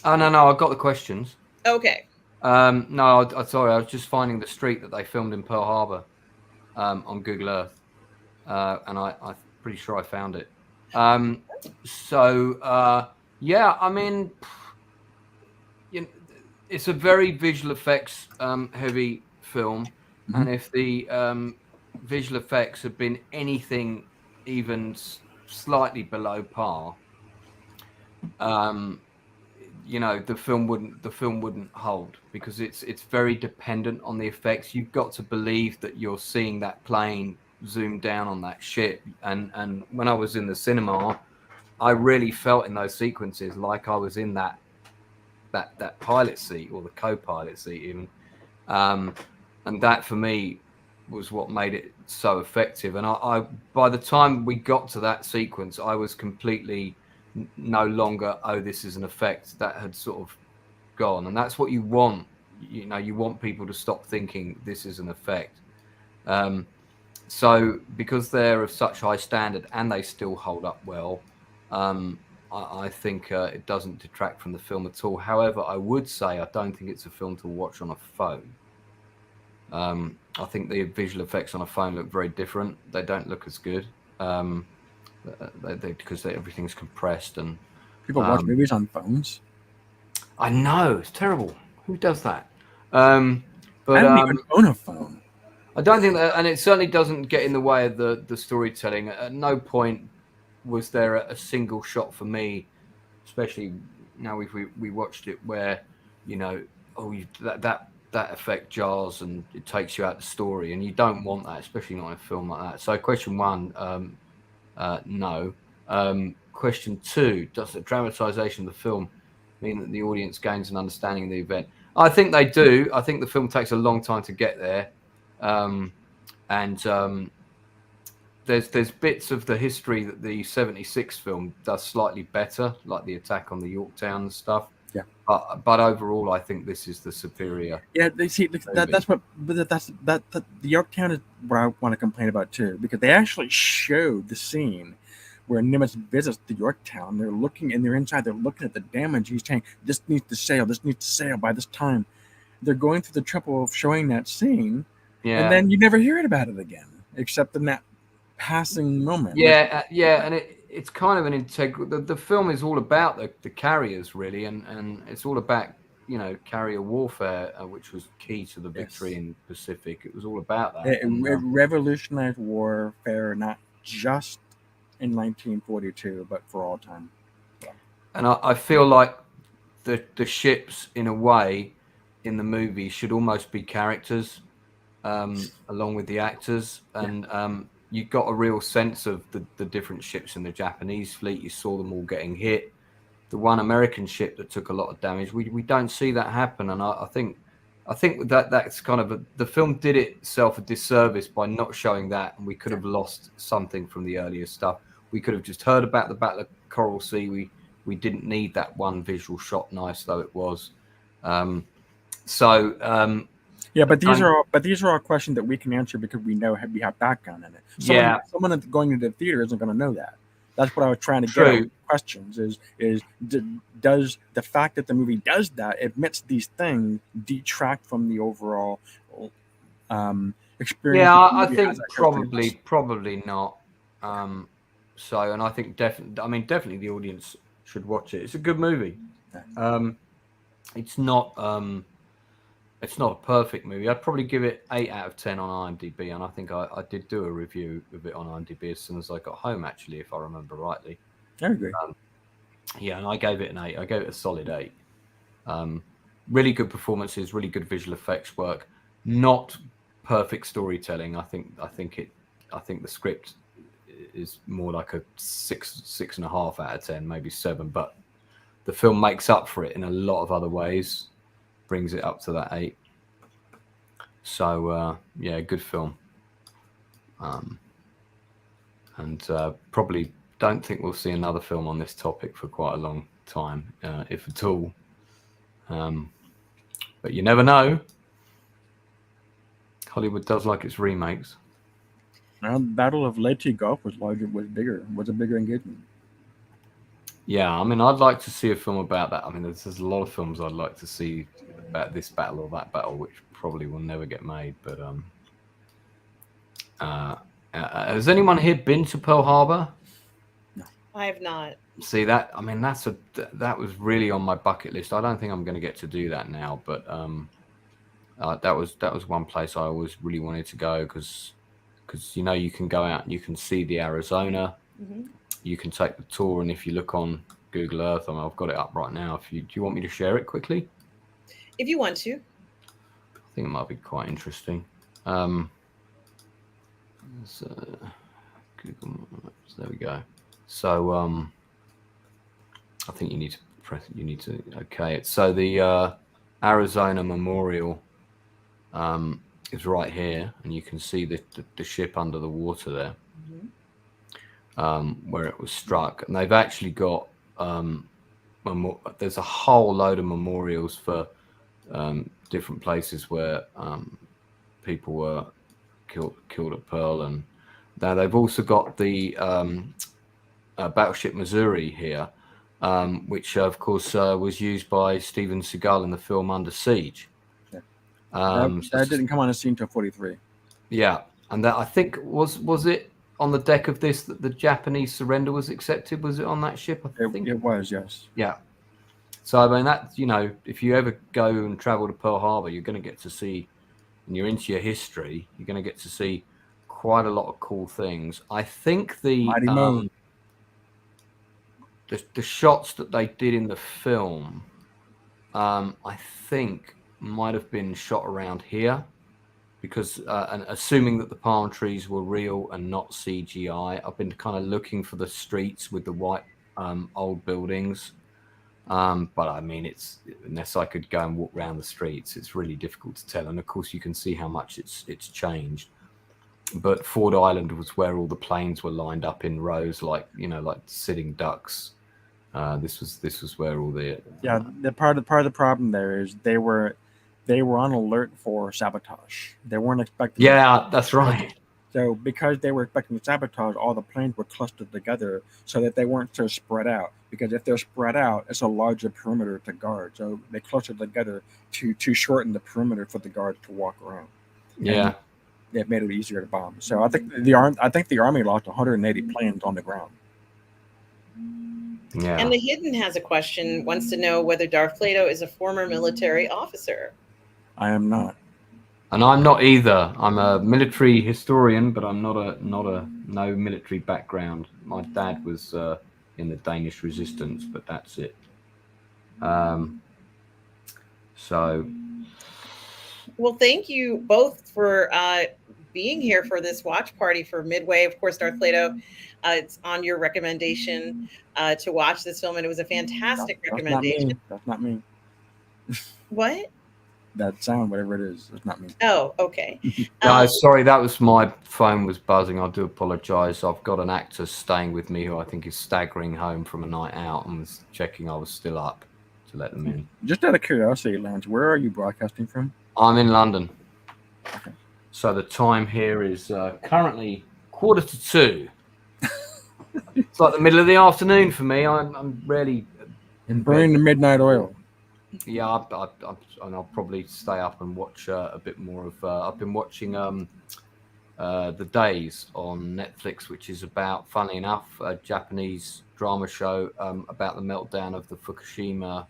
Oh no, I got the questions. Okay. No, sorry, I was just finding the street that they filmed in Pearl Harbor on Google Earth, and I'm pretty sure I found it. Yeah, I mean, it's a very visual effects heavy film, and if the visual effects had been anything even slightly below par, you know, the film wouldn't hold, because it's very dependent on the effects. You've got to believe that you're seeing that plane zoom down on that ship. And when I was in the cinema, I really felt in those sequences like I was in that pilot seat, or the co-pilot seat even. And that for me was what made it so effective. And I by the time we got to that sequence, I was completely no longer, oh, this is an effect. That had sort of gone. And that's what you want. You know, you want people to stop thinking this is an effect. So because they're of such high standard and they still hold up well, I think it doesn't detract from the film at all. However, I would say I don't think it's a film to watch on a phone. I think the visual effects on a phone look very different. They don't look as good, because everything's compressed. And People watch movies on phones. I know, it's terrible. Who does that? But I don't even own a phone. I don't think that, and it certainly doesn't get in the way of the storytelling. At no point was there a single shot for me, especially now we watched it, where, you know, oh, that effect jars and it takes you out the story, and you don't want that, especially not in a film like that. So question one, no. Question two, does the dramatization of the film mean that the audience gains an understanding of the event? I think they do. I think the film takes a long time to get there. There's bits of the history that the 76 film does slightly better, like the attack on the Yorktown and stuff. Yeah. But overall, I think this is the superior. Yeah, they see the Yorktown is what I want to complain about too, because they actually showed the scene where Nimitz visits the Yorktown. They're looking, and they're inside. They're looking at the damage. He's saying, "This needs to sail. This needs to sail by this time." They're going through the trouble of showing that scene, and then you never hear about it again, except in that passing moment. Yeah, and it's kind of an integral. The film is all about the carriers, really, and it's all about, you know, carrier warfare, which was key to the victory in the Pacific. It was all about that. It revolutionized warfare, not just in 1942, but for all time. And I feel like the ships, in a way, in the movie should almost be characters, along with the actors. And you got a real sense of the different ships in the Japanese fleet. You saw them all getting hit. The one American ship that took a lot of damage, we don't see that happen. And I think that's kind of the film did itself a disservice by not showing that, and we could have lost something from the earlier stuff. We could have just heard about the Battle of Coral Sea. We didn't need that one visual shot, nice though it was. Yeah, but these are all questions that we can answer because we have background in it. Someone that's going into the theater isn't going to know that. That's what I was trying to get at with questions. Does the fact that the movie does that, admits these things, detract from the overall experience? Yeah, I think probably not. And I think definitely the audience should watch it. It's a good movie. It's not a perfect movie. I'd probably give it 8 out of 10 on IMDb, and I think I did do a review of it on IMDb as soon as I got home, actually, if I remember rightly. I agree. And I gave it an 8. I gave it a solid 8. Really good performances, really good visual effects work. Not perfect storytelling. I think the script is more like a 6.5 out of 10, maybe 7. But the film makes up for it in a lot of other ways. Brings it up to that 8. So good film. And probably don't think we'll see another film on this topic for quite a long time, if at all. But you never know. Hollywood does like its remakes. Battle of Leyte Gulf was a bigger engagement. Yeah, I mean, I'd like to see a film about that. I mean, there's a lot of films I'd like to see about this battle or that battle, which probably will never get made. But has anyone here been to Pearl Harbor? No, I have not. See that? I mean, that was really on my bucket list. I don't think I'm going to get to do that now, but that was one place I always really wanted to go, because because you can go out and you can see the Arizona. You can take the tour, and if you look on Google Earth, I've got it up right now. Do you want me to share it quickly? If you want to. I think it might be quite interesting. Google Maps, there we go. So I think you need to okay it. So the Arizona Memorial is right here, and you can see the ship under the water there, where it was struck. And they've actually got there's a whole load of memorials for different places where people were killed at Pearl. And now they've also got the battleship Missouri here, which of course was used by Steven Seagal in the film Under Siege. That didn't come on the scene until 43. Yeah, and that, I think, was it on the deck of this that the Japanese surrender was accepted? Was it on that ship? I think it was, yes. Yeah. So I mean, that, if you ever go and travel to Pearl Harbor, you're going to get to see, and you're into your history, you're going to get to see quite a lot of cool things. I think the shots that they did in the film, I think might have been shot around here, because and assuming that the palm trees were real and not CGI, I've been kind of looking for the streets with the white old buildings. But I mean, unless I could go and walk around the streets, it's really difficult to tell. And of course, you can see how much it's changed. But Ford Island was where all the planes were lined up in rows, like sitting ducks. This was where all the the part of the problem there is they were on alert for sabotage. They weren't expecting. Yeah, that's right. So because they were expecting sabotage, all the planes were clustered together so that they weren't so spread out. Because if they're spread out, it's a larger perimeter to guard. So they clustered together to shorten the perimeter for the guards to walk around. Yeah, and it made it easier to bomb. So I think the Army lost 180 planes on the ground. Yeah. And the Hidden has a question, wants to know whether Darth PLATO is a former military officer. I am not. And I'm not either. I'm a military historian, but I'm no military background. My dad was in the Danish resistance, but that's it. So. Well, thank you both for being here for this watch party for Midway. Of course, Darth PLATO, it's on your recommendation to watch this film, and it was a fantastic recommendation. That's not me. What? That sound, whatever it is, it's not me. Oh, okay. No, sorry, that was my phone was buzzing. I do apologise. I've got an actor staying with me who I think is staggering home from a night out and was checking I was still up to let them in. Just out of curiosity, Lance, where are you broadcasting from? I'm in London. Okay. So the time here is currently 1:45. It's like the middle of the afternoon for me. I'm rarely and burning the midnight oil. Yeah, and I'll probably stay up and watch a bit more of. I've been watching The Days on Netflix, which is about, funnily enough, a Japanese drama show about the meltdown of the Fukushima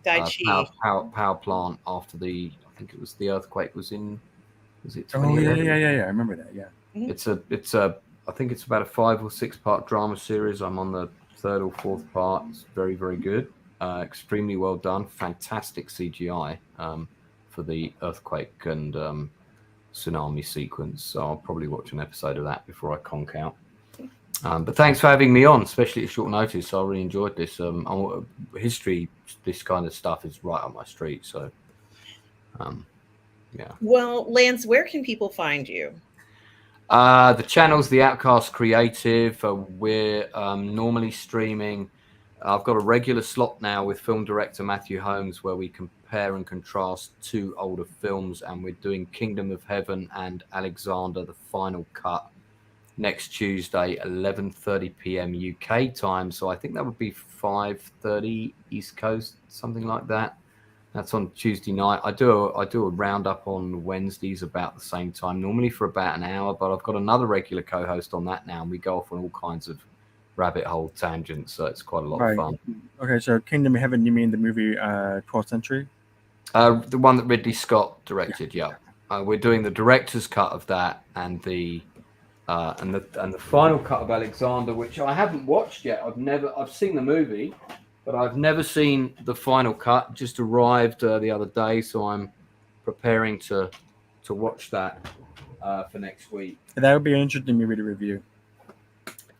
power plant after I think it was the earthquake was it? Oh yeah, I remember that. Yeah, it's I think it's about a 5 or 6 part drama series. I'm on the 3rd or 4th part. It's very, very good. Extremely well done. Fantastic CGI for the earthquake and tsunami sequence. So I'll probably watch an episode of that before I conk out. But thanks for having me on, especially at short notice. I really enjoyed this. History, this kind of stuff is right up my street. So, yeah. Well, Lance, where can people find you? The channel's The Outcast Creative. We're normally streaming. I've got a regular slot now with film director Matthew Holmes where we compare and contrast 2 older films, and we're doing Kingdom of Heaven and Alexander, the final cut, next Tuesday, 11:30 p.m. UK time. So I think that would be 5:30 East Coast, something like that. That's on Tuesday night. I do a roundup on Wednesdays about the same time, normally for about an hour, but I've got another regular co-host on that now, and we go off on all kinds of rabbit hole tangents, so it's quite a lot of fun. Okay, so Kingdom of Heaven, you mean the movie 12th Century? The one that Ridley Scott directed, yeah. We're doing the director's cut of that and the and the final cut of Alexander, which I haven't watched yet. I've seen the movie, but I've never seen the final cut. Just arrived the other day, so I'm preparing to watch that for next week. That would be an interesting movie to review.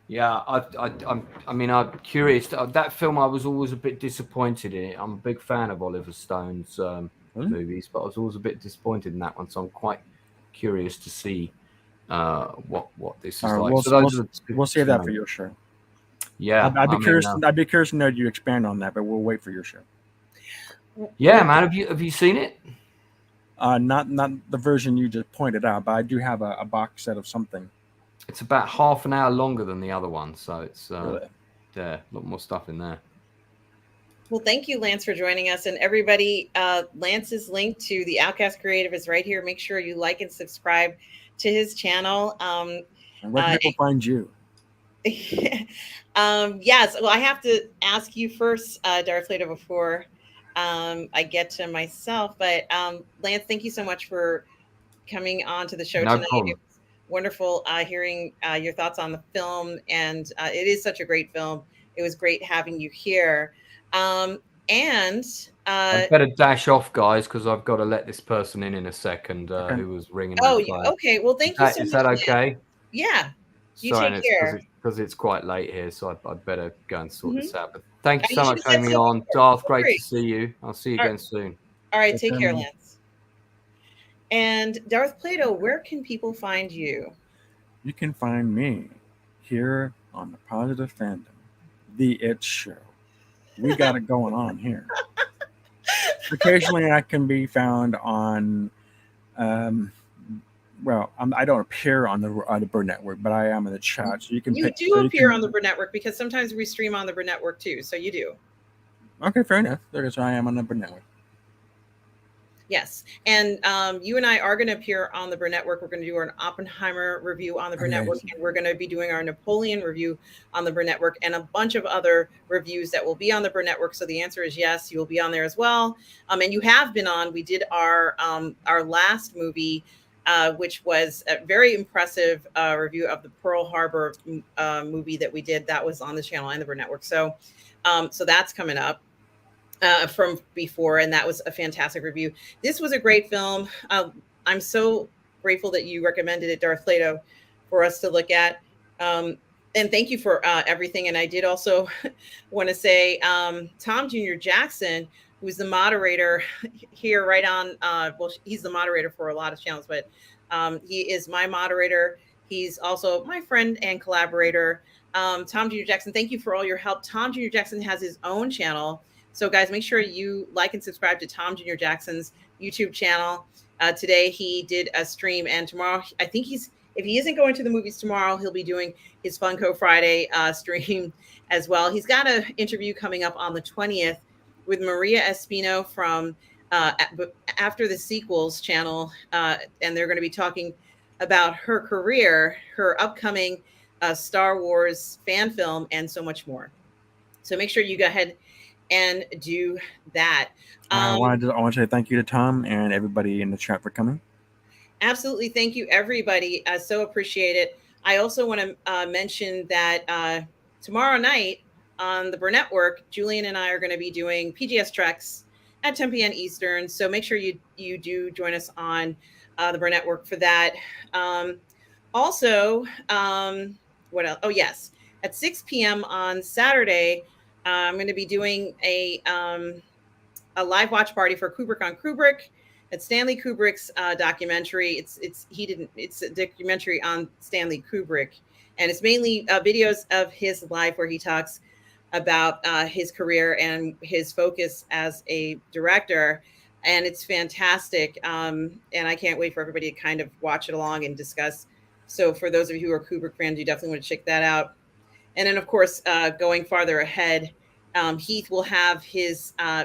Yeah, I'm curious. That film, I was always a bit disappointed in it. I'm a big fan of Oliver Stone's movies, but I was always a bit disappointed in that one. So I'm quite curious to see what this is like. We'll save that for your show. Yeah, I'd be curious. I'd be curious to know you expand on that, but we'll wait for your show. Yeah, man. Have you seen it? Not the version you just pointed out, but I do have a box set of something. It's about half an hour longer than the other one, so it's Really? yeah, a lot more stuff in there. Well, thank you, Lance, for joining us. And everybody, Lance's link to the Outcast Creative is right here. Make sure you like and subscribe to his channel. And where can people find you? Yes. Well, I have to ask you first, Darth Plato, before I get to myself. But Lance, thank you so much for coming on to the show tonight. Problem. It was wonderful hearing your thoughts on the film. And it is such a great film. It was great having you here. I better dash off, guys, because I've got to let this person in a second who was ringing. Oh, okay. Well, thank you so much. Is that okay? Yeah. You Sorry, take care. Because it's quite late here, so I'd better go and sort this out. But thank you so much for having me on. before. Darth, great to see you. I'll see you again soon. All right, take care, Lance. And Darth Plato, where can people find you? You can find me here on the Positive Fandom, the It Show. We got it going on here. Occasionally, I can be found on. I don't appear on the Burnettwork, but I am in the chat. So you can. You do appear on the Burnettwork because sometimes we stream on the Burnettwork too. So you do. Okay, fair enough. There's I am on the Burnettwork. Yes, and you and I are going to appear on the Burnettwork. We're going to do an Oppenheimer review on the Burnettwork, and we're going to be doing our Napoleon review on the Burnettwork, and a bunch of other reviews that will be on the Burnettwork. So the answer is yes, you will be on there as well. And you have been on. We did our last movie, which was a very impressive review of the Pearl Harbor movie that we did. That was on the channel and the Burnettwork. So that's coming up. From before, and that was a fantastic review. This was a great film. I'm so grateful that you recommended it, Darth Plato, for us to look at. And thank you for everything. And I did also want to say Tom Jr. Jackson, who's the moderator here right on, he's the moderator for a lot of channels, but he is my moderator. He's also my friend and collaborator. Tom Jr. Jackson, thank you for all your help. Tom Jr. Jackson has his own channel. So guys, make sure you like and subscribe to Tom Jr. Jackson's YouTube channel. Today he did a stream, and tomorrow I think if he isn't going to the movies tomorrow, he'll be doing his Funko Friday stream as well. He's got an interview coming up on the 20th with Maria Espino from After the Sequels channel, and they're going to be talking about her career, her upcoming Star Wars fan film, and so much more. So make sure you go ahead and do that. I want to say thank you to Tom and everybody in the chat for coming. Absolutely. Thank you, everybody. I so appreciate it. I also want to mention that tomorrow night on the Burnettwork, Julian and I are going to be doing PGS Treks at 10 p.m. Eastern. So make sure you do join us on the Burnettwork for that. Also, what else? Oh, yes. At 6 p.m. on Saturday, I'm going to be doing a live watch party for Kubrick on Kubrick. It's Stanley Kubrick's documentary. It's a documentary on Stanley Kubrick, and it's mainly videos of his life where he talks about his career and his focus as a director. And it's fantastic. And I can't wait for everybody to kind of watch it along and discuss. So for those of you who are Kubrick fans, you definitely want to check that out. And then, of course, going farther ahead, Heath will have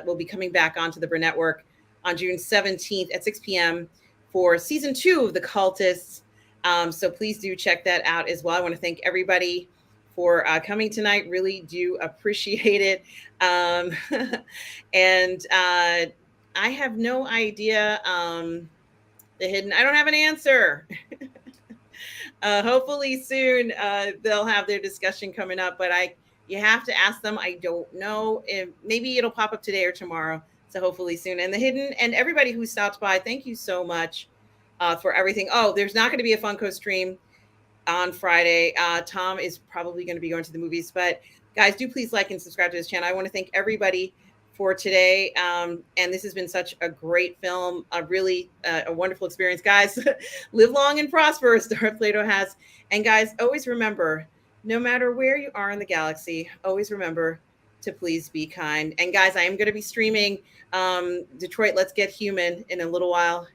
will be coming back onto the Burnettwork on June 17th at 6 p.m. for season 2 of The Cultists. So please do check that out as well. I want to thank everybody for coming tonight. Really do appreciate it. And I have no idea I don't have an answer. Hopefully soon they'll have their discussion coming up, but you have to ask them. I don't know if maybe it'll pop up today or tomorrow. So hopefully soon. And the hidden and everybody who stopped by, thank you so much for everything. Oh, there's not going to be a Funko stream on Friday. Tom is probably going to be going to the movies, but guys, do please like and subscribe to this channel. I want to thank everybody for today. And this has been such a great film, a really a wonderful experience. Guys, live long and prosper as Darth PLATO has. And guys, always remember, no matter where you are in the galaxy, always remember to please be kind. And guys, I am going to be streaming Detroit Let's Get Human in a little while.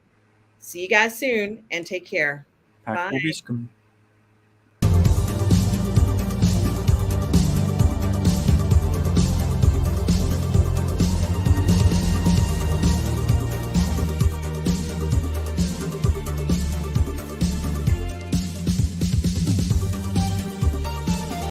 See you guys soon and take care. Bye.